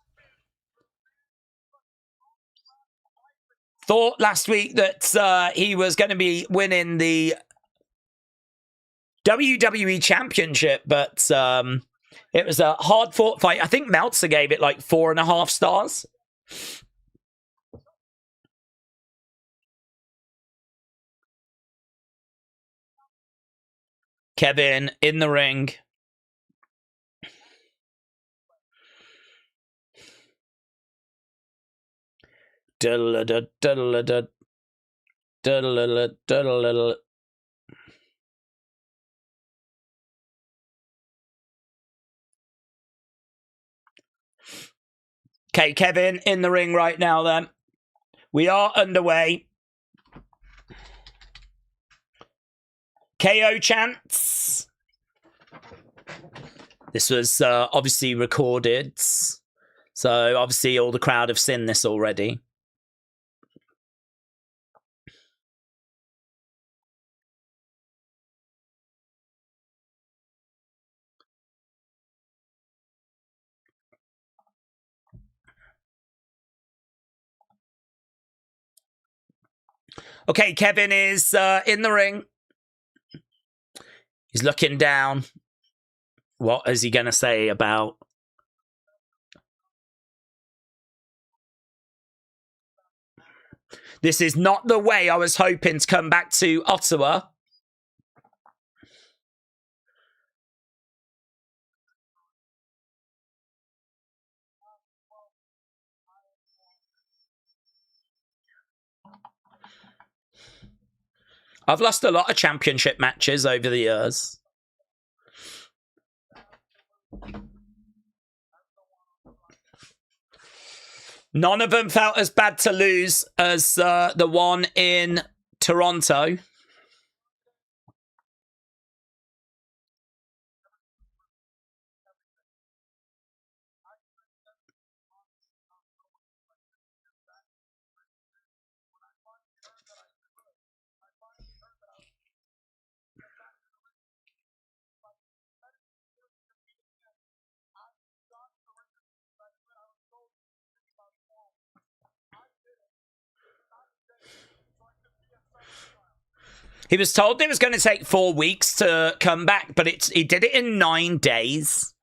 [SPEAKER 1] thought last week that he was going to be winning the WWE Championship, but it was a hard-fought fight. I think Meltzer gave it like 4.5 stars. Kevin in the ring. Okay, Kevin in the ring right now then. We are underway. KO chants. This was obviously recorded. So obviously all the crowd have seen this already. Okay, Kevin is in the ring. He's looking down. What is he going to say about... This is not the way I was hoping to come back to Ottawa. I've lost a lot of championship matches over the years. None of them felt as bad to lose as the one in Toronto. He was told it was going to take 4 weeks to come back, but he did it in 9 days.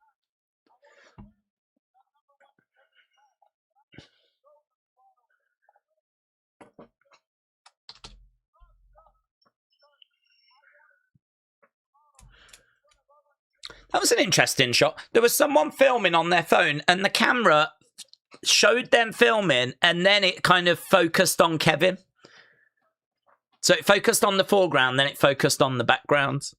[SPEAKER 1] That was an interesting shot. There was someone filming on their phone, and the camera showed them filming, and then it kind of focused on Kevin. So it focused on the foreground, then it focused on the background.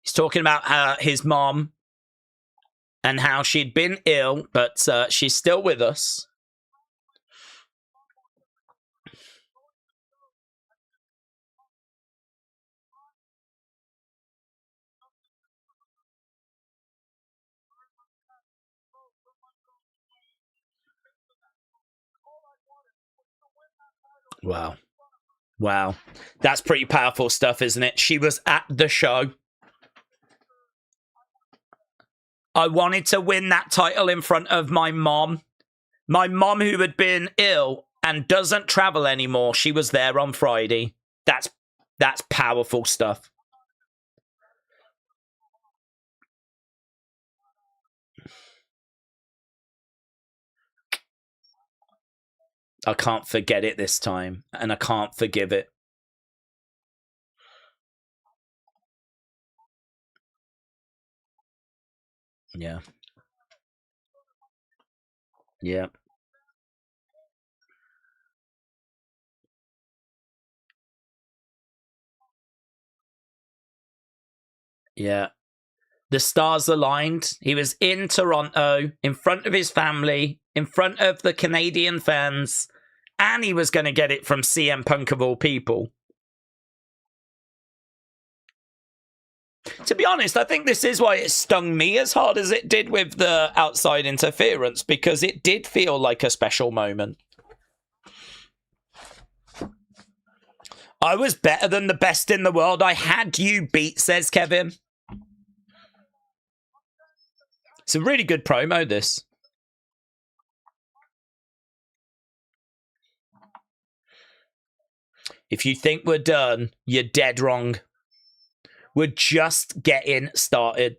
[SPEAKER 1] He's talking about his mom and how she'd been ill, but she's still with us. Wow. Wow. That's pretty powerful stuff, isn't it? She was at the show. I wanted to win that title in front of my mom. My mom, who had been ill and doesn't travel anymore, she was there on Friday. That's powerful stuff. I can't forget it this time, and I can't forgive it. Yeah. Yeah. Yeah. The stars aligned. He was in Toronto, in front of his family, in front of the Canadian fans, and he was going to get it from CM Punk of all people. To be honest, I think this is why it stung me as hard as it did with the outside interference, because it did feel like a special moment. I was better than the best in the world. I had you beat, says Kevin. It's a really good promo, this. If you think we're done, you're dead wrong. We're just getting started.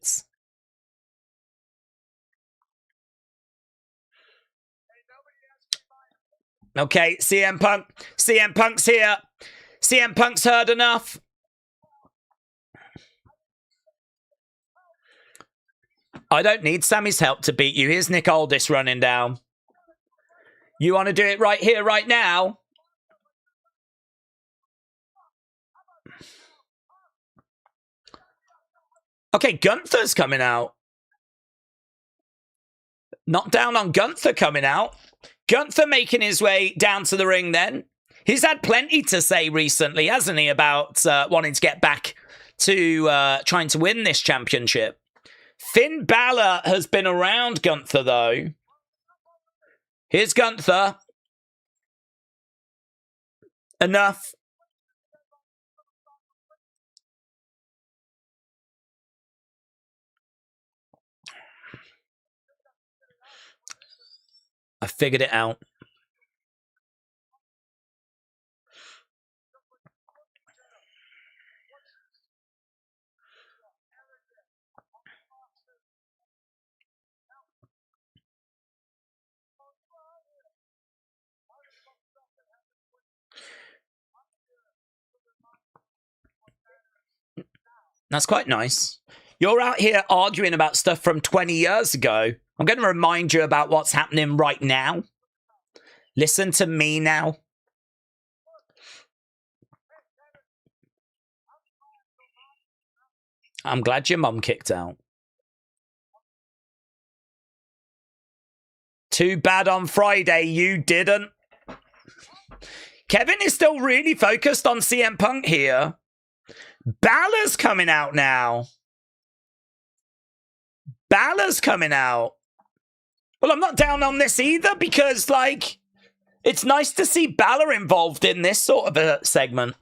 [SPEAKER 1] Okay, CM Punk. CM Punk's here. CM Punk's heard enough. I don't need Sammy's help to beat you. Here's Nick Aldis running down. You want to do it right here, right now? Okay, Gunther's coming out. Not down on Gunther coming out. Gunther making his way down to the ring then. He's had plenty to say recently, hasn't he, about wanting to get back to trying to win this championship. Finn Balor has been around Gunther, though. Here's Gunther. Enough. I figured it out. That's quite nice. You're out here arguing about stuff from 20 years ago. I'm going to remind you about what's happening right now. Listen to me now. I'm glad your mum kicked out. Too bad on Friday you didn't. Kevin is still really focused on CM Punk here. Balor's coming out now. Balor's coming out. Well, I'm not down on this either because, like, it's nice to see Balor involved in this sort of a segment.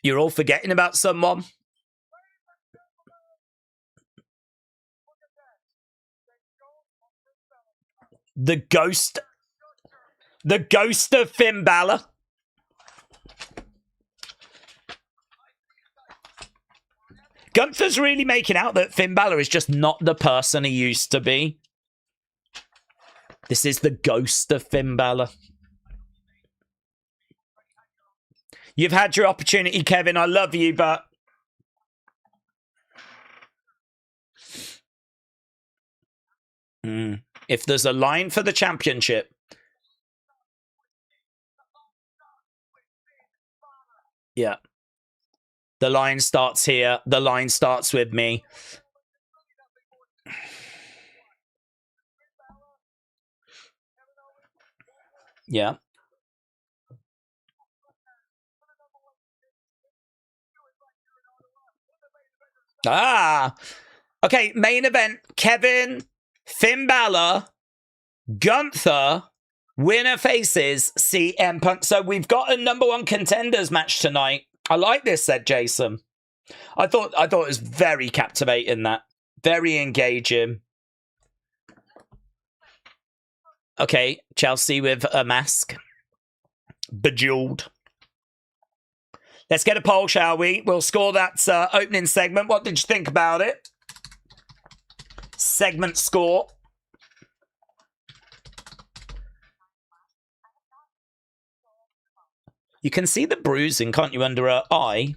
[SPEAKER 1] You're all forgetting about someone. The ghost of Finn Balor. Gunther's really making out that Finn Balor is just not the person he used to be. This is the ghost of Finn Balor. You've had your opportunity, Kevin. I love you, but... If there's a line for the championship... Yeah. The line starts here. The line starts with me. Yeah. Ah. Okay, main event. Kevin, Finn Balor, Gunther, winner faces CM Punk. So we've got a #1 contenders match tonight. I like this, said Jason. I thought it was very captivating, that. Very engaging. Okay, Chelsea with a mask. Bejeweled. Let's get a poll, shall we? We'll score that opening segment. What did you think about it? Segment score. You can see the bruising, can't you, under her eye?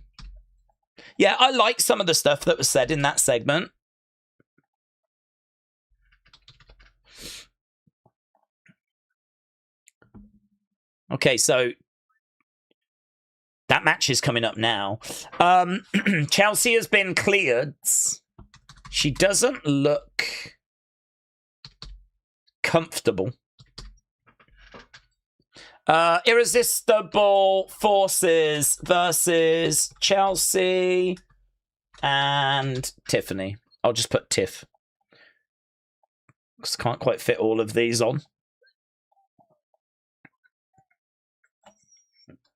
[SPEAKER 1] Yeah, I like some of the stuff that was said in that segment. Okay, so that match is coming up now. Chelsea has been cleared. She doesn't look comfortable. Irresistible Forces versus Chelsea and Tiffany. I'll just put Tiff, because I can't quite fit all of these on.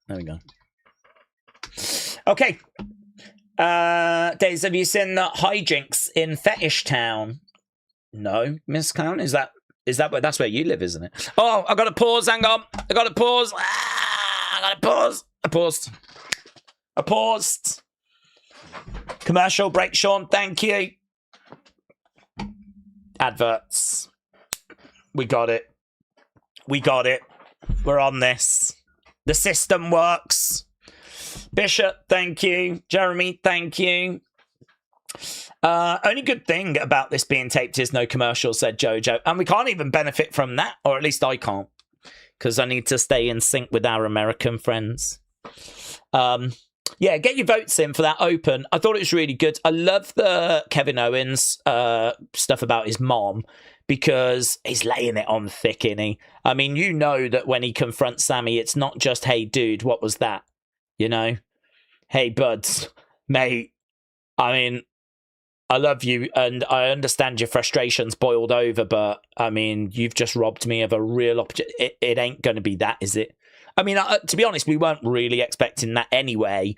[SPEAKER 1] There we go. Okay. Daze, have you seen the hijinks in Fetish Town? No, Miss Clown. Is that where, that's where you live, isn't it? Oh, I got to pause. Hang on. I got to pause. I got to pause. I paused. Commercial break, Sean. Thank you. Adverts. We got it. We're on this. The system works. Bishop, thank you. Jeremy, thank you. Only good thing about this being taped is no commercials, said Jojo. And we can't even benefit from that, or at least I can't, because I need to stay in sync with our American friends. Yeah, get your votes in for that open. I thought it was really good. I love the Kevin Owens stuff about his mom, because he's laying it on thick, isn't he? I mean, you know that when he confronts Sammy, it's not just, hey, dude, what was that? You know? Hey, buds, mate, I mean, I love you, and I understand your frustrations boiled over, but, I mean, you've just robbed me of a real opportunity. It ain't going to be that, is it? I mean, to be honest, we weren't really expecting that anyway,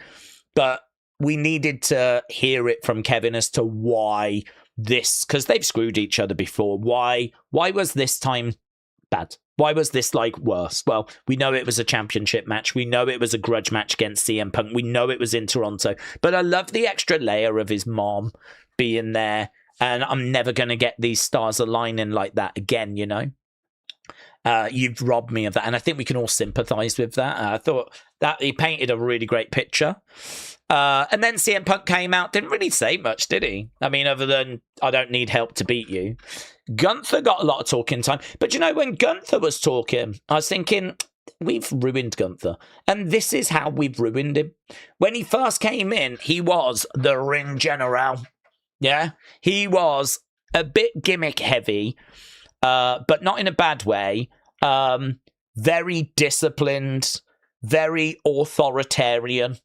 [SPEAKER 1] but we needed to hear it from Kevin as to why this, because they've screwed each other before. Why was this time bad? Why was this, like, worse? Well, we know it was a championship match. We know it was a grudge match against CM Punk. We know it was in Toronto. But I love the extra layer of his mom being there. And I'm never going to get these stars aligning like that again, you know? You've robbed me of that. And I think we can all sympathise with that. I thought that he painted a really great picture. And then CM Punk came out, didn't really say much, did he? I mean, other than, I don't need help to beat you. Gunther got a lot of talking time. But you know, when Gunther was talking, I was thinking, we've ruined Gunther. And this is how we've ruined him. When he first came in, he was the ring general. Yeah? He was a bit gimmick heavy, but not in a bad way. Very disciplined, very authoritarian,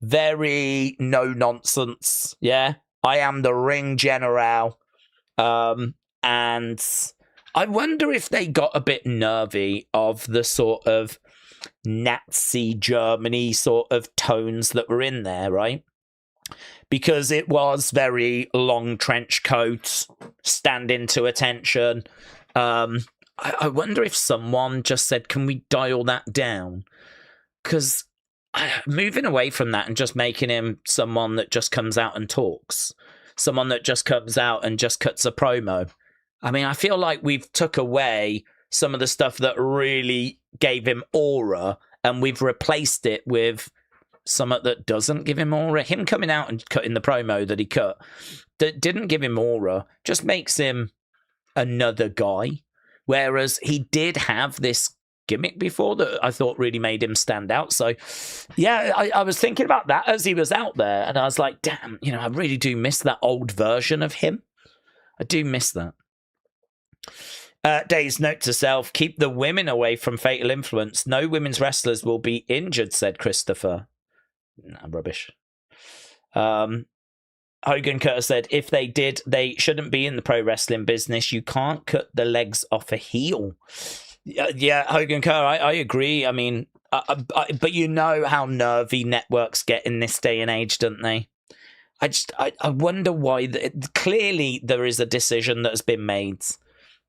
[SPEAKER 1] very no nonsense. Yeah, I am the ring general. And I wonder if they got a bit nervy of the sort of Nazi Germany sort of tones that were in there, right? Because it was very long trench coats, standing to attention. I wonder if someone just said, can we dial that down? Because moving away from that and just making him someone that just comes out and talks, someone that just comes out and just cuts a promo. I mean, I feel like we've took away some of the stuff that really gave him aura, and we've replaced it with something that doesn't give him aura. Him coming out and cutting the promo that he cut that didn't give him aura just makes him another guy. Whereas he did have this gimmick before that I thought really made him stand out. So, yeah, I was thinking about that as he was out there, and I was like, damn, I really do miss that old version of him. I do miss that. Daze, note to self, keep the women away from Fatal Influence. No women's wrestlers will be injured, said Christopher. Nah, rubbish. Hogan Curtis said, if they did, they shouldn't be in the pro wrestling business. You can't cut the legs off a heel. Yeah, Hogan Curtis, I agree. I mean, but you know how nervy networks get in this day and age, don't they? I wonder why. Clearly, there is a decision that has been made.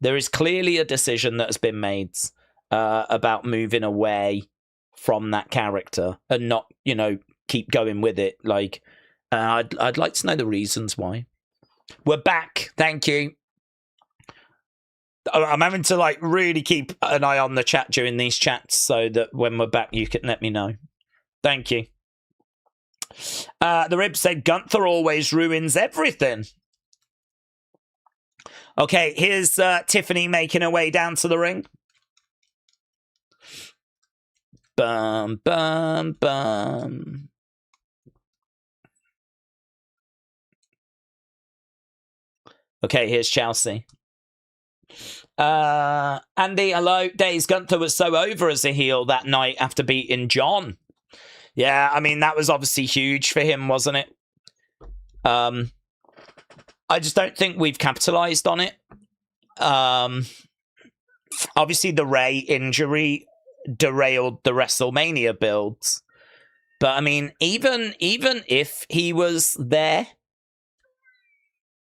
[SPEAKER 1] There is clearly a decision that has been made about moving away from that character and not, keep going with it. Like, I'd like to know the reasons why. We're back. Thank you. I'm having to really keep an eye on the chat during these chats so that when we're back, you can let me know. Thank you. The Rib said Gunther always ruins everything. Okay, here's Tiffany making her way down to the ring. Bum, bum, bum. Okay, here's Chelsea. Andy, hello. Daze, Gunther was so over as a heel that night after beating John. Yeah, I mean, that was obviously huge for him, wasn't it? I just don't think we've capitalized on it. Obviously, the Ray injury derailed the WrestleMania builds. But, I mean, even if he was there...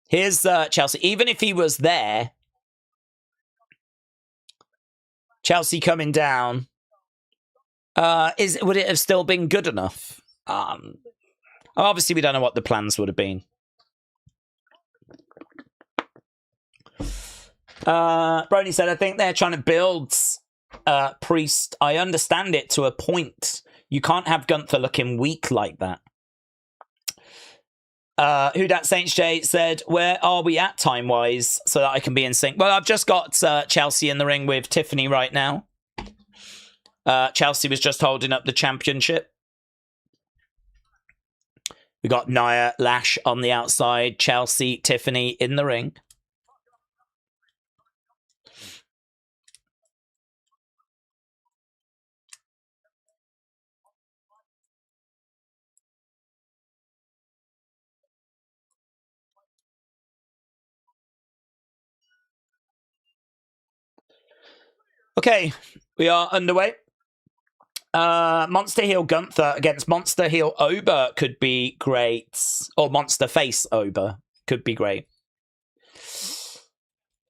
[SPEAKER 1] Here's Chelsea. Even if he was there... Chelsea coming down... would it have still been good enough? Obviously, we don't know what the plans would have been. Brony said, I think they're trying to build Priest. I understand it to a point. You can't have Gunther looking weak like that. Who Dat Saints J said, where are we at time-wise so that I can be in sync? Well, I've just got Chelsea in the ring with Tiffany right now. Chelsea was just holding up the championship. We got Nia, Lash on the outside, Chelsea, Tiffany in the ring. Okay, we are underway. Monster Heel Gunther against Monster Heel Ober could be great. Or Monster Face Ober could be great.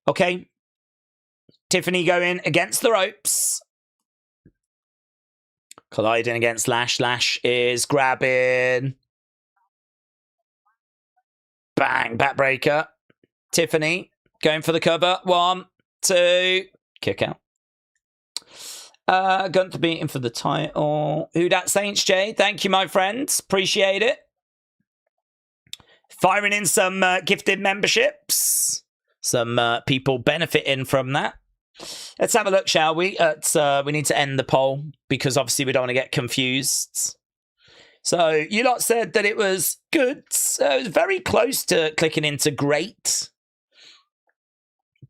[SPEAKER 1] Okay. Tiffany going against the ropes. Colliding against Lash. Lash is grabbing. Bang, backbreaker. Tiffany going for the cover. 1, 2, kick out. Gunther beating for the title. Who Dat Saints J? Thank you, my friends. Appreciate it. Firing in some gifted memberships. Some people benefiting from that. Let's have a look, shall we? We need to end the poll because obviously we don't want to get confused. So you lot said that it was good. It was very close to clicking into great.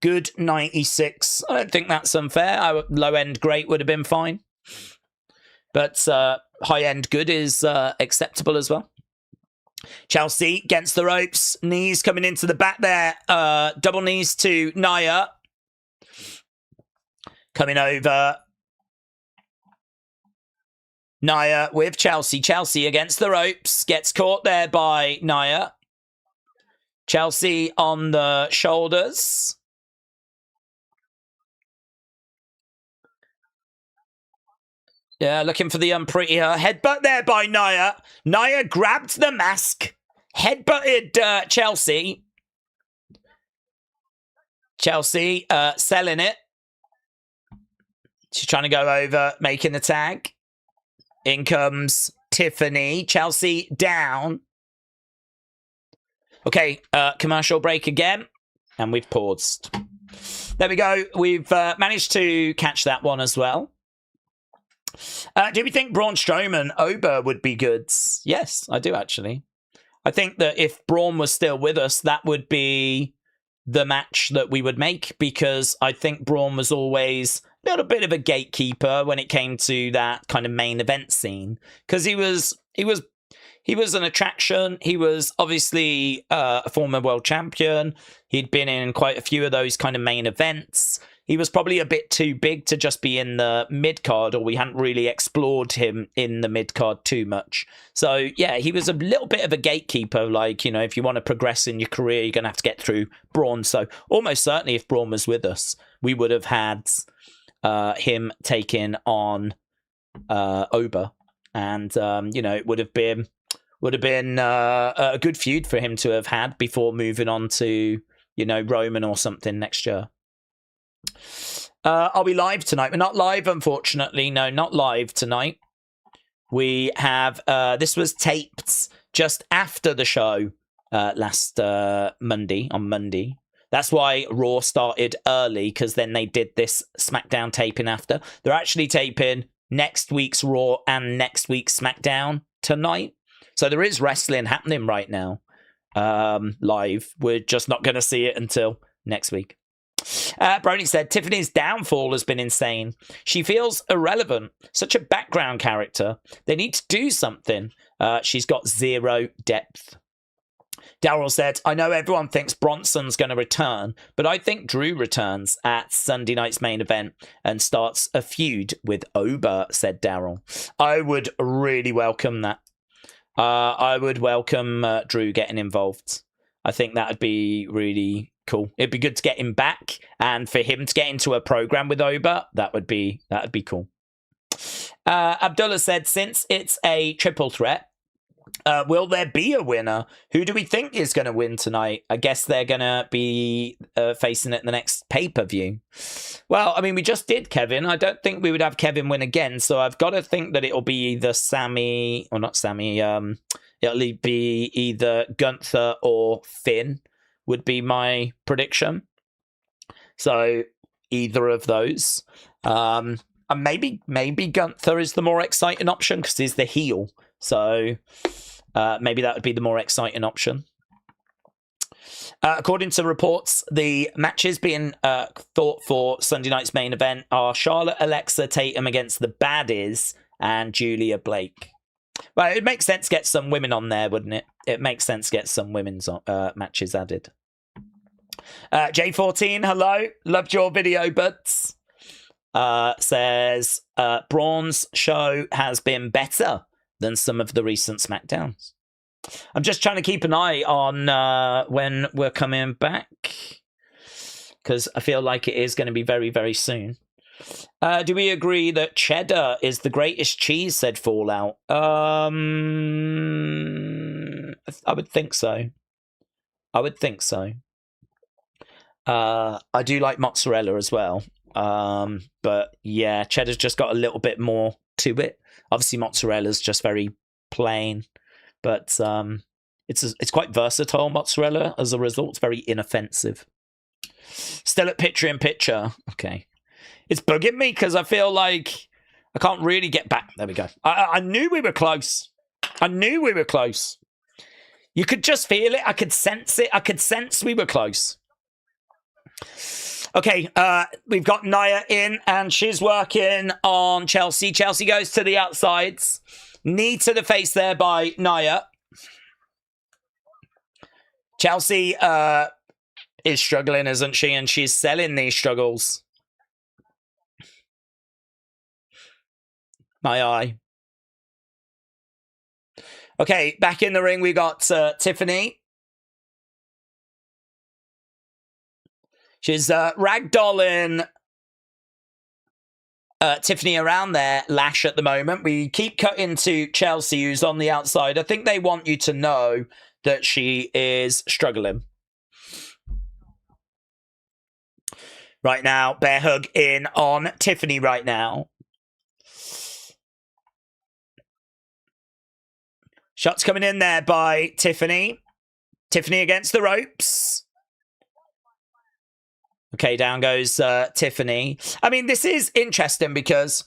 [SPEAKER 1] Good 96. I don't think that's unfair. Low-end great would have been fine. But high-end good is acceptable as well. Chelsea against the ropes. Knees coming into the back there. Double knees to Nia. Coming over. Nia with Chelsea. Chelsea against the ropes. Gets caught there by Nia. Chelsea on the shoulders. Yeah, looking for the unprettier. Headbutt there by Nia. Nia grabbed the mask. Headbutted Chelsea. Chelsea selling it. She's trying to go over, making the tag. In comes Tiffany. Chelsea down. Okay, commercial break again. And we've paused. There we go. We've managed to catch that one as well. Do we think Braun Strowman Ober would be good? Yes, I do actually. I think that if Braun was still with us, that would be the match that we would make, because I think Braun was always a little bit of a gatekeeper when it came to that kind of main event scene, because he was an attraction. He was obviously a former world champion. He'd been in quite a few of those kind of main events. He was probably a bit too big to just be in the mid-card, or we hadn't really explored him in the mid-card too much. So, yeah, he was a little bit of a gatekeeper. Like, you know, if you want to progress in your career, you're going to have to get through Braun. So, almost certainly, if Braun was with us, we would have had him taking on Ober. And, you know, it would have been a good feud for him to have had before moving on to, you know, Roman or something next year. Are we live tonight? We're not live, unfortunately. No, not live tonight. We have this was taped just after the show last Monday, on Monday. That's why Raw started early, because then they did this SmackDown taping after. They're actually taping next week's Raw and next week's SmackDown tonight. So there is wrestling happening right now, live. We're just not going to see it until next week. Brony said, Tiffany's downfall has been insane. She feels irrelevant. Such a background character. They need to do something. She's got zero depth. Daryl said, I know everyone thinks Bronson's going to return, but I think Drew returns at Sunday night's main event and starts a feud with Ober, said Daryl. I would really welcome that. I would welcome Drew getting involved. I think that would be really cool. It'd be good to get him back, and for him to get into a program with Ober, that would be cool. Abdullah said, since it's a triple threat, will there be a winner? Who do we think is going to win tonight? I guess they're going to be facing it in the next pay-per-view. Well, I mean, we just did Kevin. I don't think we would have Kevin win again, so I've got to think that it'll be either Sammy, or not Sammy, it'll be either Gunther or Finn, would be my prediction. So either of those. And maybe Gunther is the more exciting option because he's the heel. So maybe that would be the more exciting option. According to reports, the matches being thought for Sunday night's main event are Charlotte Alexa Tatum against the Baddies and Julia Blake. Well, it makes sense to get some women on there, wouldn't it? It makes sense to get some women's matches added. J14, hello. Loved your video, buds. Says, Braun's show has been better than some of the recent SmackDowns. I'm just trying to keep an eye on when we're coming back, because I feel like it is going to be very, very soon. Do we agree that cheddar is the greatest cheese, said Fallout? I would think so. I do like mozzarella as well. But yeah, cheddar's just got a little bit more to it. Obviously, mozzarella's just very plain, but it's quite versatile, mozzarella, as a result. It's very inoffensive. Still at picture-in-picture. Okay. It's bugging me because I feel like I can't really get back. There we go. I knew we were close. You could just feel it. I could sense it. I could sense we were close. Okay, we've got Nia in, and she's working on Chelsea. Chelsea goes to the outsides. Knee to the face there by Nia. Chelsea is struggling, isn't she? And she's selling these struggles. My eye. Okay, back in the ring, we got Tiffany. She's ragdolling Tiffany around there, Lash at the moment. We keep cutting to Chelsea, who's on the outside. I think they want you to know that she is struggling. Right now, bear hug in on Tiffany right now. Shots coming in there by Tiffany. Tiffany against the ropes. Okay, down goes Tiffany. I mean, this is interesting because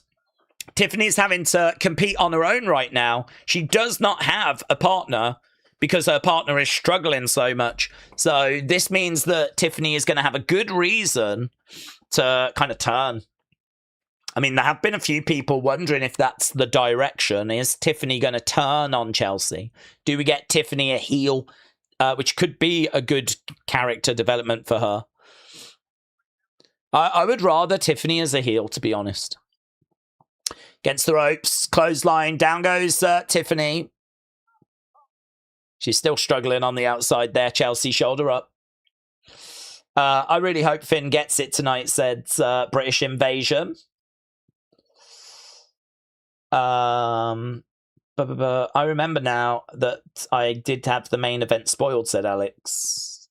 [SPEAKER 1] Tiffany's having to compete on her own right now. She does not have a partner because her partner is struggling so much. So this means that Tiffany is going to have a good reason to kind of turn. I mean, there have been a few people wondering if that's the direction. Is Tiffany going to turn on Chelsea? Do we get Tiffany a heel, which could be a good character development for her? I would rather Tiffany as a heel, to be honest. Against the ropes, clothesline, down goes Tiffany. She's still struggling on the outside there. Chelsea, shoulder up. I really hope Finn gets it tonight, said British Invasion. I remember now that I did have the main event spoiled, said Alex.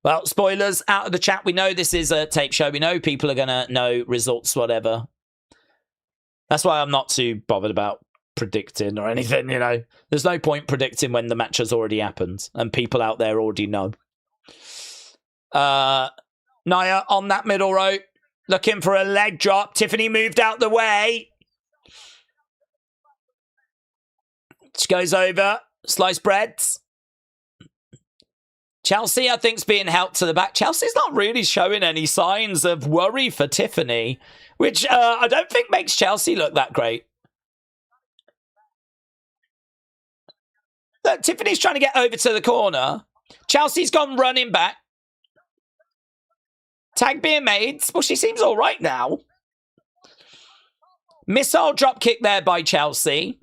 [SPEAKER 1] Well, spoilers out of the chat. We know this is a tape show. We know people are going to know results, whatever. That's why I'm not too bothered about predicting or anything, you know. There's no point predicting when the match has already happened and people out there already know. Nia on that middle rope, looking for a leg drop. Tiffany moved out the way. She goes over, sliced breads. Chelsea, I think, is being helped to the back. Chelsea's not really showing any signs of worry for Tiffany, which I don't think makes Chelsea look that great. Look, Tiffany's trying to get over to the corner. Chelsea's gone running back. Tag being made. Well, she seems all right now. Missile drop kick there by Chelsea.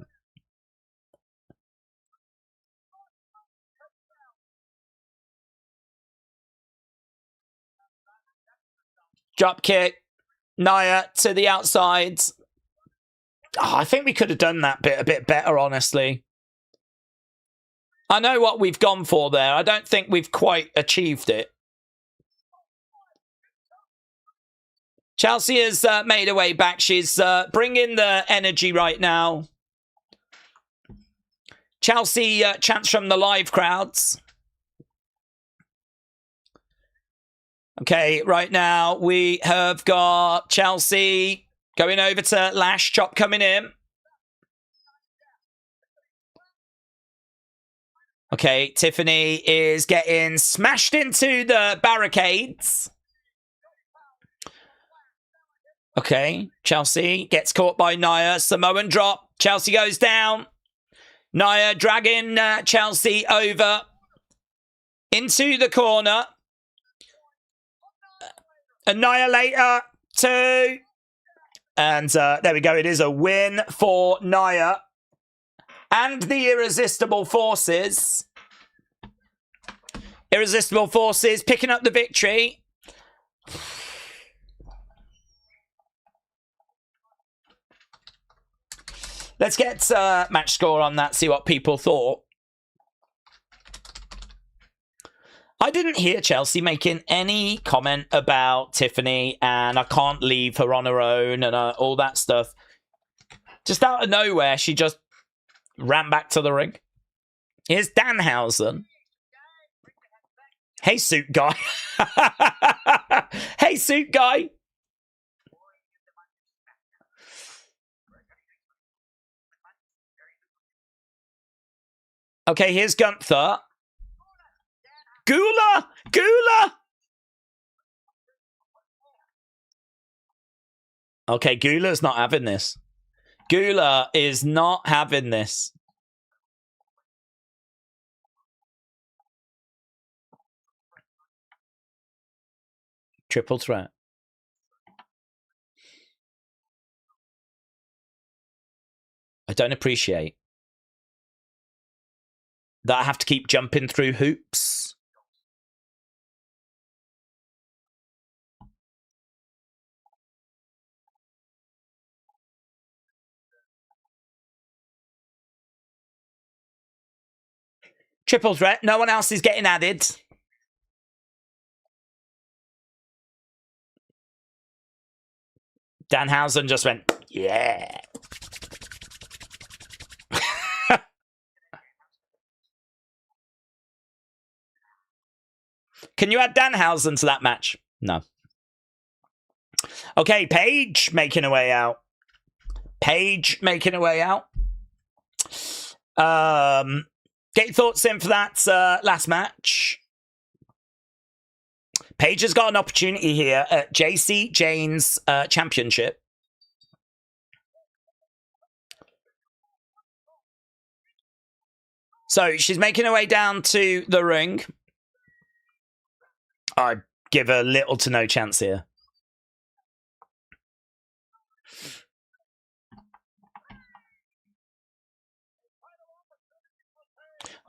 [SPEAKER 1] Drop kick. Nia to the outside. Oh, I think we could have done that bit a bit better, honestly. I know what we've gone for there. I don't think we've quite achieved it. Chelsea has made her way back. She's bringing the energy right now. Chelsea chants from the live crowds. Okay, right now we have got Chelsea going over to Lash. Chop coming in. Okay, Tiffany is getting smashed into the barricades. Okay, Chelsea gets caught by Nia. Samoan drop. Chelsea goes down. Nia dragging Chelsea over into the corner. Annihilator 2. And there we go. It is a win for Nia. And the Irresistible Forces. Irresistible Forces picking up the victory. Let's get match score on that, see what people thought. I didn't hear Chelsea making any comment about Tiffany and I can't leave her on her own and all that stuff. Just out of nowhere, she just ran back to the ring. Here's Danhausen. Hey, suit guy. Hey, suit guy. Okay, here's Gunther. Gula! Gula! Okay, Gula's not having this. Gula is not having this. Triple threat. I don't appreciate that I have to keep jumping through hoops. Triple threat. No one else is getting added. Danhausen just went, yeah. Can you add Danhausen to that match? No. Okay, Paige making her way out. Paige making her way out. Get your thoughts in for that last match. Paige has got an opportunity here at JC Jane's championship. So she's making her way down to the ring. I give her little to no chance here.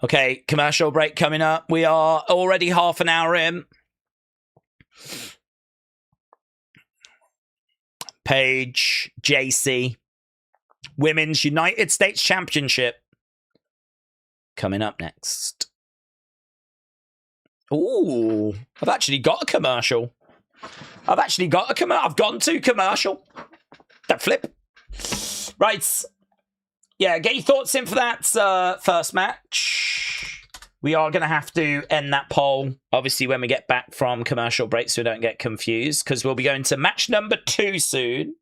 [SPEAKER 1] Okay, commercial break coming up. We are already half an hour in. Paige, JC, Women's United States Championship coming up next. Ooh, I've actually got a commercial. I've gone to commercial. That flip. Right. Yeah, get your thoughts in for that first match. We are going to have to end that poll, obviously, when we get back from commercial break, so we don't get confused, because we'll be going to match number 2 soon.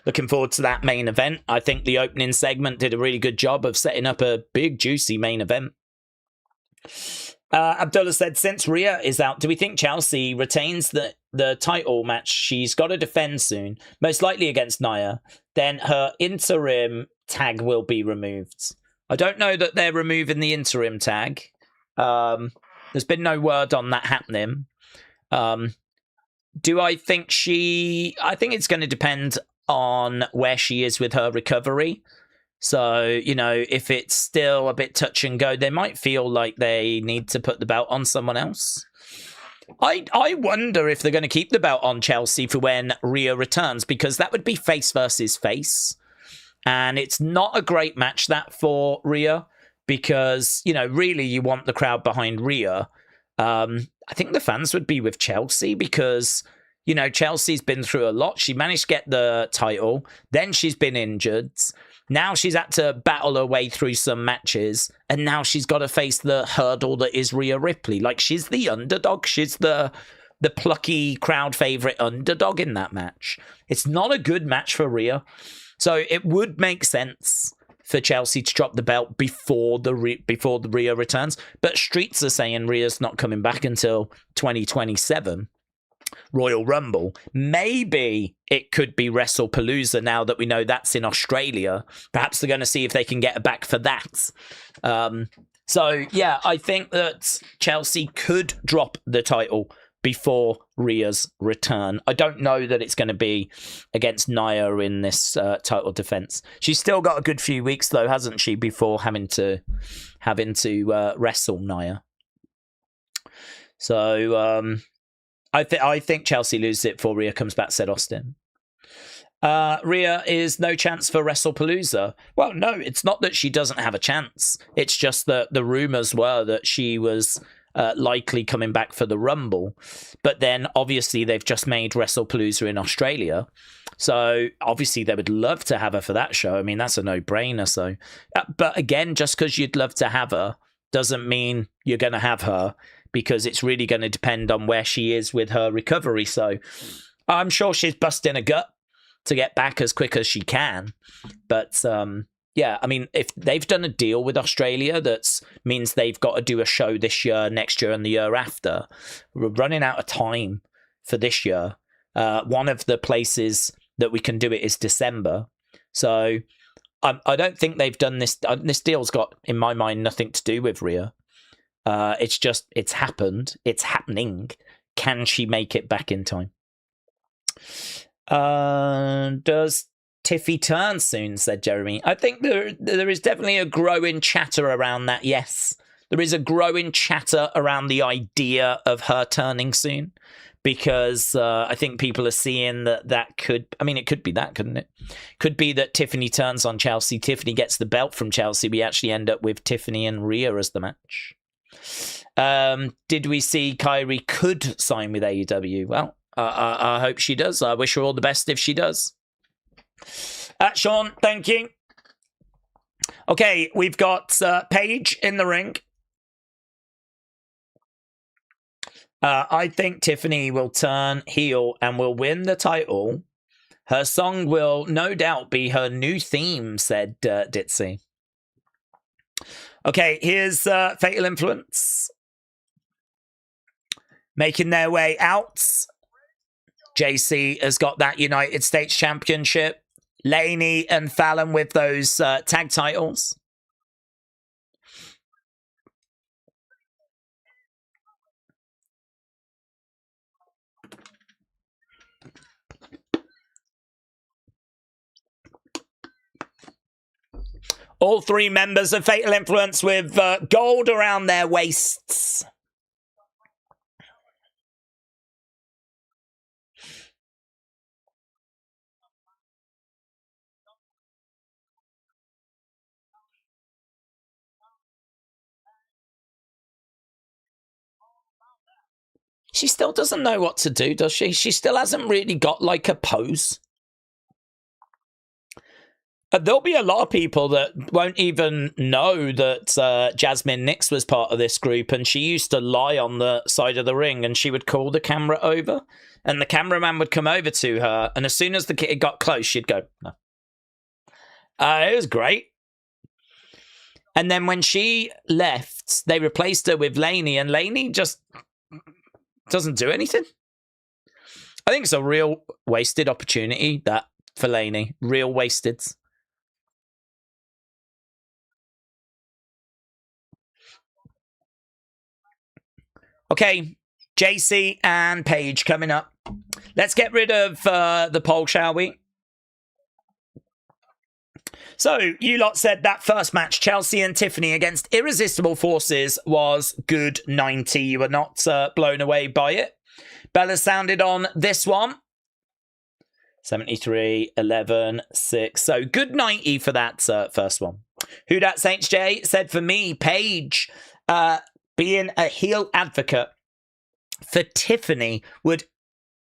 [SPEAKER 1] Looking forward to that main event. I think the opening segment did a really good job of setting up a big, juicy main event. Abdullah said, since Rhea is out, do we think Chelsea retains the title match she's got to defend soon, most likely against Nia? Then her interim tag will be removed. I don't know that they're removing the interim tag. There's been no word on that happening. Do I think I think it's going to depend on where she is with her recovery. So, you know, if it's still a bit touch and go, they might feel like they need to put the belt on someone else. I wonder if they're going to keep the belt on Chelsea for when Rhea returns, because that would be face versus face. And it's not a great match, that, for Rhea, because, you know, really you want the crowd behind Rhea. I think the fans would be with Chelsea because, you know, Chelsea's been through a lot. She managed to get the title. Then she's been injured. Now she's had to battle her way through some matches, and now she's got to face the hurdle that is Rhea Ripley. Like, she's the underdog. She's the plucky crowd favorite underdog in that match. It's not a good match for Rhea. So it would make sense for Chelsea to drop the belt before the Rhea returns. But streets are saying Rhea's not coming back until 2027. Royal Rumble. Maybe it could be WrestlePalooza now that we know that's in Australia. Perhaps they're going to see if they can get her back for that. So, yeah, I think that Chelsea could drop the title before Rhea's return. I don't know that it's going to be against Nia in this title defense. She's still got a good few weeks, though, hasn't she, before having to wrestle Nia. So, I think Chelsea loses it before Rhea comes back, said Austin. Rhea is no chance for WrestlePalooza. Well, no, it's not that she doesn't have a chance. It's just that the rumours were that she was likely coming back for the Rumble. But then, obviously, they've just made WrestlePalooza in Australia. So, obviously, they would love to have her for that show. I mean, that's a no-brainer. So, but again, just because you'd love to have her doesn't mean you're going to have her, because it's really going to depend on where she is with her recovery. So, I'm sure she's busting a gut to get back as quick as she can. But, yeah, I mean, if they've done a deal with Australia that means they've got to do a show this year, next year, and the year after, we're running out of time for this year. One of the places that we can do it is December. So I don't think they've done this. This deal's got, in my mind, nothing to do with Rhea. It's just, it's happened. It's happening. Can she make it back in time? Does Tiffy turn soon, said Jeremy. I think there is definitely a growing chatter around that, yes. There is a growing chatter around the idea of her turning soon, because I think people are seeing that could, I mean, it could be that, couldn't it? Could be that Tiffany turns on Chelsea, Tiffany gets the belt from Chelsea, we actually end up with Tiffany and Rhea as the match. Did we see Kairi could sign with AEW? Well, I hope she does. I wish her all the best if she does. Sean, thank you. Okay, we've got Paige in the ring. I think Tiffany will turn heel and will win the title. Her song will no doubt be her new theme, said Ditzy. Okay, here's Fatal Influence. Making their way out. JC has got that United States Championship. Laney and Fallon with those tag titles. All three members of Fatal Influence with gold around their waists. She still doesn't know what to do, does she? She still hasn't really got like a pose. There'll be a lot of people that won't even know that Jasmine Nix was part of this group, and she used to lie on the side of the ring and she would call the camera over and the cameraman would come over to her, and as soon as the kid got close, she'd go, no. It was great. And then when she left, they replaced her with Laney, and Laney just doesn't do anything. I think it's a real wasted opportunity, that, for Laney. Real wasted. Okay, JC and Paige coming up. Let's get rid of the poll, shall we? So, you lot said that first match, Chelsea and Tiffany against Irresistible Forces, was good 90. You were not blown away by it. Bella sounded on this one. 73, 11, 6. So, good 90 for that first one. Who Dat Saints J said, for me, Paige being a heel advocate for Tiffany would...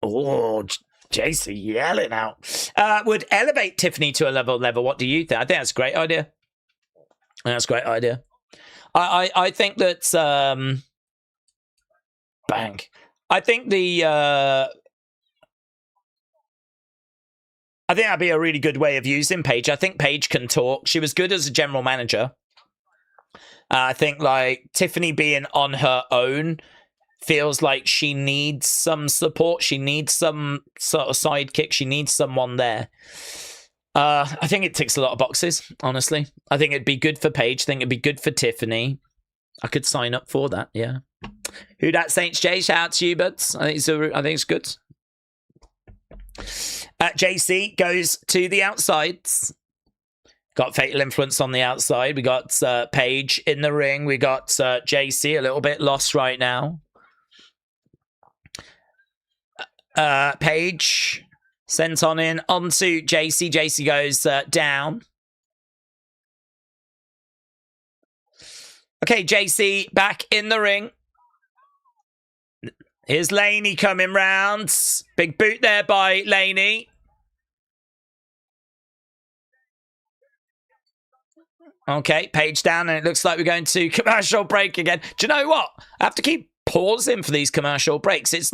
[SPEAKER 1] Oh, JC yelling out. Would elevate Tiffany to a level. What do you think? I think that's a great idea. That's a great idea. I think that... bang. I think the... I think that'd be a really good way of using Paige. I think Paige can talk. She was good as a general manager. I think like Tiffany being on her own feels like she needs some support. She needs some sort of sidekick. She needs someone there. I think it ticks a lot of boxes, honestly. I think it'd be good for Paige. I think it'd be good for Tiffany. I could sign up for that, yeah. Who Dat Saints J, shout out to you, buds. I think it's good. JC goes to the outsides. Got Fatal Influence on the outside. We got Paige in the ring. We got JC a little bit lost right now. Paige sent on in onto JC. JC goes down. Okay, JC back in the ring. Here's Laney coming round. Big boot there by Laney. Okay, Paige down, and it looks like we're going to commercial break again. Do you know what? I have to keep pausing for these commercial breaks. It's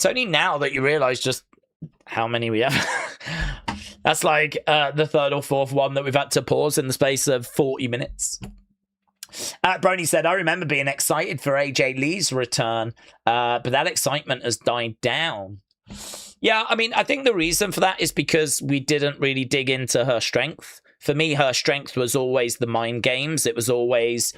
[SPEAKER 1] only now that you realise just how many we have. That's like the third or fourth one that we've had to pause in the space of 40 minutes. Brony said, I remember being excited for AJ Lee's return, but that excitement has died down. Yeah, I mean, I think the reason for that is because we didn't really dig into her strength. For me, her strength was always the mind games. It was always,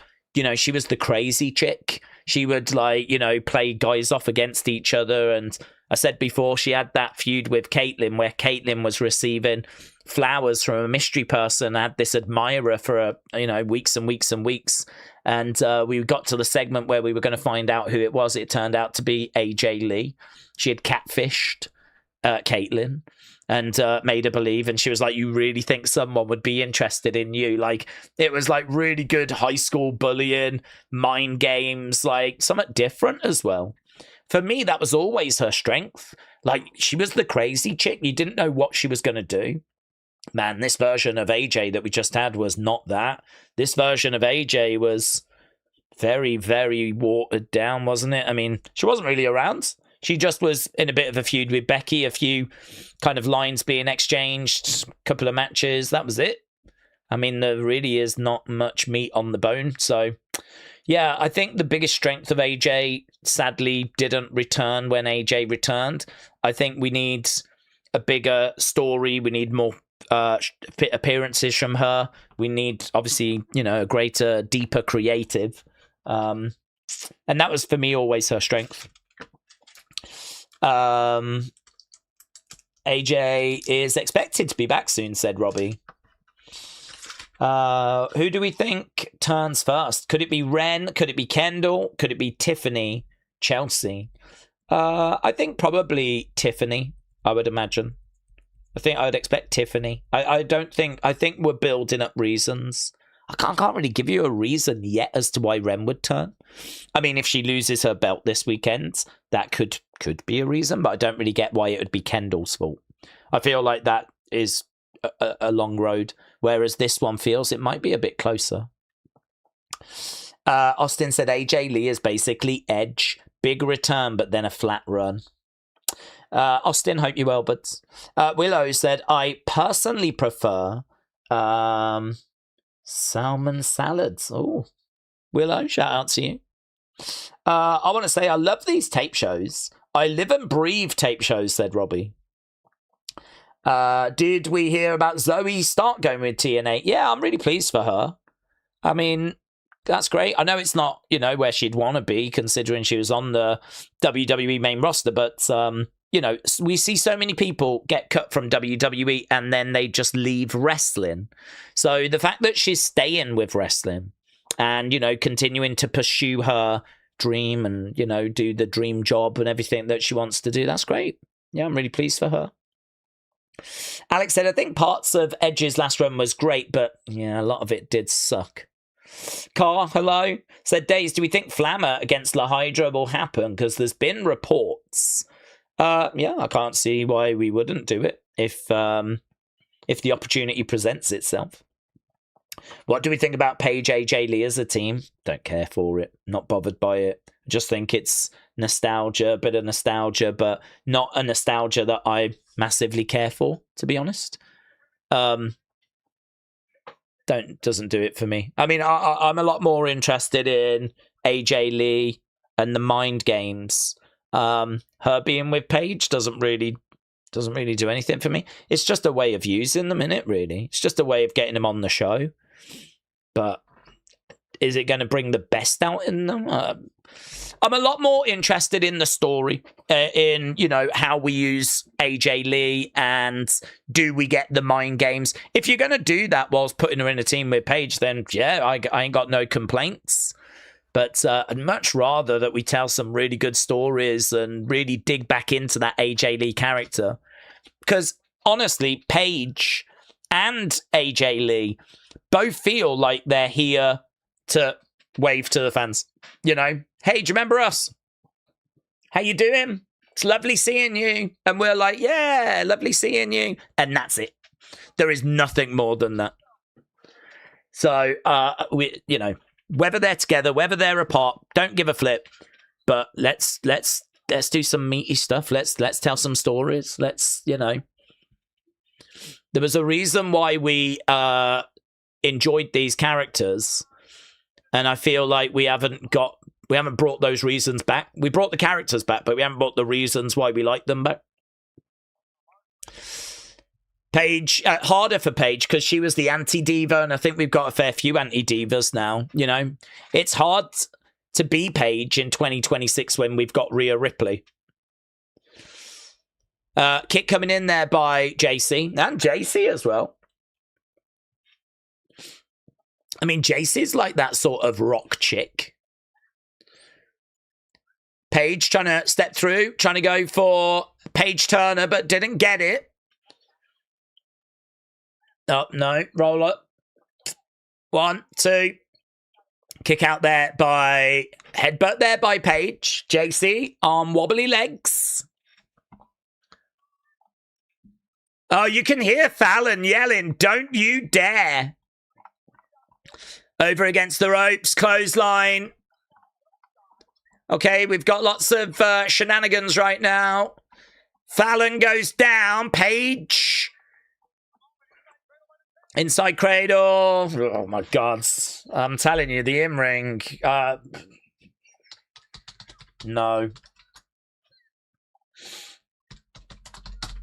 [SPEAKER 1] she was the crazy chick. She would, play guys off against each other. And I said before, she had that feud with Caitlyn where Caitlyn was receiving flowers from a mystery person. I had this admirer for weeks and weeks and weeks, and we got to the segment where we were going to find out who it was. It turned out to be AJ Lee. She had catfished Caitlyn and made her believe, and she was like, you really think someone would be interested in you? Like, it was like really good high school bullying, mind games, like somewhat different as well. For me, that was always her strength. Like, she was the crazy chick. You didn't know what she was going to do. Man, this version of AJ that we just had was not that. This version of AJ was very, very watered down, wasn't it? I mean, she wasn't really around. She just was in a bit of a feud with Becky, a few kind of lines being exchanged, a couple of matches. That was it. I mean, there really is not much meat on the bone. So, yeah, I think the biggest strength of AJ sadly didn't return when AJ returned. I think we need a bigger story. We need more appearances from her. We need, obviously, a greater, deeper creative. And that was, for me, always her strength. AJ is expected to be back soon, said Robbie. Who do we think turns first? Could it be Ren? Could it be Kendall? Could it be Tiffany? Chelsea? I think probably Tiffany, I would imagine. I would expect Tiffany. I think we're building up reasons. I can't really give you a reason yet as to why Ren would turn. I mean, if she loses her belt this weekend, that could be a reason, but I don't really get why it would be Kendall's fault. I feel like that is a long road, whereas this one feels it might be a bit closer. Austin said AJ Lee is basically Edge. Big return, but then a flat run. Austin, hope you well, but Willow said, I personally prefer salmon salads. Oh, Willow, shout out to you. I want to say I love these tape shows. I live and breathe tape shows, said Robbie. Did we hear about Zoe Stark going with TNA? Yeah, I'm really pleased for her. I mean, that's great. I know it's not, where she'd want to be, considering she was on the WWE main roster, but, we see so many people get cut from WWE and then they just leave wrestling. So the fact that she's staying with wrestling and, continuing to pursue her dream and, do the dream job and everything that she wants to do, that's great. Yeah, I'm really pleased for her. Alex said, I think parts of Edge's last run was great, but yeah, a lot of it did suck. Car, hello, said Daze, do we think Flammer against La Hydra will happen? Because there's been reports. Yeah, I can't see why we wouldn't do it if the opportunity presents itself. What do we think about Paige AJ Lee as a team? Don't care for it. Not bothered by it. Just think it's nostalgia, a bit of nostalgia, but not a nostalgia that I massively care for, to be honest. Doesn't do it for me. I mean, I'm a lot more interested in AJ Lee and the mind games. Her being with Paige doesn't really do anything for me. It's just a way of using them, innit, really. It's just a way of getting them on the show. But is it going to bring the best out in them? I'm a lot more interested in the story, in, how we use AJ Lee and do we get the mind games. If you're going to do that whilst putting her in a team with Paige, then yeah, I ain't got no complaints. But I'd much rather that we tell some really good stories and really dig back into that AJ Lee character. Because honestly, Paige and AJ Lee both feel like they're here to wave to the fans. Hey, do you remember us? How you doing? It's lovely seeing you. And we're like, yeah, lovely seeing you. And that's it. There is nothing more than that. So, whether they're together, whether they're apart, don't give a flip. But let's do some meaty stuff. Let's tell some stories. There was a reason why we enjoyed these characters, and I feel like we haven't brought those reasons back. We brought the characters back, but we haven't brought the reasons why we like them back. Paige, harder for Paige because she was the anti-diva, and I think we've got a fair few anti-divas now. It's hard to be Paige in 2026 when we've got Rhea Ripley. Kick coming in there by JC. And JC as well. I mean, JC's like that sort of rock chick. Paige trying to step through, trying to go for Paige Turner, but didn't get it. Oh, no. Roll up. 1, 2. Kick out there by... Headbutt there by Paige. JC on wobbly legs. Oh, you can hear Fallon yelling, "Don't you dare." Over against the ropes. Clothesline. Okay, we've got lots of shenanigans right now. Fallon goes down. Paige. Inside cradle. Oh, my God. I'm telling you, the in-ring. No.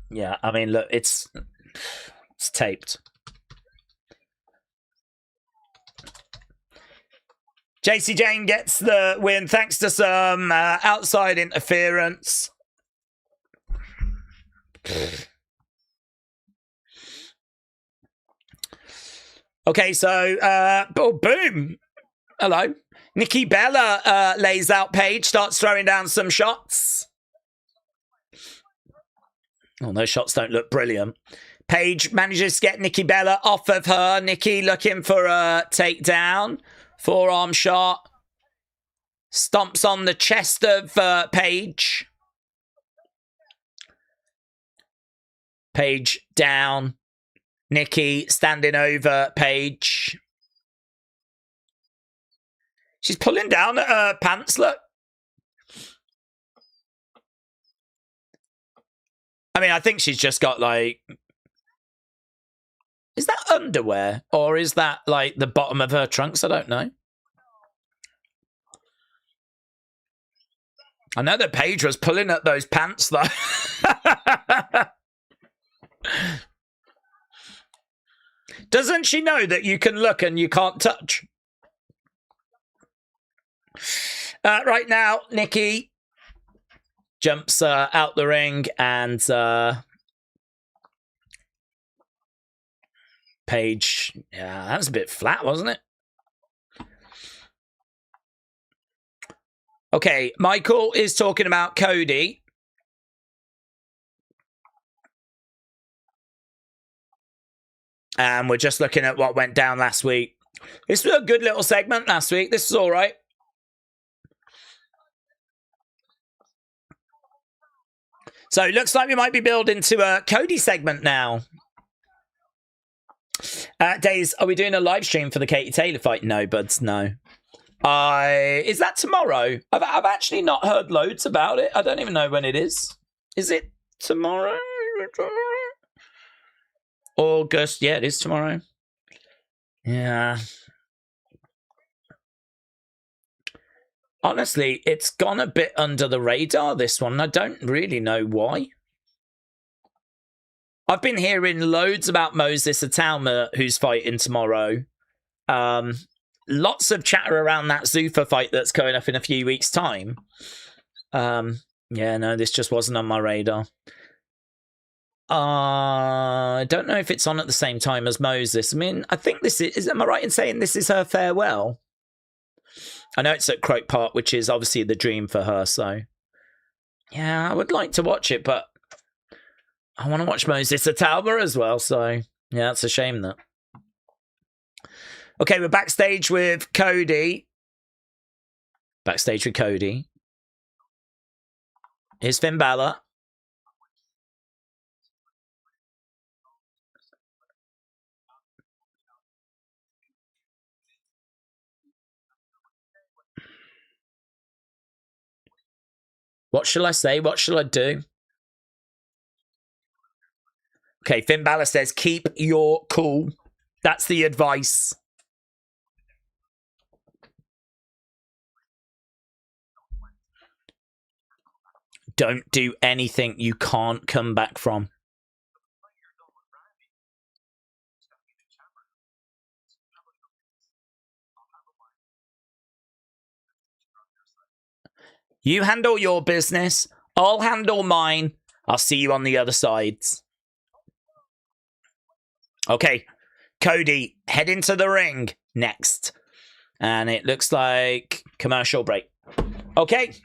[SPEAKER 1] Yeah, I mean, look, it's taped. JC Jane gets the win thanks to some outside interference. Okay, so, oh, boom. Hello. Nikki Bella lays out Paige, starts throwing down some shots. Oh, those shots don't look brilliant. Paige manages to get Nikki Bella off of her. Nikki looking for a takedown. Forearm shot. Stomps on the chest of Paige. Paige down. Nikki standing over Paige. She's pulling down her pants, look. I mean, I think she's just got, like... Is that underwear? Or is that, like, the bottom of her trunks? I don't know. I know that Paige was pulling at those pants, though. Doesn't she know that you can look and you can't touch? Right now, Nikki jumps out the ring and Paige. Yeah, that was a bit flat, wasn't it? Okay, Michael is talking about Cody. And we're just looking at what went down last week. This was a good little segment last week. This is all right. So it looks like we might be building to a Cody segment now. Daze, are we doing a live stream for the Katie Taylor fight? No, buds, no. Is that tomorrow? I've actually not heard loads about it. I don't even know when it is. Is it tomorrow? August. Yeah, it is tomorrow. Yeah. Honestly, it's gone a bit under the radar, this one. I don't really know why. I've been hearing loads about Moses Atalma, who's fighting tomorrow. Lots of chatter around that Zuffa fight that's going up in a few weeks' time. Yeah, no, this just wasn't on my radar. I don't know if it's on at the same time as Moses. I mean, I think this is... Am I right in saying this is her farewell? I know it's at Croke Park, which is obviously the dream for her, so... Yeah, I would like to watch it, but... I want to watch Moses Atalma as well, so... Yeah, it's a shame that... Okay, we're backstage with Cody. Backstage with Cody. Here's Finn Balor. What shall I say? What shall I do? Okay, Finn Balor says, keep your cool. That's the advice. Don't do anything you can't come back from. You handle your business. I'll handle mine. I'll see you on the other side. Okay, Cody, head into the ring next. And it looks like commercial break. Okay.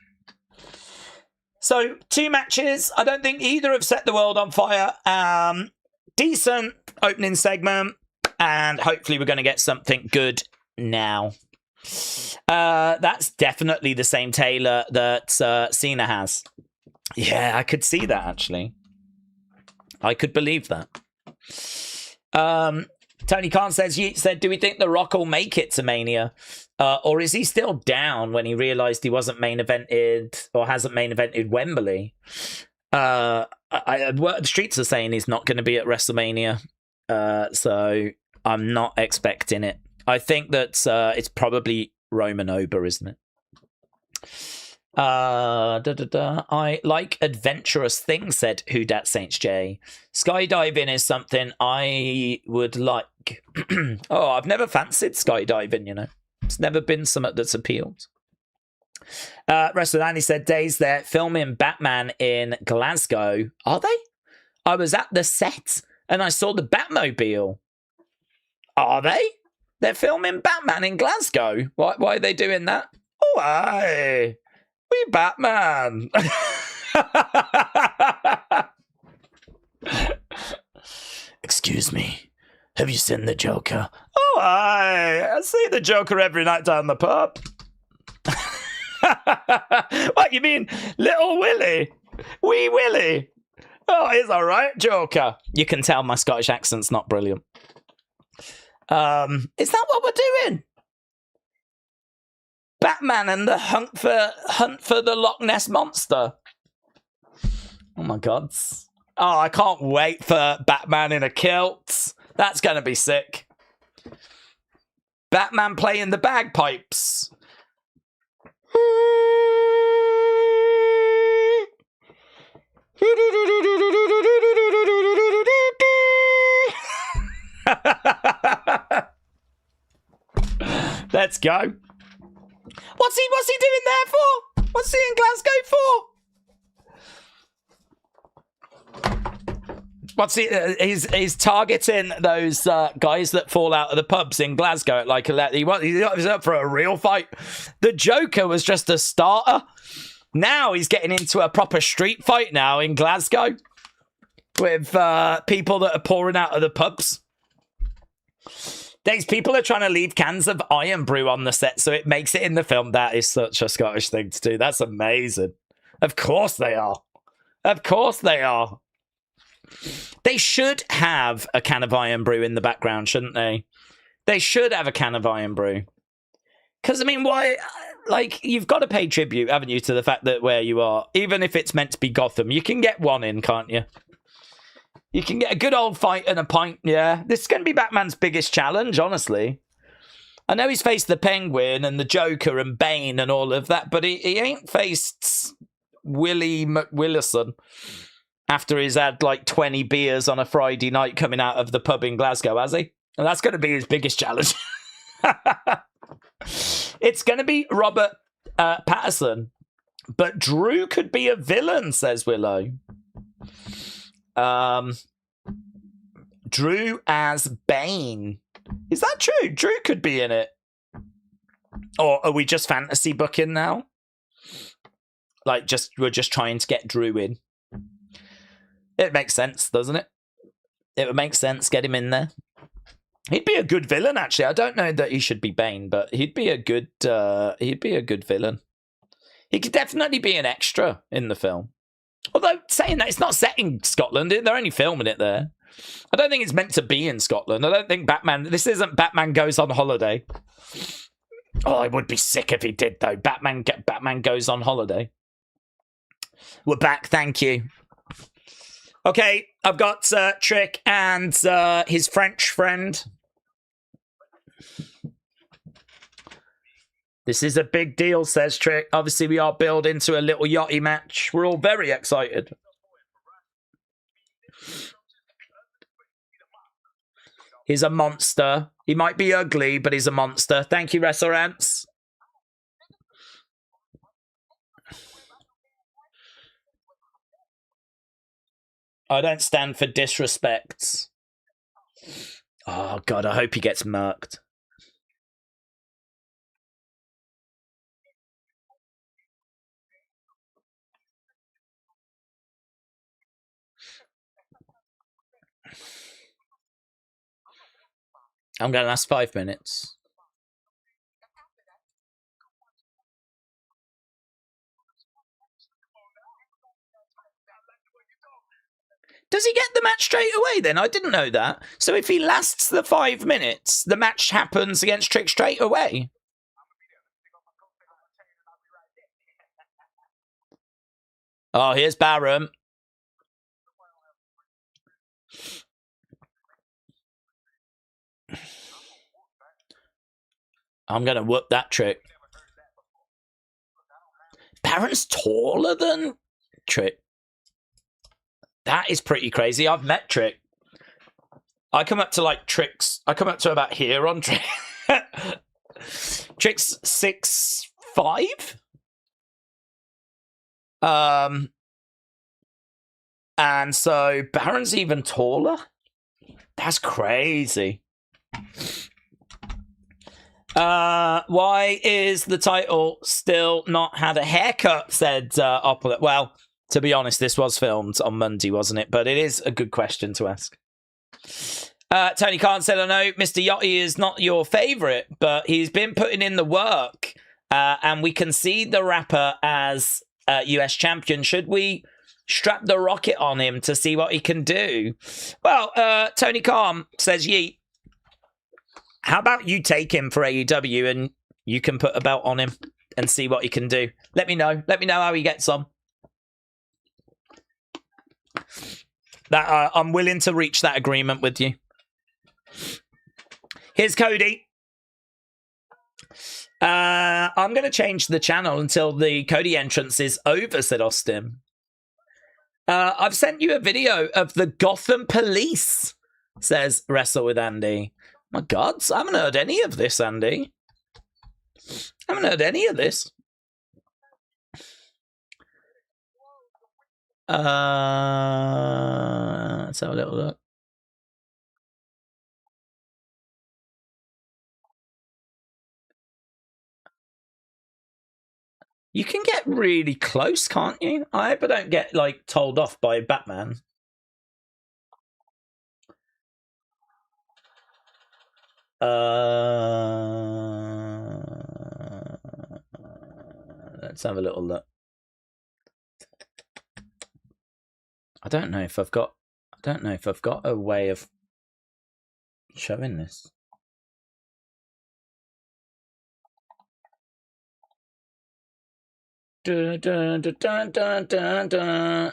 [SPEAKER 1] So, 2 matches. I don't think either have set the world on fire. Decent opening segment. And hopefully we're going to get something good now. That's definitely the same Taylor that Cena has. Yeah, I could see that, actually. I could believe that. Tony Khan said, do we think The Rock will make it to Mania? Or is he still down when he realised he wasn't main evented or hasn't main evented Wembley? The streets are saying he's not going to be at WrestleMania. So I'm not expecting it. I think that it's probably Roman Ober, isn't it? I like adventurous things, said Who Dat Saints J. Skydiving is something I would like. Oh, I've never fancied skydiving, you know. It's never been something that's appealed. Wrestler Andy said, Daze, they're filming Batman in Glasgow. Are they? I was at the set and I saw the Batmobile. Are they? They're filming Batman in Glasgow. Why are they doing that? Oh, aye. We Batman. Excuse me. Have you seen the Joker? Oh, I see the Joker every night down the pub. What, you mean Little Willie? Wee Willie? Oh, he's all right, Joker. You can tell my Scottish accent's not brilliant. Is that what we're doing? Batman and the hunt for the Loch Ness Monster. Oh my God. Oh, I can't wait for Batman in a kilt. That's going to be sick. Batman playing the bagpipes. Let's go. What's he doing there for? What's he in Glasgow for? What's he? He's targeting those guys that fall out of the pubs in Glasgow. He's up for a real fight. The Joker was just a starter. Now he's getting into a proper street fight now in Glasgow with people that are pouring out of the pubs. These people are trying to leave cans of Iron Brew on the set so it makes it in the film. That is such a Scottish thing to do. That's amazing. Of course they are. Of course they are. They should have a can of Iron Brew in the background, shouldn't they? They should have a can of Iron Brew. Because, I mean, why... Like, you've got to pay tribute, haven't you, to the fact that where you are, even if it's meant to be Gotham, you can get one in, can't you? You can get a good old fight and a pint, yeah. This is going to be Batman's biggest challenge, honestly. I know he's faced the Penguin and the Joker and Bane and all of that, but he ain't faced Willie McWillison after he's had like 20 beers on a Friday night coming out of the pub in Glasgow, has he? And that's going to be his biggest challenge. It's going to be Robert Pattinson, but Drew could be a villain, says Willow. Drew as Bane. Is that true? Drew could be in it. Or are we just fantasy booking now? Like, we're just trying to get Drew in. It makes sense, doesn't it? It would make sense. Get him in there. He'd be a good villain, actually. I don't know that he should be Bane, but he'd be a good villain. He could definitely be an extra in the film. Although, saying that, it's not set in Scotland. They're only filming it there. I don't think it's meant to be in Scotland. I don't think Batman... This isn't Batman Goes on Holiday. Oh, it would be sick if he did, though. Batman Goes on Holiday. We're back, thank you. Okay, I've got Trick and his French friend. This is a big deal, says Trick. Obviously, we are building to a little yachty match. We're all very excited. He's a monster. He might be ugly, but he's a monster. Thank you, Restaurants. I don't stand for disrespects. Oh, God, I hope he gets murked. I'm going to last 5 minutes. Does he get the match straight away then? I didn't know that. So if he lasts the 5 minutes, the match happens against Trick straight away. Oh, here's Barham. I'm going to whoop that Trick. Barron's taller than Trick. That is pretty crazy. I've met Trick. I come up to like Tricks. I come up to about here on Trick. Trick's 6'5". And so Baron's even taller. That's crazy. Why is the title still not had a haircut? Said Oppolet. Well, to be honest, this was filmed on Monday, wasn't it? But it is a good question to ask. Tony Khan said, I know Mr. Yachty is not your favourite, but he's been putting in the work, and we can see the rapper as US champion. Should we strap the rocket on him to see what he can do? Well, Tony Khan says, yeet. How about you take him for AEW and you can put a belt on him and see what he can do? Let me know. Let me know how he gets on. That I'm willing to reach that agreement with you. Here's Cody. I'm going to change the channel until the Cody entrance is over, said Austin. I've sent you a video of the Gotham Police, says Wrestle with Andy. My God, I haven't heard any of this, Andy. I haven't heard any of this. Let's have a little look. You can get really close, can't you? I hope I don't get, like, told off by Batman. Let's have a little look. I don't know if I've got a way of showing this. Dun, dun, dun, dun, dun, dun, dun.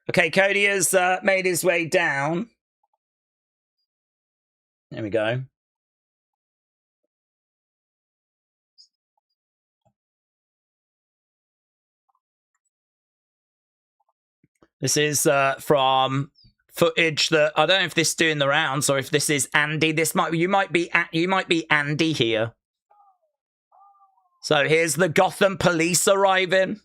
[SPEAKER 1] Okay, Cody has made his way down. There we go. This is from footage that I don't know if this is doing the rounds or if this is Andy. You might be Andy here. So here's the Gotham Police arriving.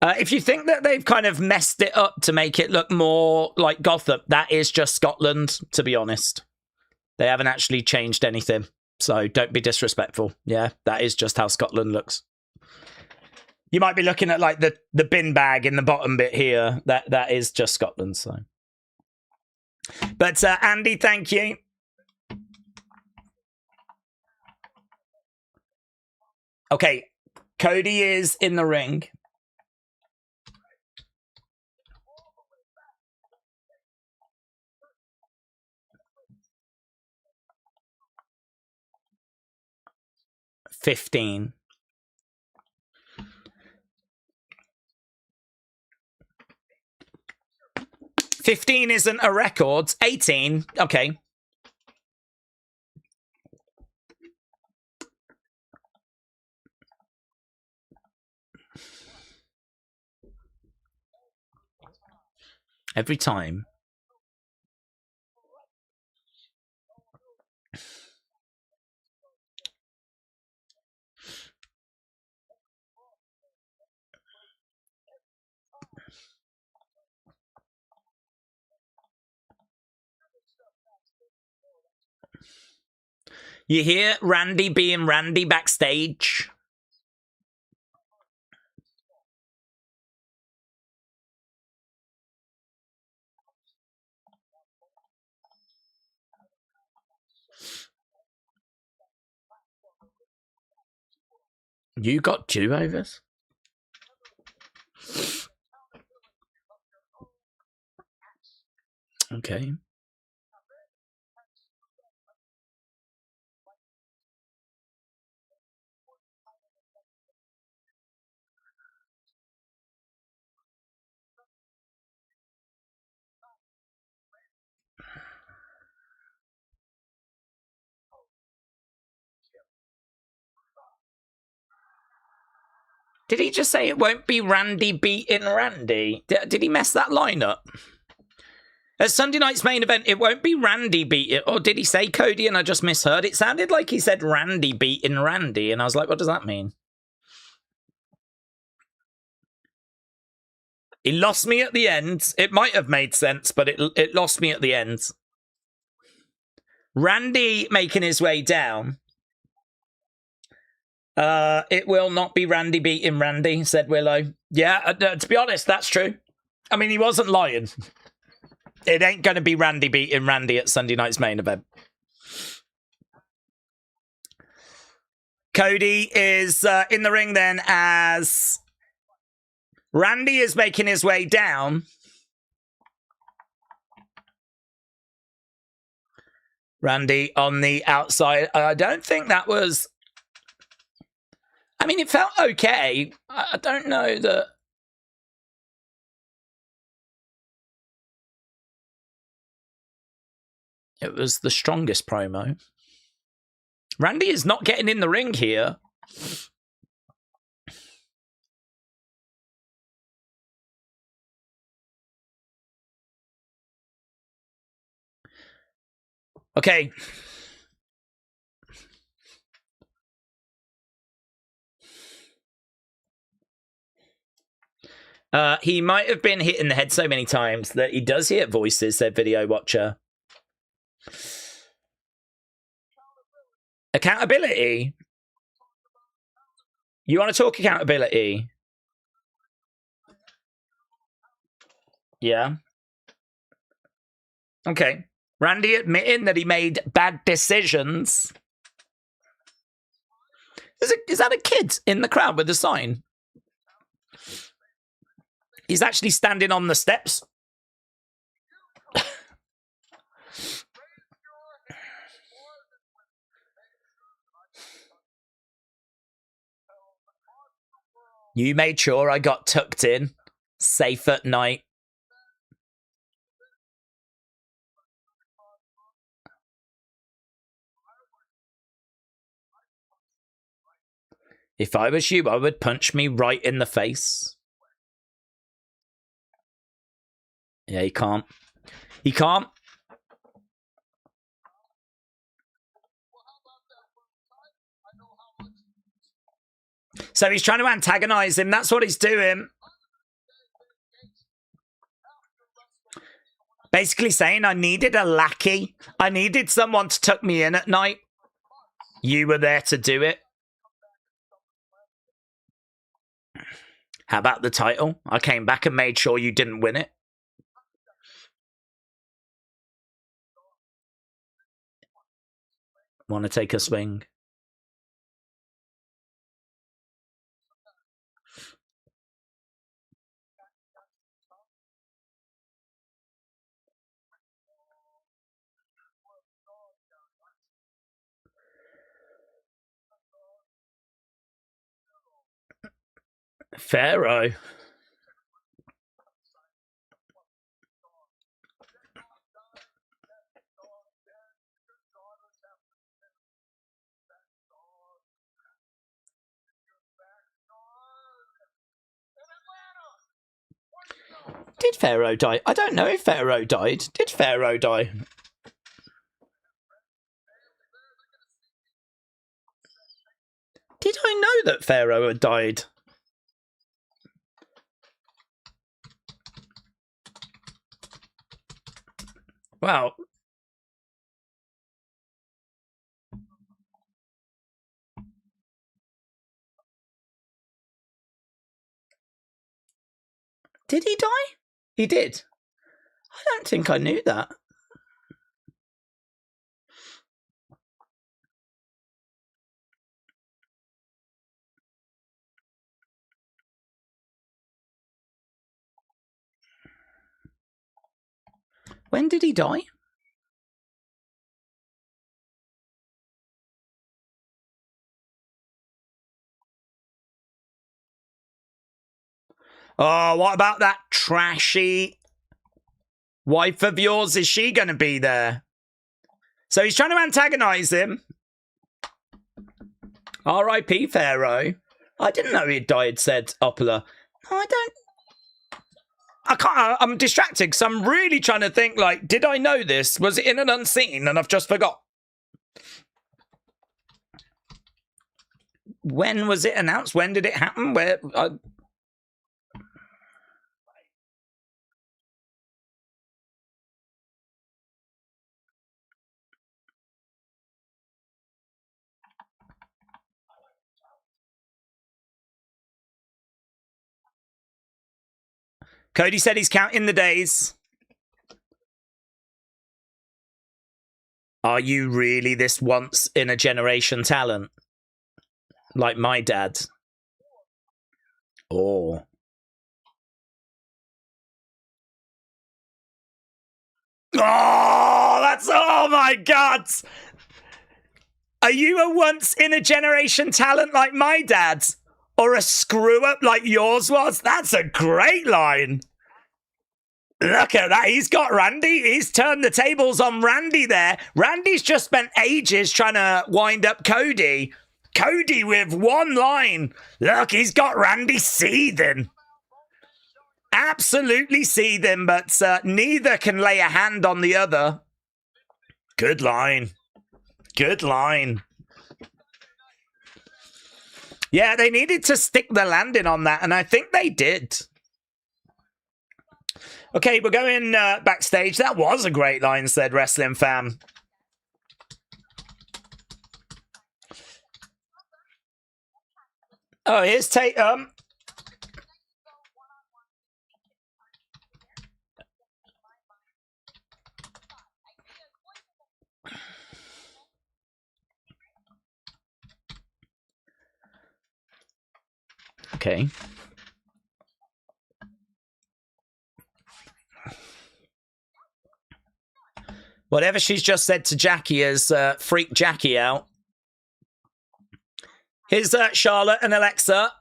[SPEAKER 1] If you think that they've kind of messed it up to make it look more like Gotham, that is just Scotland, to be honest. They haven't actually changed anything. So don't be disrespectful. Yeah, that is just how Scotland looks. You might be looking at like the bin bag in the bottom bit here. That is just Scotland. So, but Andy, thank you. Okay, Cody is in the ring. $15. 15 isn't a record. 18. Okay. Every time. You hear Randy being Randy backstage? You got do-overs? Okay. Did he just say it won't be Randy beating Randy? Did he mess that line up? At Sunday night's main event, it won't be Randy beating... Or did he say Cody and I just misheard? It sounded like he said Randy beating Randy, and I was like, what does that mean? He lost me at the end. It might have made sense, but it lost me at the end. Randy making his way down. It will not be Randy beating Randy, said Willow. Yeah, to be honest, that's true. I mean, he wasn't lying. It ain't going to be Randy beating Randy at Sunday night's main event. Cody is in the ring then as Randy is making his way down. Randy on the outside. I don't think that was... I mean, it felt okay. I don't know that... It was the strongest promo. Randy is not getting in the ring here. Okay. He might have been hit in the head so many times that he does hear voices, said Video Watcher. Accountability? You want to talk accountability? Yeah. Okay. Randy admitting that he made bad decisions. Is that a kid in the crowd with the sign? He's actually standing on the steps. You made sure I got tucked in, safe at night. If I was you, I would punch me right in the face. Yeah, he can't. He can't. So he's trying to antagonize him. That's what he's doing. Basically saying I needed a lackey. I needed someone to tuck me in at night. You were there to do it. How about the title? I came back and made sure you didn't win it. Want to take a swing? Pharaoh. Did Pharaoh die? I don't know if Pharaoh died. Did Pharaoh die? Did I know that Pharaoh had died? Well, Did he die? He did. I don't think I knew that. When did he die? Oh, what about that trashy wife of yours? Is she going to be there? So he's trying to antagonize him. R.I.P. Pharaoh. I didn't know he had died, said Opala. No, I can't. I'm distracted because I'm really trying to think, like, did I know this? Was it in an unseen and I've just forgot? When was it announced? When did it happen? Where... Cody said he's counting the days. Are you really this once in a generation talent? Like my dad? Oh. Oh, that's... Oh, my God. Are you a once in a generation talent like my dad? Or a screw-up like yours was? That's a great line. Look at that. He's got Randy. He's turned the tables on Randy there. Randy's just spent ages trying to wind up Cody. Cody with one line. Look, he's got Randy seething. Absolutely seething, but neither can lay a hand on the other. Good line. Good line. Yeah, they needed to stick the landing on that, and I think they did. Okay, we're going backstage. That was a great line, said Wrestling Fam. Oh, here's Tatum. Okay. Whatever she's just said to Jackie has freaked Jackie out. Here's Charlotte and Alexa.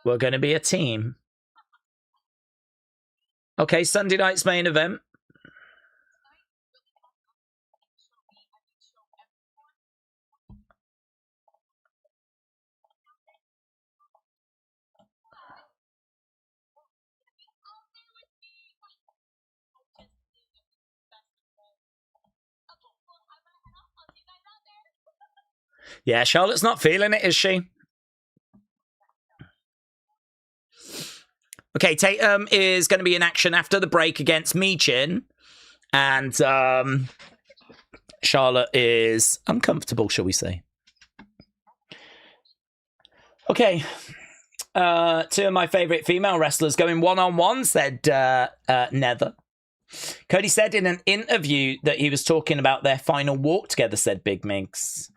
[SPEAKER 1] We're going to be a team. Okay, Sunday night's main event. Yeah, Charlotte's not feeling it, is she? Okay, Tatum is going to be in action after the break against Michin. And Charlotte is uncomfortable, shall we say. Okay. Two of my favourite female wrestlers going one-on-one, said Nether. Cody said in an interview that he was talking about their final walk together, said Big Migs.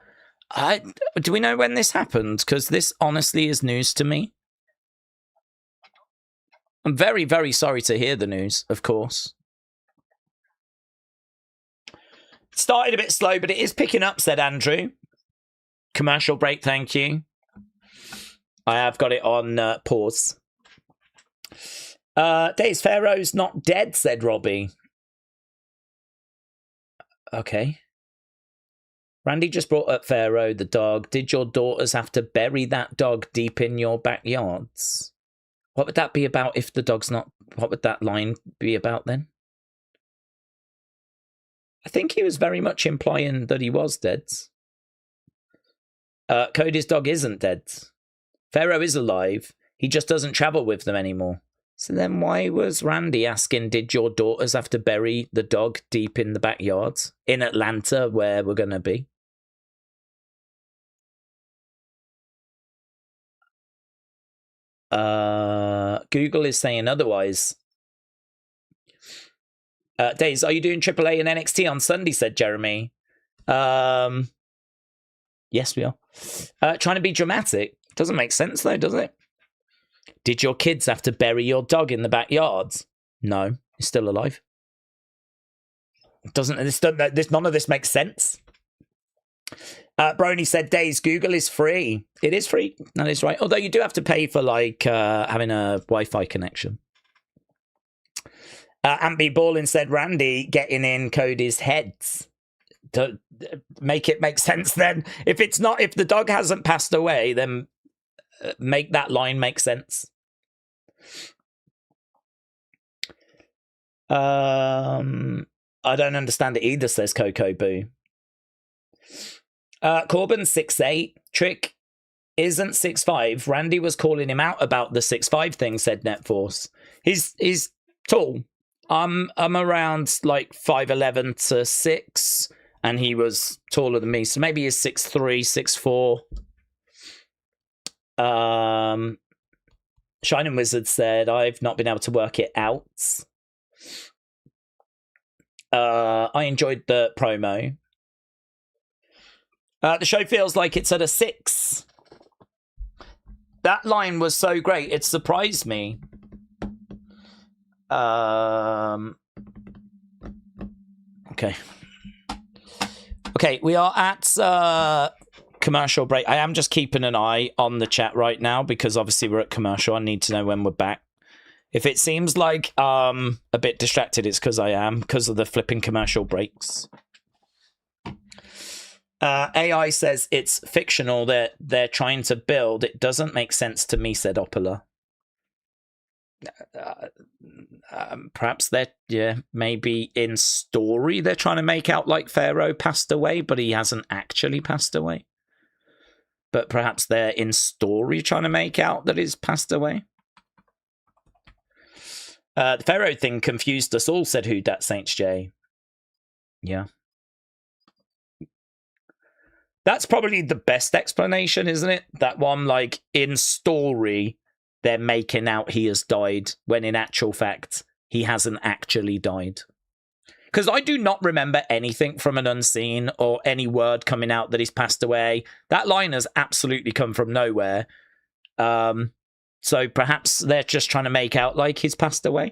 [SPEAKER 1] Do we know when this happened? Because this honestly is news to me. I'm very, very sorry to hear the news, of course. It started a bit slow, but it is picking up, said Andrew. Commercial break, thank you. I have got it on pause. Daze Pharaoh's not dead, said Robbie. Okay. Randy just brought up Pharaoh, the dog. Did your daughters have to bury that dog deep in your backyards? What would that be about if the dog's not... What would that line be about then? I think he was very much implying that he was dead. Cody's dog isn't dead. Pharaoh is alive. He just doesn't travel with them anymore. So then why was Randy asking, did your daughters have to bury the dog deep in the backyard in Atlanta where we're going to be? Google is saying otherwise. Daze, are you doing AAA and NXT on Sunday, said Jeremy. Yes, we are. Trying to be dramatic. Doesn't make sense, though, does it? Did your kids have to bury your dog in the backyard? No, he's still alive. None of this makes sense. Brony said, Daze, Google is free. It is free. That is right. Although you do have to pay for, like, having a Wi-Fi connection. Ampy Ballin said, Randy getting in Cody's heads. To make it make sense then. If the dog hasn't passed away, then make that line make sense. I don't understand it either, says Coco Boo. Corbin 6'8". Trick isn't 6'5". Randy was calling him out about the 6'5" thing, said Netforce. He's tall. I'm around like 5'11" to 6, and he was taller than me, so maybe he's 6'3", 6'4". Shining Wizard said, I've not been able to work it out. I enjoyed the promo. The show feels like it's at a 6. That line was so great, it surprised me. Okay. Okay, we are at commercial break. I am just keeping an eye on the chat right now because obviously we're at commercial. I need to know when we're back. If it seems like a bit distracted, it's because I am, because of the flipping commercial breaks. AI says it's fictional that they're trying to build. It doesn't make sense to me, said Opala. Perhaps maybe in story they're trying to make out like Pharaoh passed away, but he hasn't actually passed away. But perhaps they're in story trying to make out that he's passed away. The Pharaoh thing confused us all, said Who Dat Saints J. Yeah. That's probably the best explanation, isn't it? That one, like, in story, they're making out he has died, when in actual fact, he hasn't actually died. Because I do not remember anything from an unseen or any word coming out that he's passed away. That line has absolutely come from nowhere. So perhaps they're just trying to make out like he's passed away.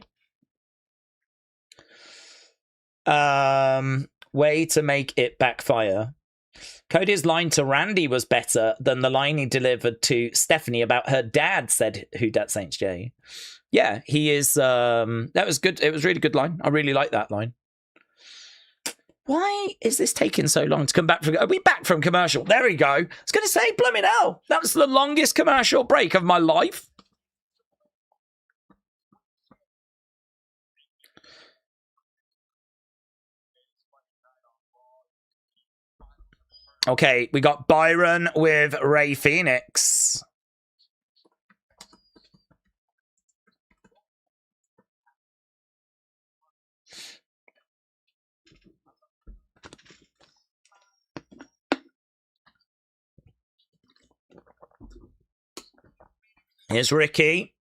[SPEAKER 1] Way to make it backfire. Cody's line to Randy was better than the line he delivered to Stephanie about her dad, said Who Dat Saints J. Yeah, he is. That was good. It was a really good line. I really like that line. Why is this taking so long to come back from... Are we back from commercial? There we go. I was going to say, blooming hell. That was the longest commercial break of my life. Okay, we got Byron with Ray Phoenix. Here's Ricky.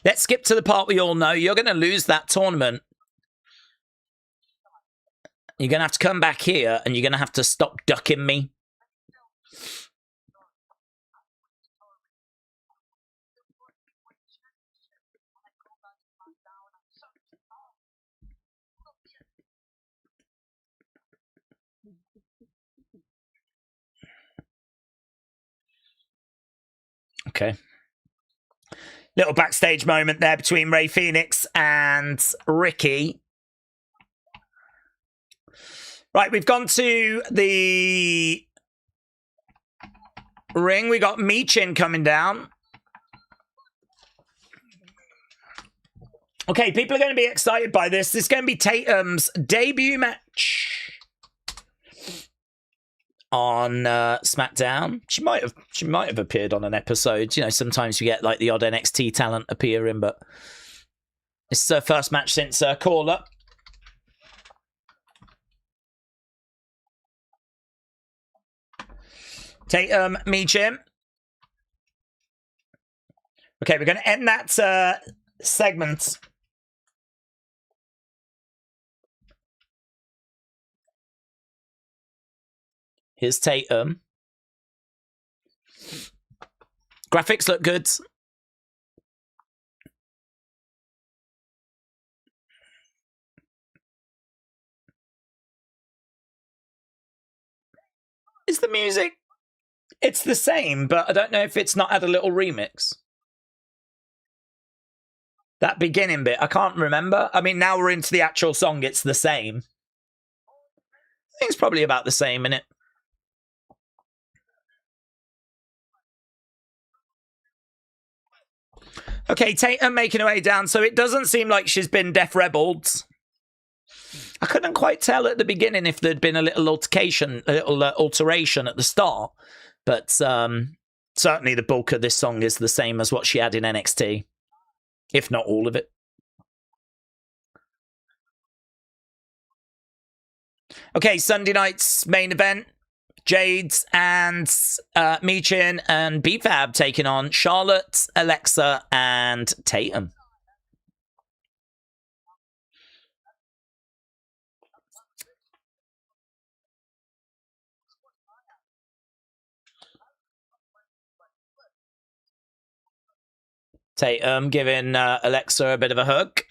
[SPEAKER 1] Let's skip to the part we all know. You're going to lose that tournament. You're going to have to come back here and you're going to have to stop ducking me. Okay. Little backstage moment there between Ray Phoenix and Ricky. Right, we've gone to the ring. We got Michin coming down. Okay, people are going to be excited by this. This is going to be Tatum's debut match on SmackDown. She might have appeared on an episode. You know, sometimes you get like the odd NXT talent appearing, but it's her first match since Call Up. Tatum, Michin. Okay, we're going to end that segment. Here's Tatum. Graphics look good. Is the music? It's the same, but I don't know if it's not had a little remix. That beginning bit, I can't remember. I mean, now we're into the actual song, it's the same. I think it's probably about the same, innit? Okay, Tatum making her way down, so it doesn't seem like she's been Def Rebelled. I couldn't quite tell at the beginning if there'd been a little altercation, a little alteration at the start, but certainly the bulk of this song is the same as what she had in NXT, if not all of it. Okay, Sunday night's main event. Jade and Michin and B-Fab taking on Charlotte, Alexa, and Tatum. Tatum giving Alexa a bit of a hug.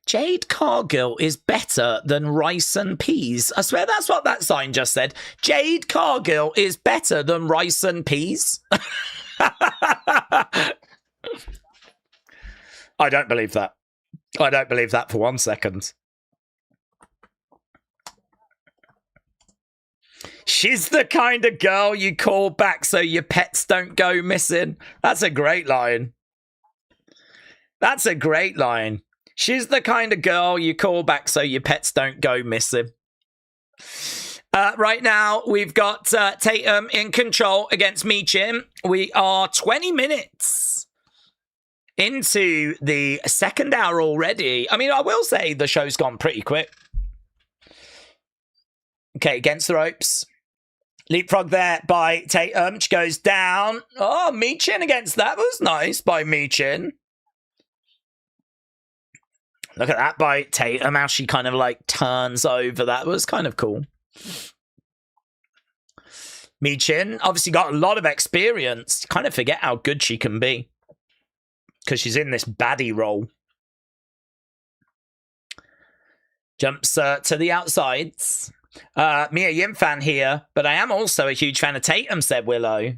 [SPEAKER 1] Jade Cargill is better than rice and peas. I swear that's what that sign just said. Jade Cargill is better than rice and peas. I don't believe that. I don't believe that for 1 second. She's the kind of girl you call back so your pets don't go missing. That's a great line. That's a great line. She's the kind of girl you call back so your pets don't go missing. Right now, we've got Tatum in control against Michin. We are 20 minutes into the second hour already. I mean, I will say the show's gone pretty quick. Okay, against the ropes. Leapfrog there by Tatum. She goes down. Oh, Michin against that. Was nice by Michin. Look at that by Tatum, how she kind of like turns over. That was kind of cool. Michin obviously got a lot of experience. Kind of forget how good she can be because she's in this baddie role. Jumps to the outsides. Mia Yim fan here, but I am also a huge fan of Tatum, said Willow.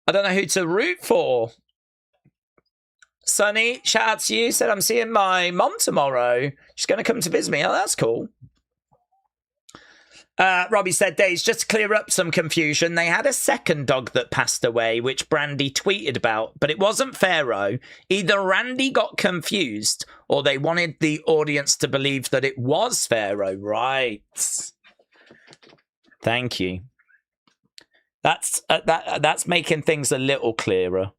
[SPEAKER 1] I don't know who to root for. Sunny, shout out to you. Said, I'm seeing my mom tomorrow. She's going to come to visit me. Oh, that's cool. Robbie said, Daze, just to clear up some confusion, they had a second dog that passed away, which Brandy tweeted about, but it wasn't Pharaoh. Either Randy got confused, or they wanted the audience to believe that it was Pharaoh. Right. Thank you. That's making things a little clearer.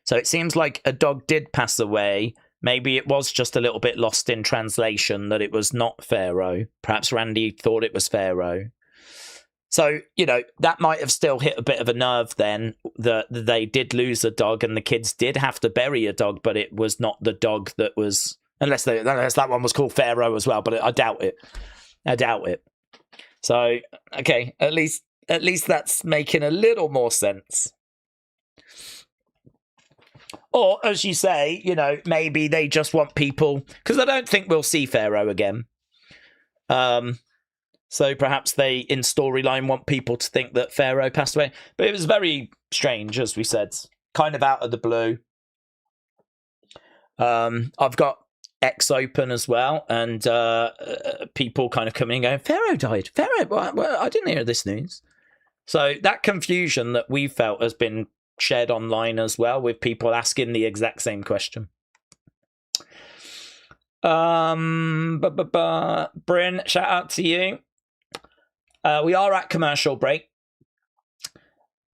[SPEAKER 1] So it seems like a dog did pass away. Maybe it was just a little bit lost in translation that it was not Pharaoh. Perhaps Randy thought it was Pharaoh. So, you know, that might have still hit a bit of a nerve then, that they did lose a dog and the kids did have to bury a dog, but it was not the dog that was... Unless that one was called Pharaoh as well, but I doubt it. I doubt it. So, okay, at least that's making a little more sense. Or, as you say, you know, maybe they just want people... Because I don't think we'll see Pharaoh again. So perhaps they, in storyline, want people to think that Pharaoh passed away. But it was very strange, as we said. Kind of out of the blue. I've got X Open as well, and people kind of coming and going, Pharaoh died. Pharaoh, well, I didn't hear this news. So that confusion that we felt has been shared online as well, with people asking the exact same question. Bryn, shout out to you. We are at commercial break.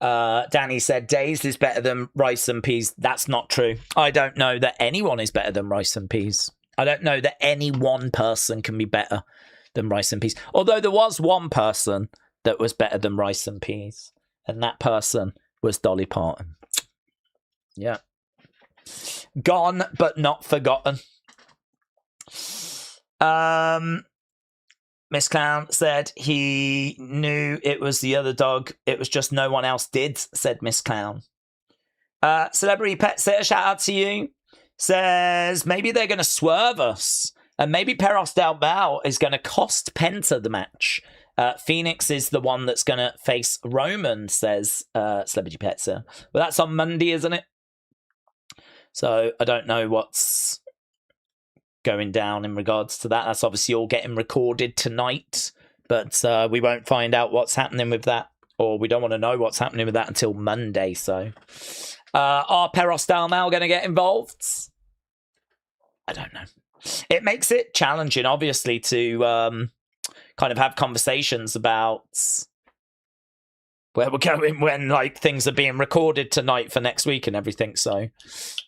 [SPEAKER 1] Danny said Daze is better than rice and peas. That's not true. I don't know that anyone is better than rice and peas. I don't know that any one person can be better than rice and peas. Although there was one person that was better than rice and peas, and that person was Dolly Parton. Yeah. Gone but not forgotten. Miss Clown said he knew it was the other dog. It was just no one else did, said Miss Clown. Celebrity Pet Sitter, shout out to you. Says maybe they're going to swerve us. And maybe Perros Del Mal is going to cost Penta the match. Phoenix is the one that's going to face Roman, says Celebrity Pet Sitter. Well, that's on Monday, isn't it? So I don't know what's going down in regards to that. That's obviously all getting recorded tonight, but we won't find out what's happening with that, or we don't want to know what's happening with that until Monday. So are Perros Del Mal going to get involved? I don't know. It makes it challenging, obviously, to kind of have conversations about where we're going when like things are being recorded tonight for next week and everything. So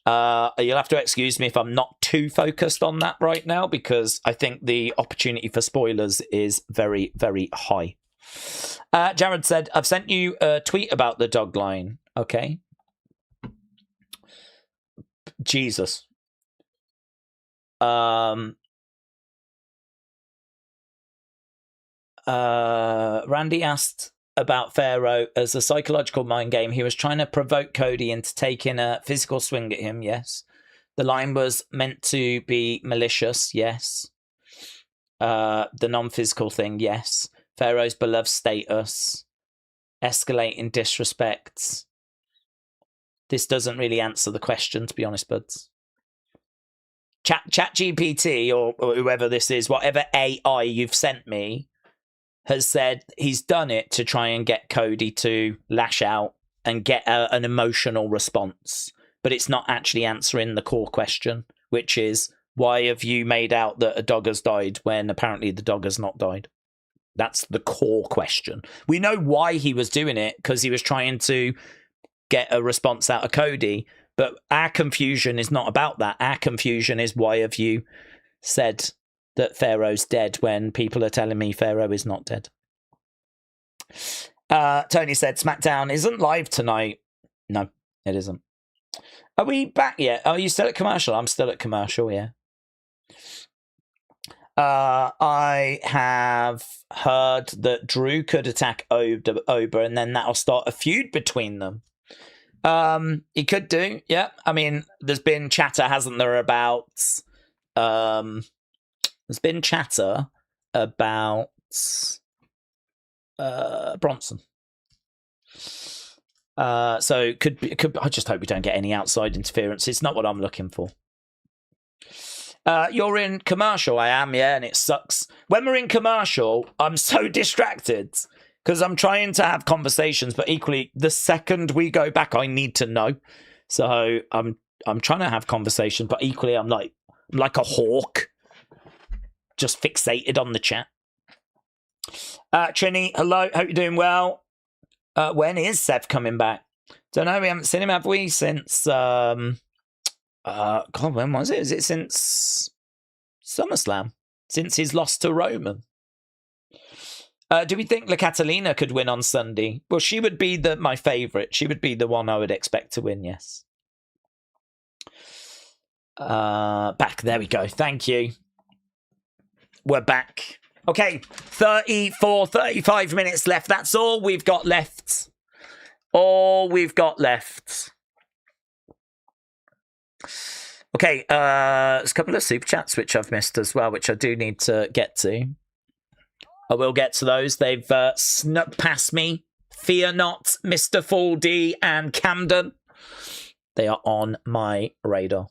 [SPEAKER 1] you'll have to excuse me if I'm not too focused on that right now, because I think the opportunity for spoilers is very, very high. Jared said, I've sent you a tweet about the dog line. Okay. Jesus. Randy asked about Pharaoh as a psychological mind game. He was trying to provoke Cody into taking a physical swing at him. Yes. The line was meant to be malicious. Yes. The non-physical thing. Yes. Pharaoh's beloved status. Escalating disrespect. This doesn't really answer the question, to be honest, buds. Chat GPT or whoever this is, whatever AI you've sent me, has said he's done it to try and get Cody to lash out and get an emotional response. But it's not actually answering the core question, which is, why have you made out that a dog has died when apparently the dog has not died? That's the core question. We know why he was doing it, because he was trying to get a response out of Cody. But our confusion is not about that. Our confusion is, why have you said that Pharaoh's dead when people are telling me Pharaoh is not dead? Tony said Smackdown isn't live tonight. No, it isn't. Are we back yet? Are you still at commercial? I'm still at commercial, yeah. I have heard that Drew could attack Ober and then that'll start a feud between them. He could do, yeah. I mean, there's been chatter, hasn't there, about Bronson. So could I just hope we don't get any outside interference. It's not what I'm looking for. You're in commercial. I am, yeah, and it sucks. When we're in commercial, I'm so distracted because I'm trying to have conversations, but equally, the second we go back, I need to know. So I'm trying to have conversations, but equally, I'm like a hawk, just fixated on the chat. Trini, hello. Hope you're doing well. When is Seth coming back? Don't know. We haven't seen him, have we? Since God, when was it? Is it since SummerSlam? Since his loss to Roman? Do we think La Catalina could win on Sunday? Well, she would be my favourite. She would be the one I would expect to win, yes. Back. There we go. Thank you. We're back. Okay, 35 minutes left. That's all we've got left. All we've got left. Okay, there's a couple of super chats which I've missed as well, which I do need to get to. I will get to those. They've snuck past me. Fear not, Mr. Full D and Camden. They are on my radar.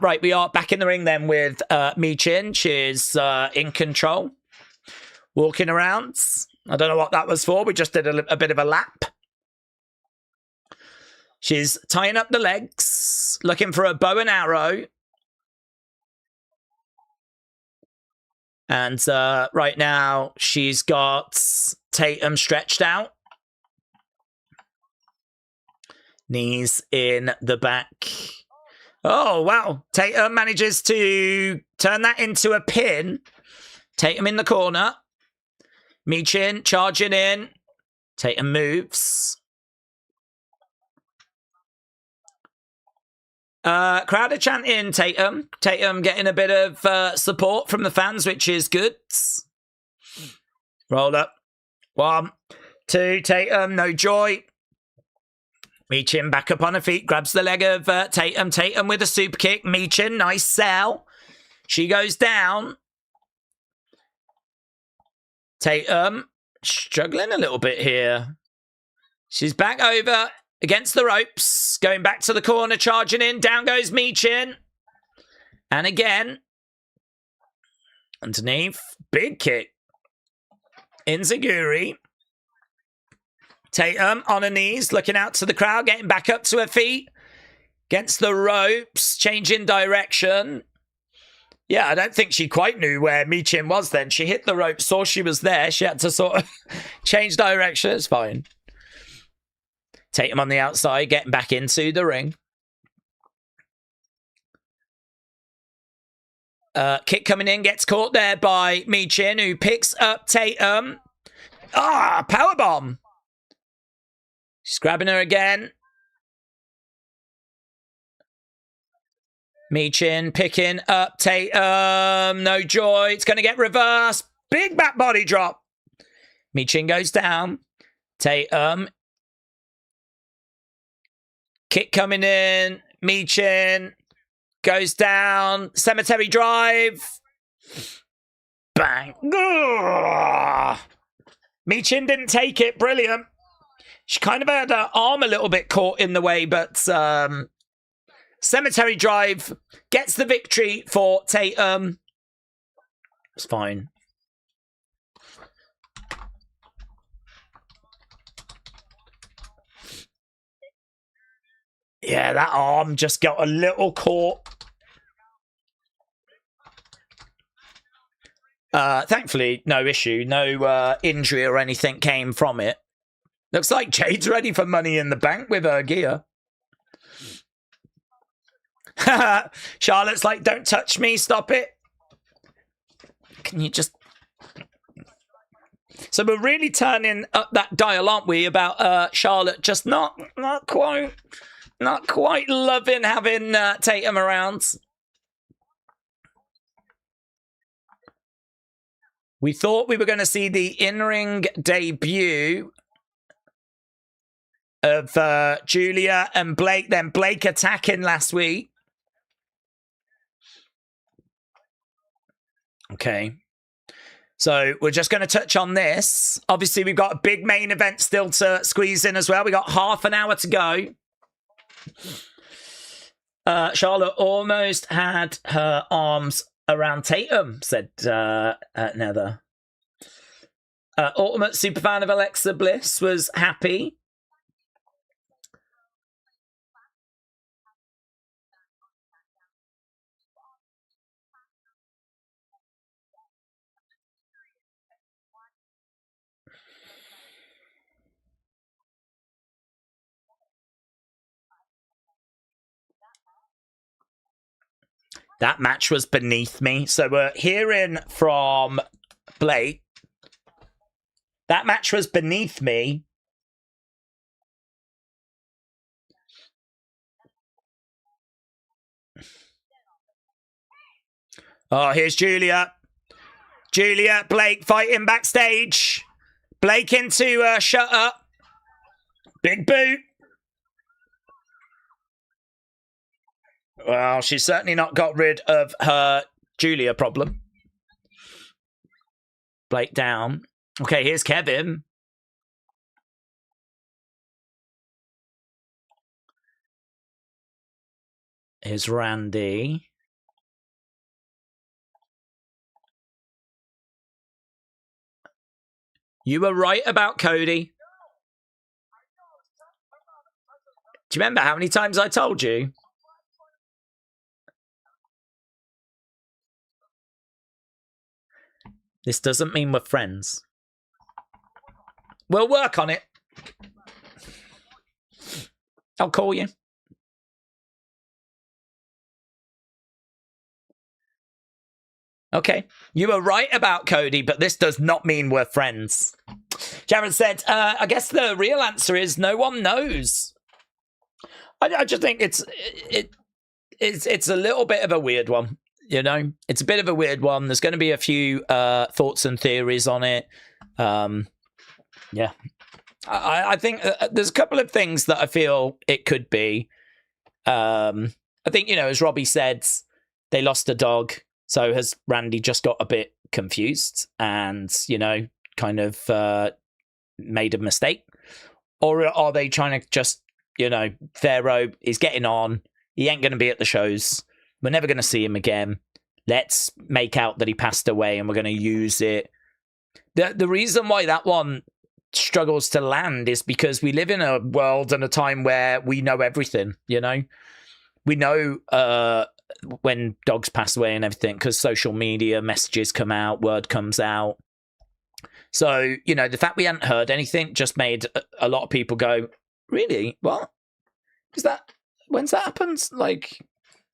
[SPEAKER 1] Right, we are back in the ring then with Michin. She's in control. Walking around. I don't know what that was for. We just did a bit of a lap. She's tying up the legs, looking for a bow and arrow. And right now, she's got Tatum stretched out. Knees in the back. Oh, wow. Tatum manages to turn that into a pin. Tatum in the corner. Michin charging in. Tatum moves. Crowd are chanting Tatum. Tatum getting a bit of support from the fans, which is good. Roll up. 1, 2, Tatum, no joy. Michin back up on her feet, grabs the leg of Tatum. Tatum with a super kick. Michin, nice sell. She goes down. Tatum struggling a little bit here. She's back over against the ropes. Going back to the corner, charging in. Down goes Michin. And again. Underneath. Big kick. Enziguri. Tatum on her knees, looking out to the crowd, getting back up to her feet. Against the ropes, changing direction. Yeah, I don't think she quite knew where Michin was then. She hit the rope, saw she was there. She had to sort of change direction. It's fine. Tatum on the outside, getting back into the ring. Kick coming in, gets caught there by Michin, who picks up Tatum. Powerbomb. She's grabbing her again. Michin picking up Tatum. No joy. It's going to get reversed. Big back body drop. Michin goes down. Tatum. Kick coming in. Michin goes down. Cemetery drive. Bang. Ugh. Michin didn't take it. Brilliant. She kind of had her arm a little bit caught in the way, but Cemetery Drive gets the victory for Tatum. It's fine. Yeah, that arm just got a little caught. Thankfully, no issue. No injury or anything came from it. Looks like Jade's ready for Money in the Bank with her gear. Charlotte's like, don't touch me, stop it. Can you just... So we're really turning up that dial, aren't we, about Charlotte just not quite loving having Tatum around. We thought we were going to see the in-ring debut of Julia and Blake, then Blake attacking last week. Okay. So we're just going to touch on this. Obviously, we've got a big main event still to squeeze in as well. We got half an hour to go. Charlotte almost had her arms around Tatum, said Nether. Ultimate superfan of Alexa Bliss was happy. That match was beneath me. So we're hearing from Blake. That match was beneath me. Oh, here's Julia. Julia, Blake fighting backstage. Blake into shut up. Big boot. Well, she's certainly not got rid of her Julia problem. Blake down. Okay, here's Kevin. Here's Randy. You were right about Cody. Do you remember how many times I told you? This doesn't mean we're friends. We'll work on it. I'll call you. Okay. You were right about Cody, but this does not mean we're friends. Jared said, I guess the real answer is no one knows. I just think it's a little bit of a weird one, you know? It's a bit of a weird one. There's going to be a few thoughts and theories on it. Yeah. I think there's a couple of things that I feel it could be. I think, you know, as Robbie said, they lost a dog. So has Randy just got a bit confused and, you know, kind of made a mistake? Or are they trying to just, you know, Pharaoh is getting on. He ain't going to be at the shows. We're never going to see him again. Let's make out that he passed away and we're going to use it. The reason why that one struggles to land is because we live in a world and a time where we know everything, you know? We know when dogs pass away and everything because social media messages come out, word comes out. So, you know, the fact we hadn't heard anything just made a lot of people go, really? What? Is that... When's that happened? Like,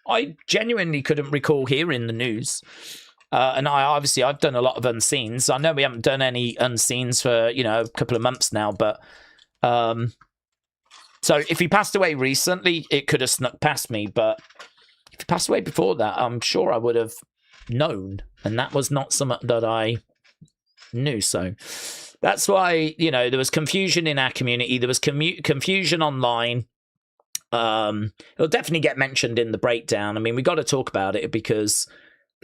[SPEAKER 1] I genuinely couldn't recall hearing the news. And I've done a lot of unseens. I know we haven't done any unseens for, you know, a couple of months now, but... So if he passed away recently, it could have snuck past me, but if he passed away before that, I'm sure I would have known. And that was not something that I knew. So that's why, you know, there was confusion in our community. There was confusion online. It'll definitely get mentioned in the breakdown. I mean, we got to talk about it because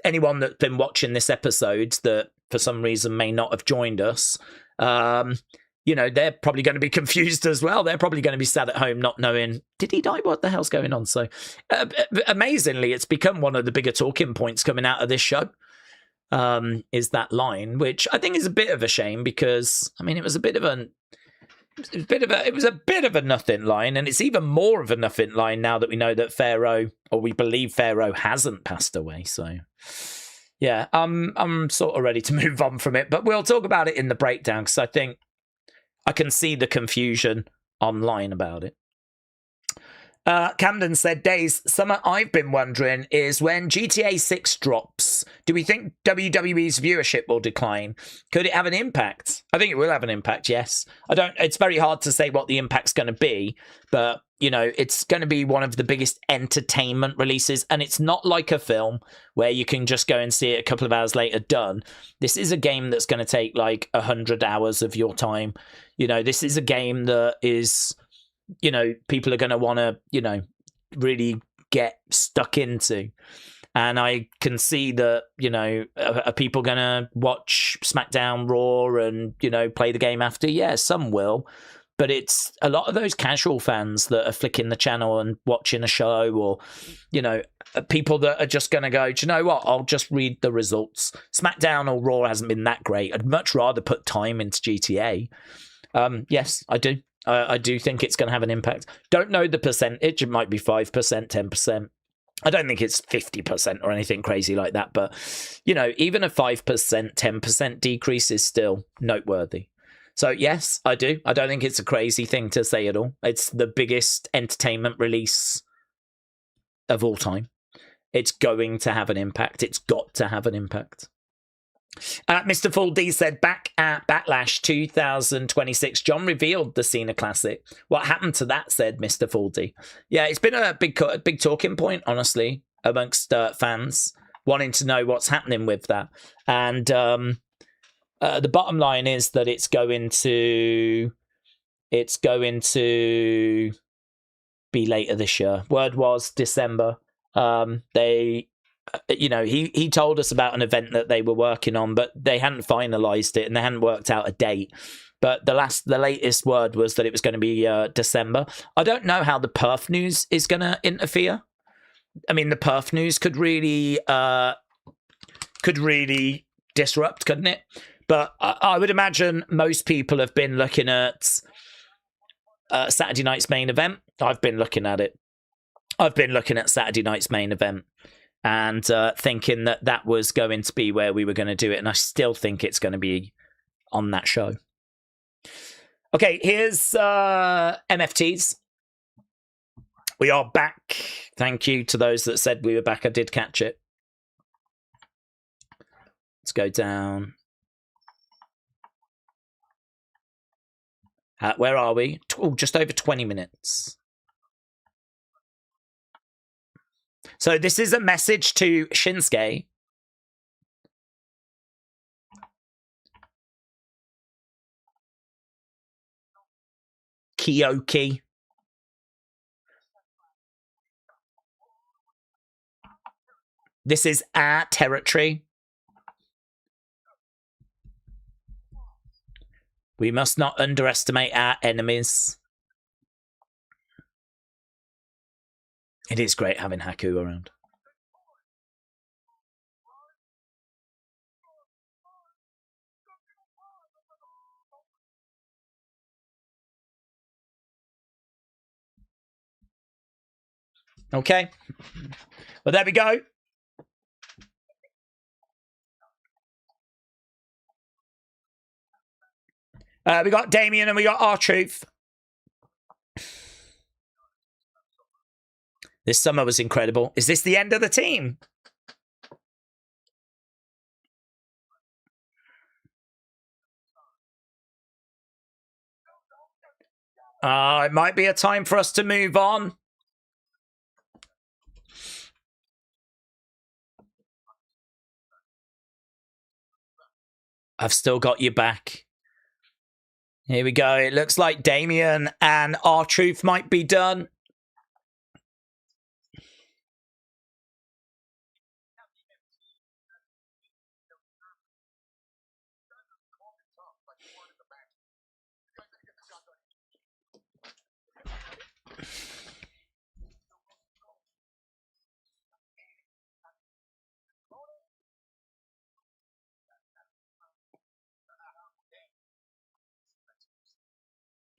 [SPEAKER 1] anyone that's been watching this episode that for some reason may not have joined us, you know, they're probably going to be confused as well. They're probably going to be sat at home not knowing, did he die? What the hell's going on? So amazingly, it's become one of the bigger talking points coming out of this show, is that line, which I think is a bit of a shame because, I mean, it was a bit of a nothing line, and it's even more of a nothing line now that we know that Pharaoh, or we believe Pharaoh, hasn't passed away. So, yeah, I'm sort of ready to move on from it, but we'll talk about it in the breakdown because I think I can see the confusion online about it. Camden said, Daze, something I've been wondering is when GTA 6 drops, do we think WWE's viewership will decline? Could it have an impact? I think it will have an impact, yes. It's very hard to say what the impact's going to be, but, you know, it's going to be one of the biggest entertainment releases, and it's not like a film where you can just go and see it a couple of hours later, done. This is a game that's going to take like 100 hours of your time. You know, this is a game that is... you know, people are going to want to, you know, really get stuck into. And I can see that, you know, are people going to watch Smackdown, Raw and, you know, play the game after? Yeah, some will. But it's a lot of those casual fans that are flicking the channel and watching a show, or, you know, people that are just going to go, do you know what? I'll just read the results. Smackdown or Raw hasn't been that great. I'd much rather put time into GTA. Yes, I do. I do think it's going to have an impact. Don't know the percentage. It might be 5%, 10%. I don't think it's 50% or anything crazy like that. But, you know, even a 5%, 10% decrease is still noteworthy. So, yes, I do. I don't think it's a crazy thing to say at all. It's the biggest entertainment release of all time. It's going to have an impact. It's got to have an impact. Mr. Full D said, back at Backlash 2026, John revealed the Cena Classic. What happened to that, said Mr. Full D. Yeah, it's been a big talking point, honestly, amongst fans wanting to know what's happening with that. And the bottom line is that it's going to be later this year. Word was December. You know, he told us about an event that they were working on, but they hadn't finalized it and they hadn't worked out a date. But the latest word was that it was going to be December. I don't know how the Perth news is going to interfere. I mean, the perf news could really disrupt, couldn't it? But I would imagine most people have been looking at Saturday night's main event. I've been looking at it. I've been looking at Saturday night's main event and thinking that that was going to be where we were going to do it. And I still think it's going to be on that show. Okay, here's MFTs. We are back. Thank you to those that said we were back. I did catch it. Let's go down. Where are we? Oh, just over 20 minutes. So this is a message to Shinsuke. Kyoki. This is our territory. We must not underestimate our enemies. It is great having Haku around. Okay. Well, there we go. We got Damien and we got R-Truth. This summer was incredible. Is this the end of the team? It might be a time for us to move on. I've still got you back. Here we go. It looks like Damien and R-Truth might be done.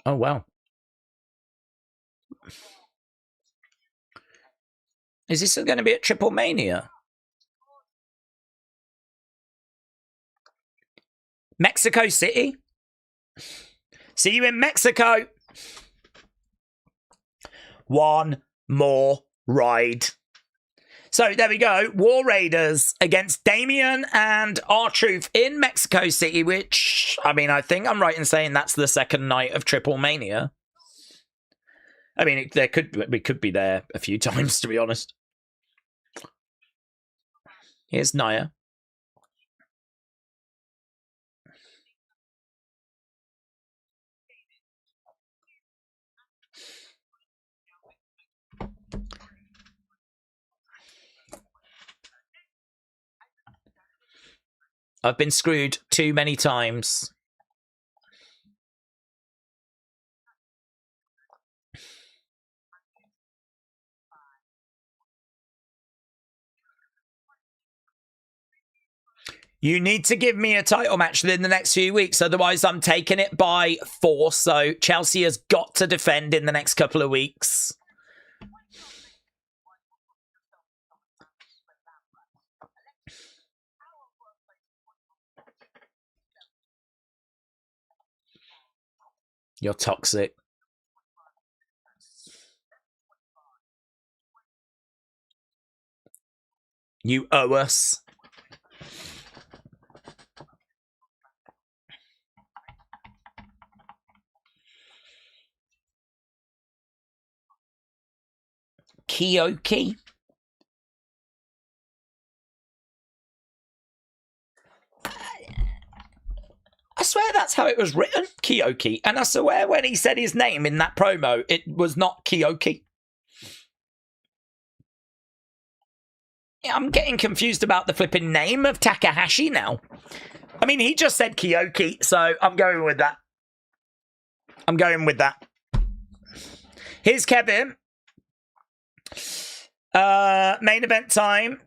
[SPEAKER 1] Oh, wow. Is this going to be at Triple Mania? Mexico City? See you in Mexico. One more ride. So there we go. War Raiders against Damien and R-Truth in Mexico City, which, I mean, I think I'm right in saying that's the second night of Triple Mania. I mean, we could be there a few times, to be honest. Here's Naya. I've been screwed too many times. You need to give me a title match within the next few weeks, otherwise I'm taking it by force. So Chelsea has got to defend in the next couple of weeks. You're toxic. You owe us. Kyoki. I swear that's how it was written, Kyoki. And I swear when he said his name in that promo, it was not Kyoki. Yeah, I'm getting confused about the flipping name of Takahashi now. I mean, he just said Kyoki, so I'm going with that. I'm going with that. Here's Kevin. Main event time.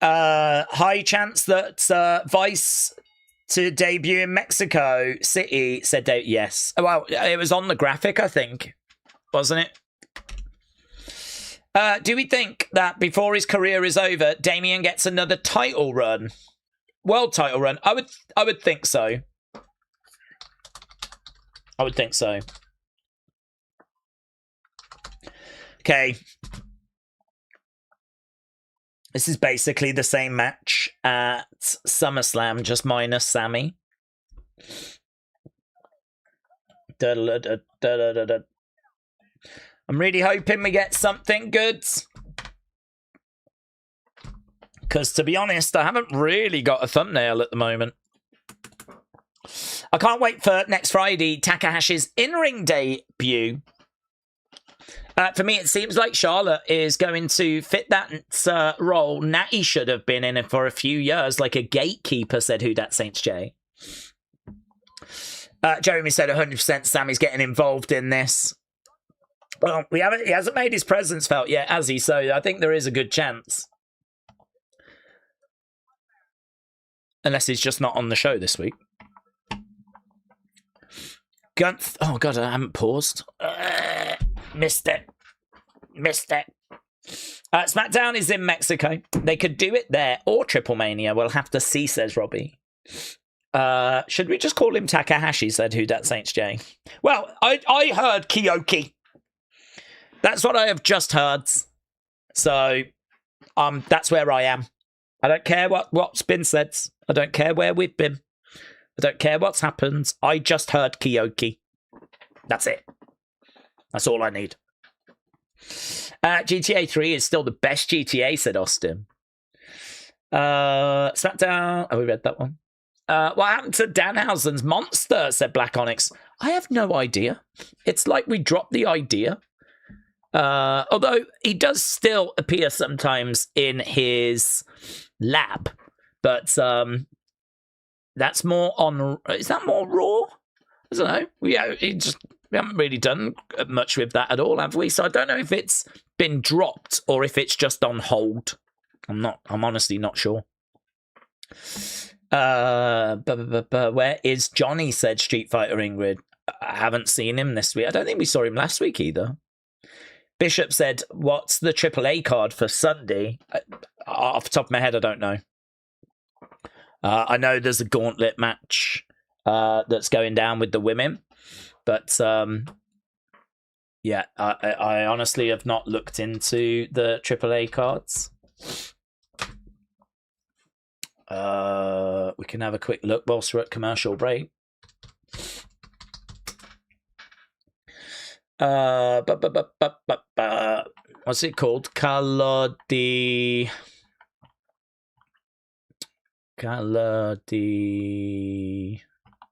[SPEAKER 1] High chance that Vice to debut in Mexico City, said yes. Well, it was on the graphic, I think, wasn't it? Do we think that before his career is over, Damien gets another title run? World title run? I would think so. I would think so. Okay. This is basically the same match at SummerSlam, just minus Sammy. I'm really hoping we get something good. Because, to be honest, I haven't really got a thumbnail at the moment. I can't wait for next Friday, Takahashi's in-ring debut. For me, it seems like Charlotte is going to fit that role Natty should have been in it for a few years, like a gatekeeper, said Who Dat Saints J. Jeremy said 100% Sammy's getting involved in this. Well, he hasn't made his presence felt yet, has he? So I think there is a good chance. Unless he's just not on the show this week. Oh, God, I haven't paused. Missed it. Smackdown is in Mexico. They could do it there or Triple Mania. We'll have to see, says Robbie. Should we just call him Takahashi, said Who Dat Saints J. Well, I heard Kyoki. That's what I have just heard. So, that's where I am. I don't care what's been said. I don't care where we've been. I don't care what's happened. I just heard Kyoki. That's it. That's all I need. GTA 3 is still the best GTA, said Austin. Smackdown. Oh, we read that one. What happened to Danhausen's monster, said Black Onyx. I have no idea. It's like we dropped the idea. Although he does still appear sometimes in his lab. But that's more on... Is that more Raw? I don't know. We haven't really done much with that at all, have we? So I don't know if it's been dropped or if it's just on hold. I'm honestly not sure. Where is Johnny, said Street Fighter Ingrid. I haven't seen him this week. I don't think we saw him last week either. Bishop said, what's the AAA card for Sunday? Off the top of my head, I don't know. I know there's a gauntlet match that's going down with the women. But, yeah, I honestly have not looked into the AAA cards. We can have a quick look whilst we're at commercial break. What's it called? Color de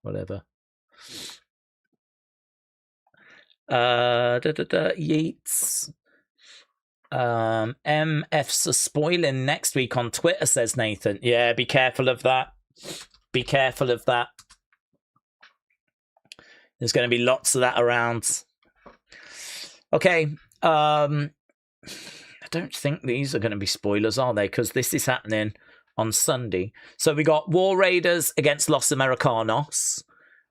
[SPEAKER 1] whatever. Yeats. MF's spoiling next week on Twitter, says Nathan. Yeah, be careful of that. Be careful of that. There's going to be lots of that around. Okay. I don't think these are going to be spoilers, are they? Because this is happening on Sunday. So we got War Raiders against Los Americanos.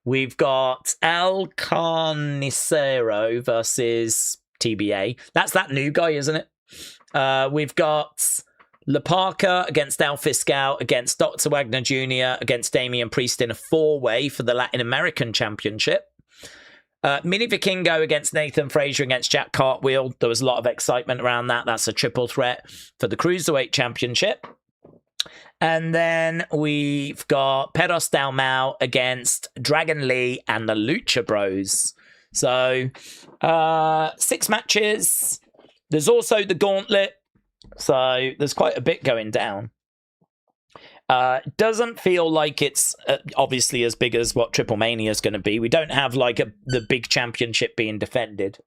[SPEAKER 1] We've got El Carnicero versus TBA. That's that new guy, isn't it? We've got La Parca against El Fiscal, against Dr. Wagner Jr., against Damian Priest in a four-way for the Latin American Championship. Mini Vikingo against Nathan Frazier against Jack Cartwheel. There was a lot of excitement around that. That's a triple threat for the Cruiserweight Championship. And then we've got Perros Dalmau against Dragon Lee and the Lucha Bros. So, 6 matches. There's also the Gauntlet. So, there's quite a bit going down. Doesn't feel like it's obviously as big as what Triple Mania is going to be. We don't have like the big championship being defended.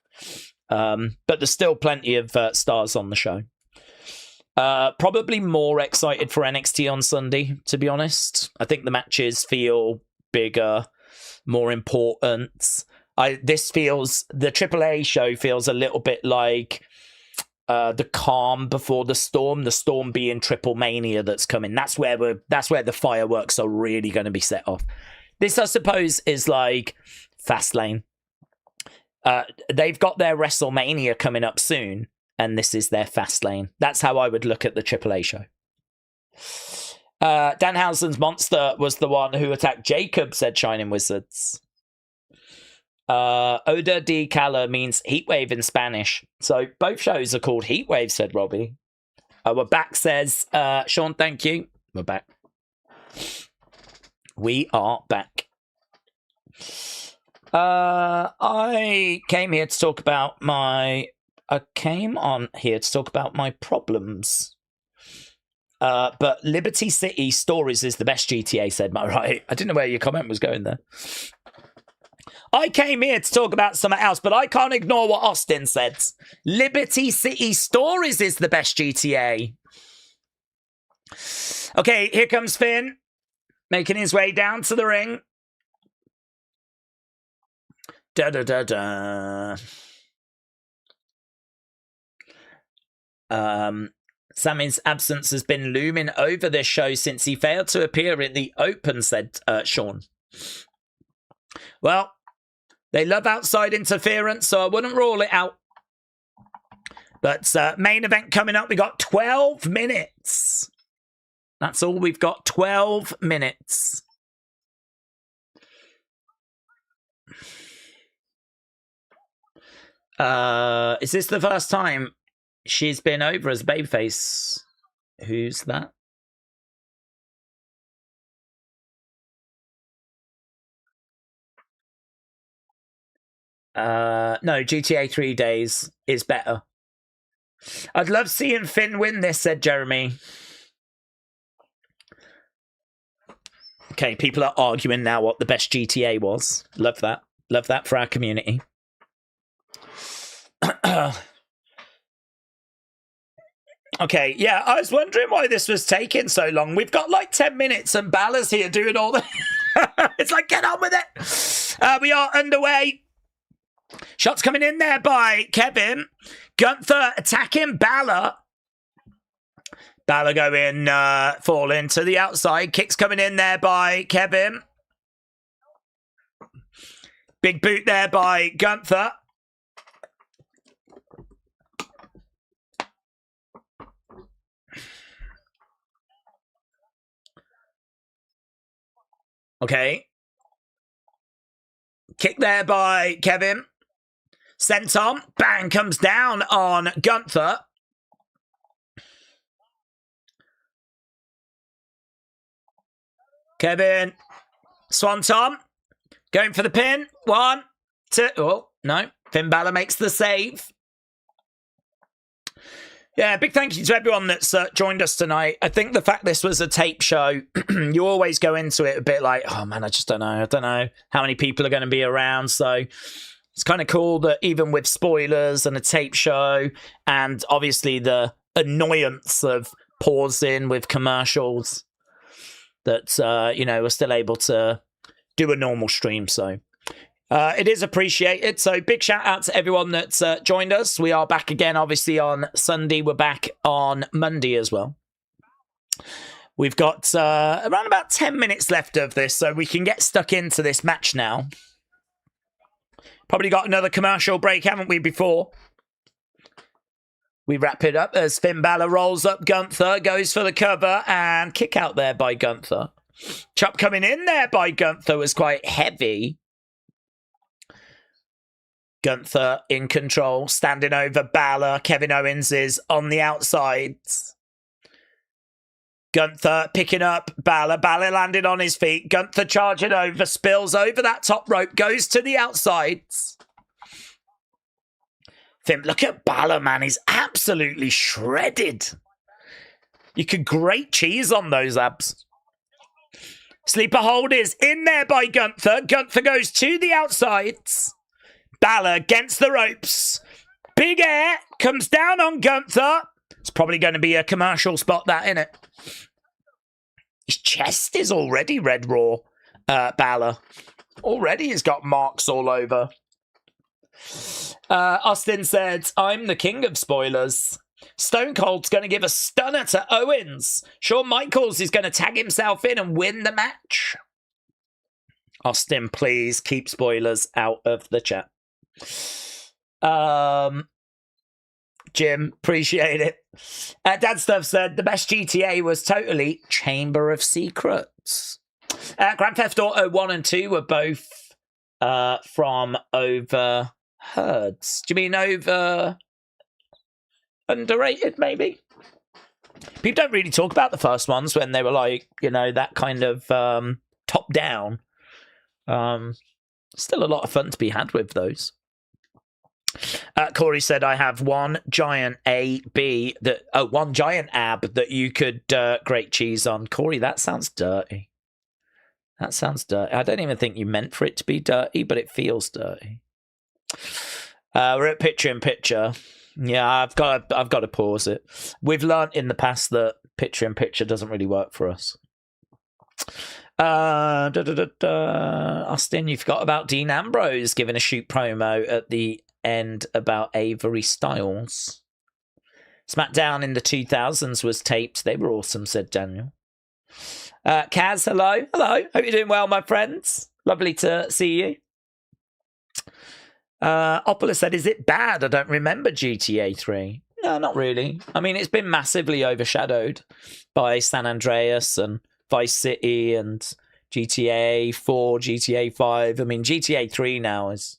[SPEAKER 1] But there's still plenty of stars on the show. Probably more excited for NXT on Sunday, to be honest. I think the matches feel bigger, more important. The AAA show feels a little bit like the calm before the storm being Triple Mania that's coming. That's where the fireworks are really going to be set off. This, I suppose, is like Fastlane. They've got their WrestleMania coming up soon, and this is their Fastlane. That's how I would look at the AAA show. Danhausen's monster was the one who attacked Jacob, said Shining Wizards. Oda de Cala means heatwave in Spanish. So both shows are called Heatwave, said Robbie. We're back, says Sean, thank you. We're back. We are back. I came on here to talk about my problems. But Liberty City Stories is the best GTA, said my right. I didn't know where your comment was going there. I came here to talk about something else, but I can't ignore what Austin said. Liberty City Stories is the best GTA. Okay, here comes Finn, making his way down to the ring. Da-da-da-da. Sammy's absence has been looming over this show since he failed to appear in the Open, said Sean. Well, they love outside interference, so I wouldn't rule it out. But main event coming up, we got 12 minutes. That's all we've got, 12 minutes. Is this the first time she's been over as babyface? Who's that? No, GTA 3 Days is better. I'd love seeing Finn win this, said Jeremy. Okay, people are arguing now what the best GTA was. Love that. Love that for our community. Okay, yeah, I was wondering why this was taking so long. We've got like 10 minutes and Balor's here doing all the... It's like, get on with it. We are underway. Shots coming in there by Kevin. Gunther attacking Balor. Balor going, falling to the outside. Kicks coming in there by Kevin. Big boot there by Gunther. Okay. Kick there by Kevin. Senton. Bang. Comes down on Gunther. Kevin. Swanton. Going for the pin. 1, 2. Oh, no. Finn Balor makes the save. Yeah, big thank you to everyone that's joined us tonight. I think the fact this was a tape show, you always go into it a bit like, oh man, I just don't know. I don't know how many people are going to be around. So it's kind of cool that even with spoilers and a tape show and obviously the annoyance of pausing with commercials that, we're still able to do a normal stream. So it is appreciated. So big shout out to everyone that's joined us. We are back again, obviously, on Sunday. We're back on Monday as well. We've got around about 10 minutes left of this, so we can get stuck into this match now. Probably got another commercial break, haven't we, before we wrap it up as Finn Balor rolls up Gunther, goes for the cover, and kick out there by Gunther. Chop coming in there by Gunther was quite heavy. Gunther in control, standing over Balor. Kevin Owens is on the outside. Gunther picking up Balor. Balor landed on his feet. Gunther charging over, spills over that top rope, goes to the outside. Finn, look at Balor, man. He's absolutely shredded. You could grate cheese on those abs. Sleeper hold is in there by Gunther. Gunther goes to the outsides. Balor against the ropes. Big air comes down on Gunther. It's probably going to be a commercial spot, that, innit? His chest is already red raw, Balor. Already he's got marks all over. Austin said, I'm the king of spoilers. Stone Cold's going to give a stunner to Owens. Shawn Michaels is going to tag himself in and win the match. Austin, please keep spoilers out of the chat. Jim, appreciate it. Dad Stuff said the best GTA was totally Chamber of Secrets. Grand Theft Auto 1 and 2 were both from Overheards. Do you mean over underrated, maybe? People don't really talk about the first ones when they were like, you know, that kind of top down. Still a lot of fun to be had with those. Corey said, I have one giant one giant ab that you could grate cheese on. Corey, that sounds dirty. That sounds dirty. I don't even think you meant for it to be dirty, but it feels dirty. We're at picture in picture. Yeah, I've got to pause it. We've learnt in the past that picture in picture doesn't really work for us. Austin, you forgot about Dean Ambrose giving a shoot promo at the end about Avery Styles. Smackdown in the 2000s was taped. They were awesome, said Daniel. Kaz, hello. Hello. Hope you're doing well, my friends. Lovely to see you. Opola said, is it bad? I don't remember GTA 3. No, not really. I mean, it's been massively overshadowed by San Andreas and Vice City and GTA 4, GTA 5. I mean, GTA 3 now is...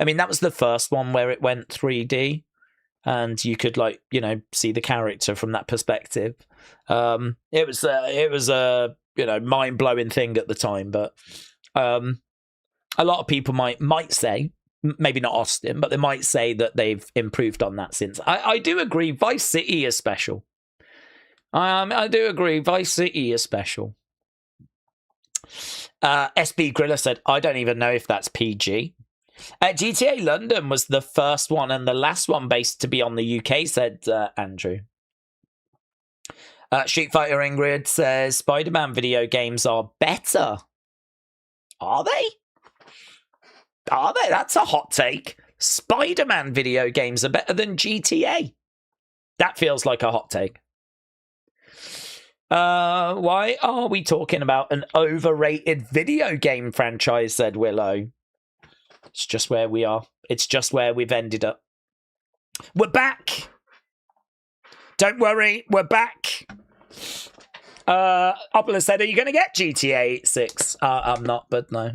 [SPEAKER 1] I mean, that was the first one where it went 3D and you could, like, you know, see the character from that perspective. It was a you know, mind-blowing thing at the time, but a lot of people might say, maybe not Austin, but they might say that they've improved on that since. I do agree, Vice City is special. I do agree, Vice City is special. SB Griller said, I don't even know if that's PG. GTA London was the first one and the last one based to be on the UK, said Andrew. Street Fighter Ingrid says, Spider-Man video games are better. Are they? Are they? That's a hot take. Spider-Man video games are better than GTA. That feels like a hot take. Why are we talking about an overrated video game franchise, said Willow. It's just where we are. It's just where we've ended up. We're back. Don't worry, we're back. Opola said, are you going to get GTA 6? I'm not, but no.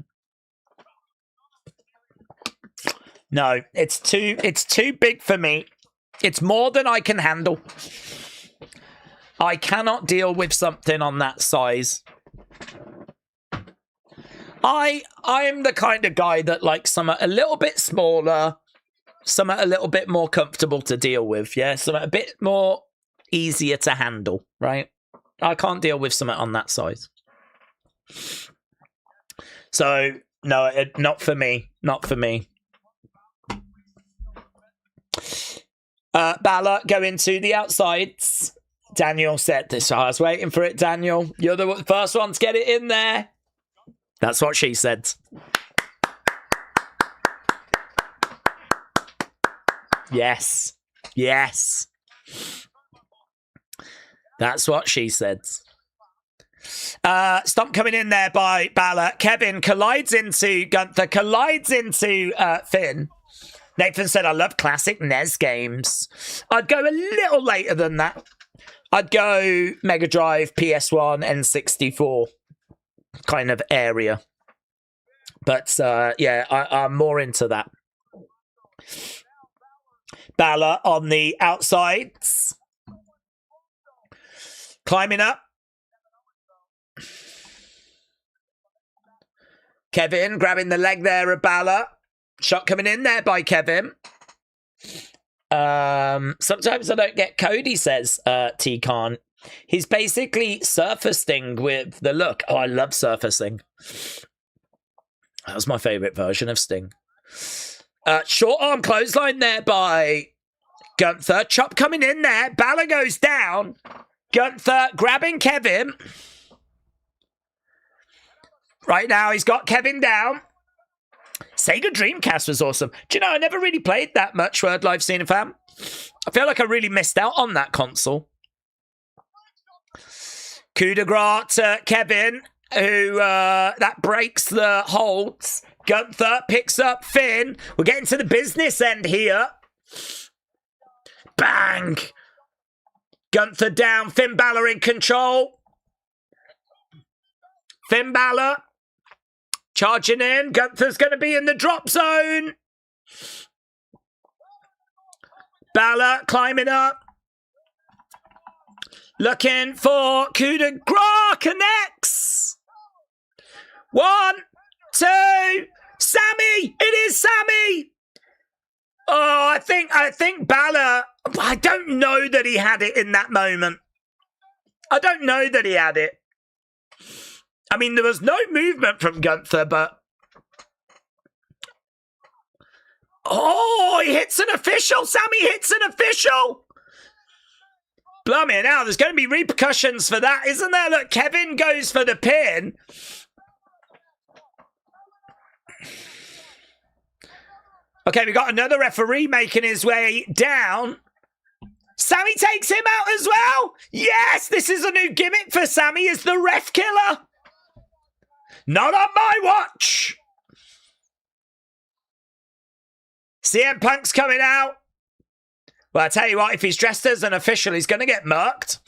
[SPEAKER 1] No, it's too big for me. It's more than I can handle. I cannot deal with something on that size. I'm the kind of guy that likes something a little bit smaller, something a little bit more comfortable to deal with, yeah? Something a bit more easier to handle, right? I can't deal with something on that size. So, no, not for me. Not for me. Bala, going to the outsides. Daniel said this. I was waiting for it, Daniel. You're the first one to get it in there. That's what she said. Yes. Yes. That's what she said. Stomp coming in there by Balor. Kevin collides into Gunther, collides into Finn. Nathan said, I love classic NES games. I'd go a little later than that. I'd go Mega Drive, PS1, N64 kind of area. But, yeah, I'm more into that. Balor on the outsides. Climbing up. Kevin grabbing the leg there of Balor. Shot coming in there by Kevin. Sometimes I don't get Cody, says T-Khan. He's basically Surfer Sting with the look. Oh, I love Surfer Sting. That was my favourite version of Sting. Short arm clothesline there by Gunther. Chop coming in there. Balor goes down. Gunther grabbing Kevin. Right now he's got Kevin down. Sega Dreamcast was awesome. Do you know, I never really played that much Word Live Cena Fam. I feel like I really missed out on that console. Coup de grace to Kevin, who that breaks the holds. Gunther picks up Finn. We're getting to the business end here. Bang! Gunther down. Finn Balor in control. Finn Balor charging in. Gunther's going to be in the drop zone. Balor climbing up. Looking for coup de grace. Connects. 1, 2. Sammy! It is Sammy! Oh, I think Balor... I don't know that he had it in that moment. I don't know that he had it. I mean, there was no movement from Gunther, but... Oh, he hits an official! Sammy hits an official! Blimey, now there's going to be repercussions for that, isn't there? Look, Kevin goes for the pin. Okay, we got another referee making his way down. Sammy takes him out as well. Yes, this is a new gimmick for Sammy, is the ref killer. Not on my watch. CM Punk's coming out. Well, I tell you what, if he's dressed as an official, he's going to get murked.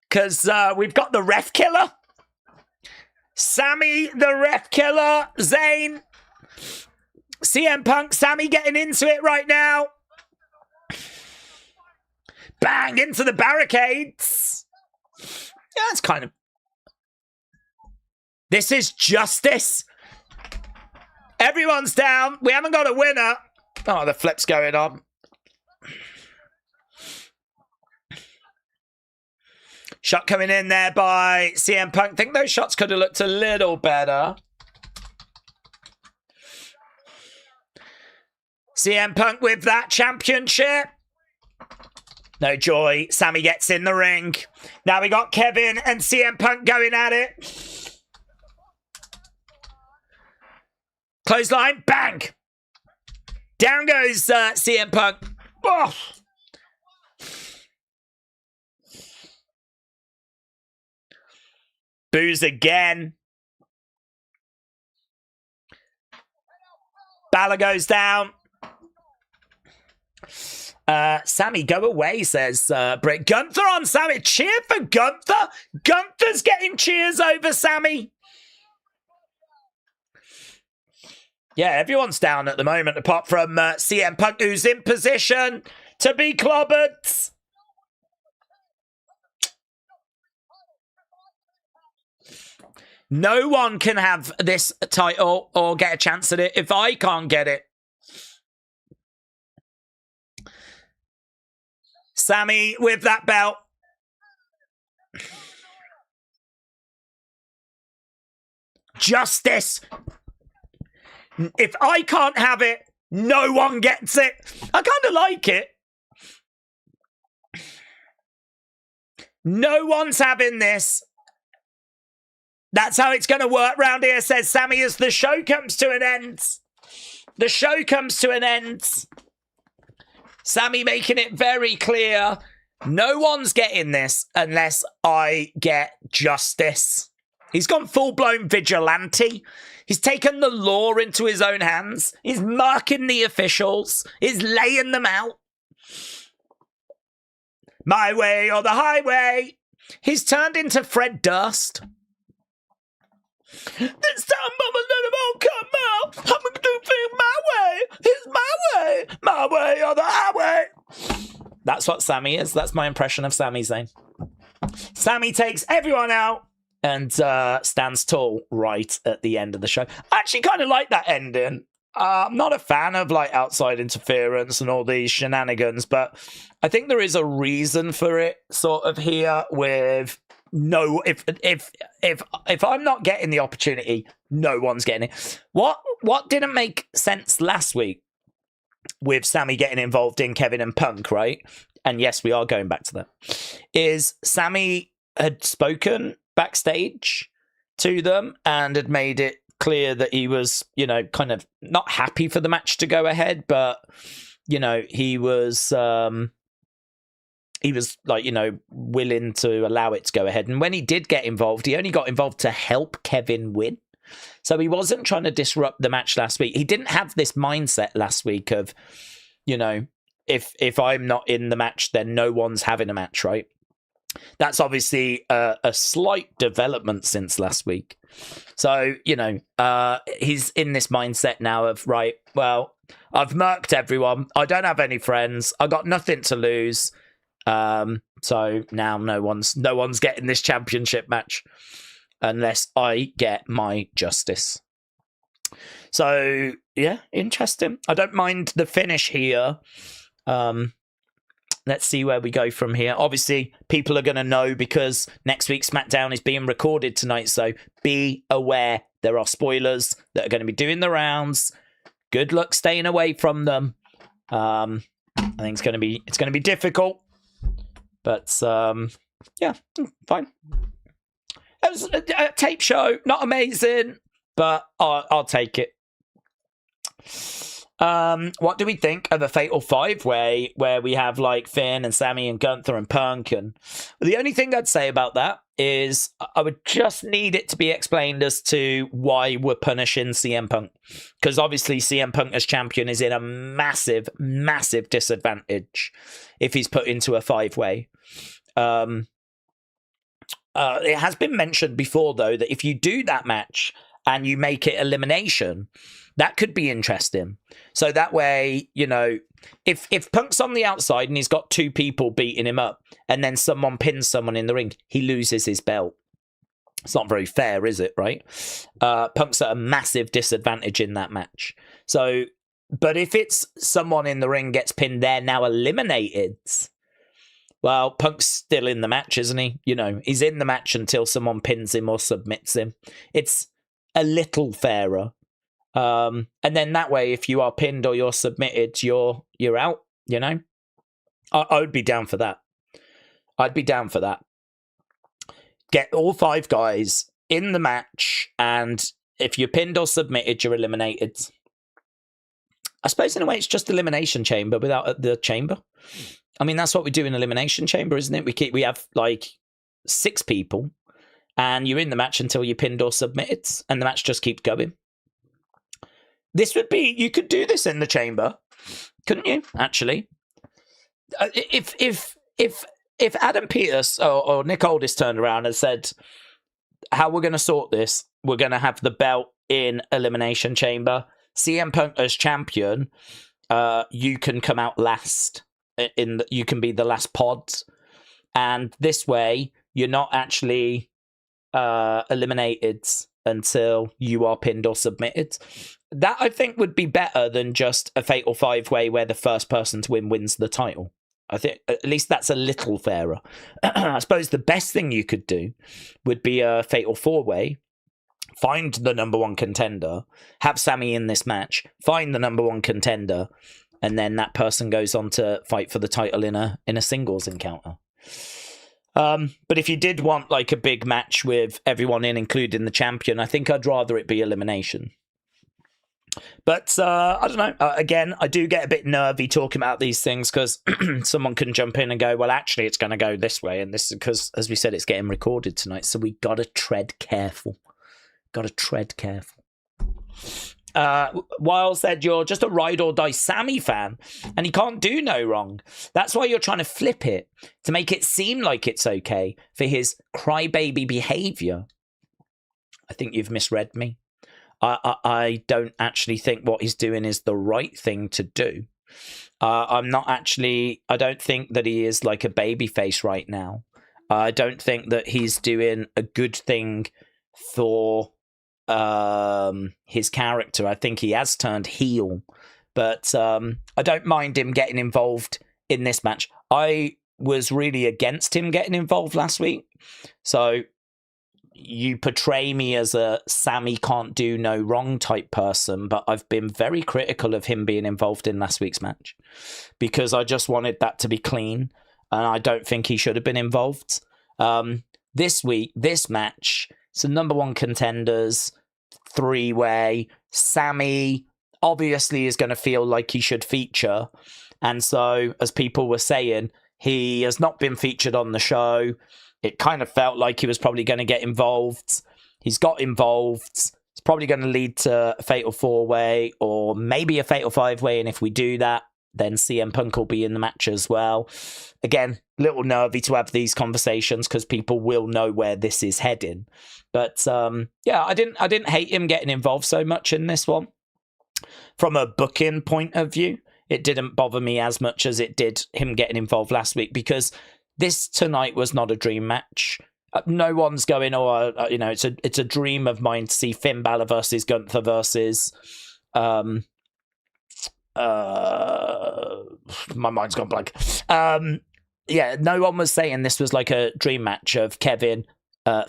[SPEAKER 1] Because we've got the ref killer. Sammy, the ref killer. Zayn. CM Punk, Sammy getting into it right now. Bang, into the barricades. Yeah, it's kind of... This is justice. Everyone's down. We haven't got a winner. Oh, the flip's going on. Shot coming in there by CM Punk. I think those shots could have looked a little better. CM Punk with that championship. No joy. Sammy gets in the ring. Now we got Kevin and CM Punk going at it. Clothesline. Bang. Down goes CM Punk. Oh. Boos again. Balor goes down. Sammy, go away, says Britt. Gunther on Sammy. Cheer for Gunther. Gunther's getting cheers over Sammy. Yeah, everyone's down at the moment, apart from CM Punk, who's in position to be clobbered. No one can have this title or get a chance at it if I can't get it. Sammy with that belt. Justice. If I can't have it, no one gets it. I kind of like it. No one's having this. That's how it's going to work round here, says Sammy, as the show comes to an end. The show comes to an end. Sammy making it very clear. No one's getting this unless I get justice. He's gone full-blown vigilante. He's taken the law into his own hands. He's marking the officials. He's laying them out. My way or the highway. He's turned into Fred Durst. This time, Mama, let him all come out. I'm going to do things my way. It's my way. My way or the highway. That's what Sammy is. That's my impression of Sami Zayn. Sammy takes everyone out and stands tall right at the end of the show. I actually kind of like that ending. I'm not a fan of like outside interference and all these shenanigans, but I think there is a reason for it sort of here with no, if I'm not getting the opportunity, no one's getting it. What didn't make sense last week with Sammy getting involved in Kevin and Punk, right? And yes, we are going back to that. Is Sammy had spoken backstage to them and had made it clear that he was, kind of not happy for the match to go ahead, but, he was like, willing to allow it to go ahead. And when he did get involved, he only got involved to help Kevin win. So he wasn't trying to disrupt the match last week. He didn't have this mindset last week of, if I'm not in the match, then no one's having a match, right? That's obviously a slight development since last week. So, he's in this mindset now of, right, well, I've murked everyone. I don't have any friends. I got nothing to lose. So now no one's getting this championship match unless I get my justice. So, yeah, interesting. I don't mind the finish here. Let's see where we go from here. Obviously, people are going to know because next week's SmackDown is being recorded tonight. So be aware there are spoilers that are going to be doing the rounds. Good luck staying away from them. I think it's going to be difficult, but yeah, fine. It was a tape show, not amazing, but I'll take it. What do we think of a Fatal 5-Way where we have like Finn and Sammy and Gunther and Punk? And the only thing I'd say about that is I would just need it to be explained as to why we're punishing CM Punk. Because obviously CM Punk as champion is in a massive, massive disadvantage if he's put into a 5-way. It has been mentioned before, though, that if you do that match and you make it elimination, that could be interesting. So that way, if Punk's on the outside and he's got two people beating him up and then someone pins someone in the ring, he loses his belt. It's not very fair, is it, right? Punk's at a massive disadvantage in that match. So, but if it's someone in the ring gets pinned, they're now eliminated. Well, Punk's still in the match, isn't he? He's in the match until someone pins him or submits him. It's a little fairer. And then that way, if you are pinned or you're submitted, you're out, I would be down for that. I'd be down for that. Get all 5 guys in the match, and if you're pinned or submitted, you're eliminated. I suppose in a way it's just Elimination Chamber without the chamber. I mean, that's what we do in Elimination Chamber, isn't it? We have like 6 people, and you're in the match until you're pinned or submitted, and the match just keeps going. This would be, you could do this in the chamber, couldn't you? Actually, if Adam Pearce or Nick Aldis turned around and said, "How we're going to sort this? We're going to have the belt in Elimination Chamber. CM Punk as champion. You can come out last. You can be the last pod, and this way you're not actually eliminated until you are pinned or submitted." That, I think, would be better than just a Fatal 5-Way where the first person to win wins the title. I think at least that's a little fairer. I suppose the best thing you could do would be a Fatal 4-Way. Find the number 1 contender, have Sammy in this match, find the number 1 contender, and then that person goes on to fight for the title in a singles encounter. But if you did want like a big match with everyone in, including the champion, I think I'd rather it be elimination. But I don't know. Again, I do get a bit nervy talking about these things because someone can jump in and go, well, actually, it's going to go this way. And this is because, as we said, it's getting recorded tonight. So we got to tread careful. Weil said you're just a ride or die Sammy fan and he can't do no wrong. That's why you're trying to flip it to make it seem like it's okay for his crybaby behavior. I think you've misread me. I don't actually think what he's doing is the right thing to do. I don't think that he is like a babyface right now. I don't think that he's doing a good thing for his character. I think he has turned heel, but I don't mind him getting involved in this match. I was really against him getting involved last week, so you portray me as a Sammy can't do no wrong type person, but I've been very critical of him being involved in last week's match because I just wanted that to be clean, and I don't think he should have been involved. This week, this match, it's the number 1 contenders. three-way. Sammy obviously is going to feel like he should feature. And so, as people were saying, he has not been featured on the show. It kind of felt like he was probably going to get involved. He's got involved. It's probably going to lead to a fatal four-way or maybe a fatal five-way. And if we do that, then CM Punk will be in the match as well. Again, a little nervy to have these conversations because people will know where this is heading. But yeah, I didn't hate him getting involved so much in this one. From a booking point of view, it didn't bother me as much as it did him getting involved last week, because this tonight was not a dream match. No one's going, it's a dream of mine to see Finn Balor versus Gunther versus my mind's gone blank. Yeah, no one was saying this was like a dream match of Kevin,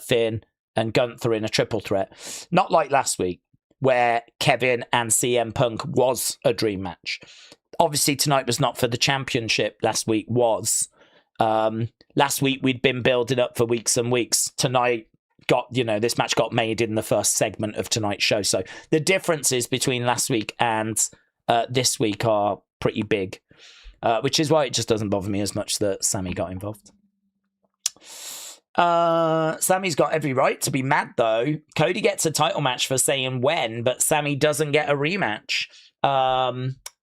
[SPEAKER 1] Finn, and Gunther in a triple threat. Not like last week, where Kevin and CM Punk was a dream match. Obviously, tonight was not for the championship. Last week was. Last week, we'd been building up for weeks and weeks. Tonight, this match got made in the first segment of tonight's show. So the differences between last week and this week are pretty big, which is why it just doesn't bother me as much that Sammy got involved. Sammy's got every right to be mad, though. Cody gets a title match for saying when, but Sammy doesn't get a rematch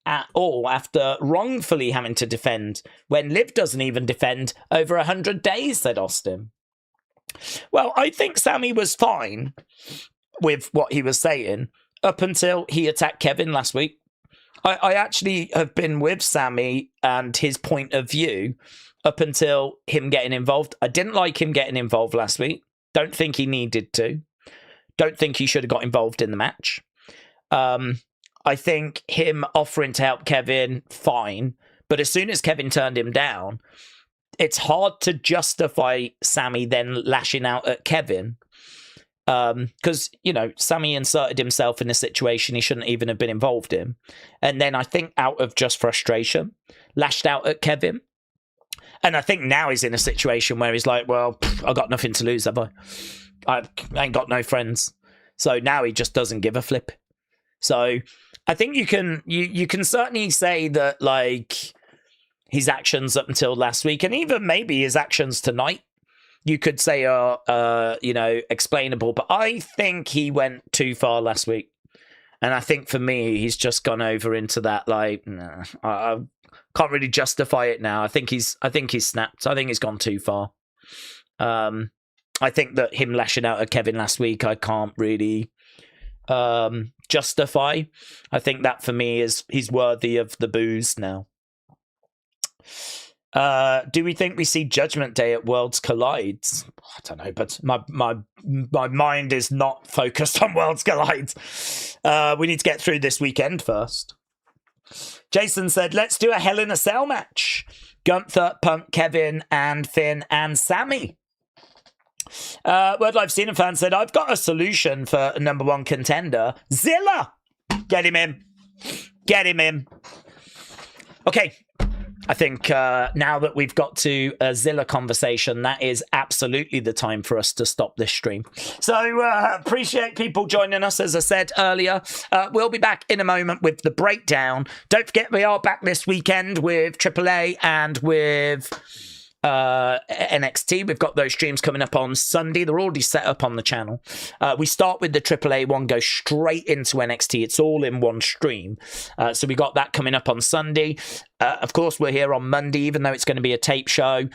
[SPEAKER 1] at all after wrongfully having to defend when Liv doesn't even defend over 100 days, said Austin. Well, I think Sammy was fine with what he was saying up until he attacked Kevin last week. I actually have been with Sammy and his point of view up until him getting involved. I didn't like him getting involved last week. Don't think he needed to. Don't think he should have got involved in the match. I think him offering to help Kevin, fine. But as soon as Kevin turned him down, it's hard to justify Sammy then lashing out at Kevin. Because, Sammy inserted himself in a situation he shouldn't even have been involved in. And then I think out of just frustration, lashed out at Kevin. And I think now he's in a situation where he's like, well, I got nothing to lose, have I? I ain't got no friends. So now he just doesn't give a flip. So I think you can certainly say that, like, his actions up until last week, and even maybe his actions tonight, you could say are, explainable. But I think he went too far last week. And I think for me, he's just gone over into that, like, nah, I can't really justify it now. I think he's snapped. I think he's gone too far. I think that him lashing out at Kevin last week, I can't really justify. I think that for me he's worthy of the boos now. Do we think we see Judgment Day at Worlds Collide? I don't know, but my mind is not focused on Worlds Collide. We need to get through this weekend first. Jason said, let's do a Hell in a Cell match. Gunther, Punk, Kevin, and Finn, and Sammy. Word Live Cena fan said, I've got a solution for a number one contender. Zilla! Get him in. Get him in. Okay. I think now that we've got to a Zilla conversation, that is absolutely the time for us to stop this stream. So appreciate people joining us. As I said earlier, we'll be back in a moment with the breakdown. Don't forget, we are back this weekend with AAA and with NXT. We've got those streams coming up on Sunday. They're already set up on the channel. We start with the AAA one, go straight into NXT. It's all in one stream. So we got that coming up on Sunday. Of course, we're here on Monday, even though it's going to be a tape show.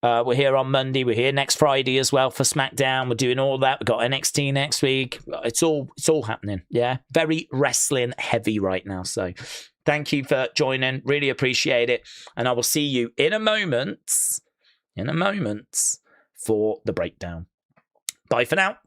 [SPEAKER 1] We're here on Monday. We're here next Friday as well for SmackDown. We're doing all that. We've got NXT next week. It's all happening. Yeah, very wrestling heavy right now. So thank you for joining. Really appreciate it. And I will see you in a moment for the breakdown. Bye for now.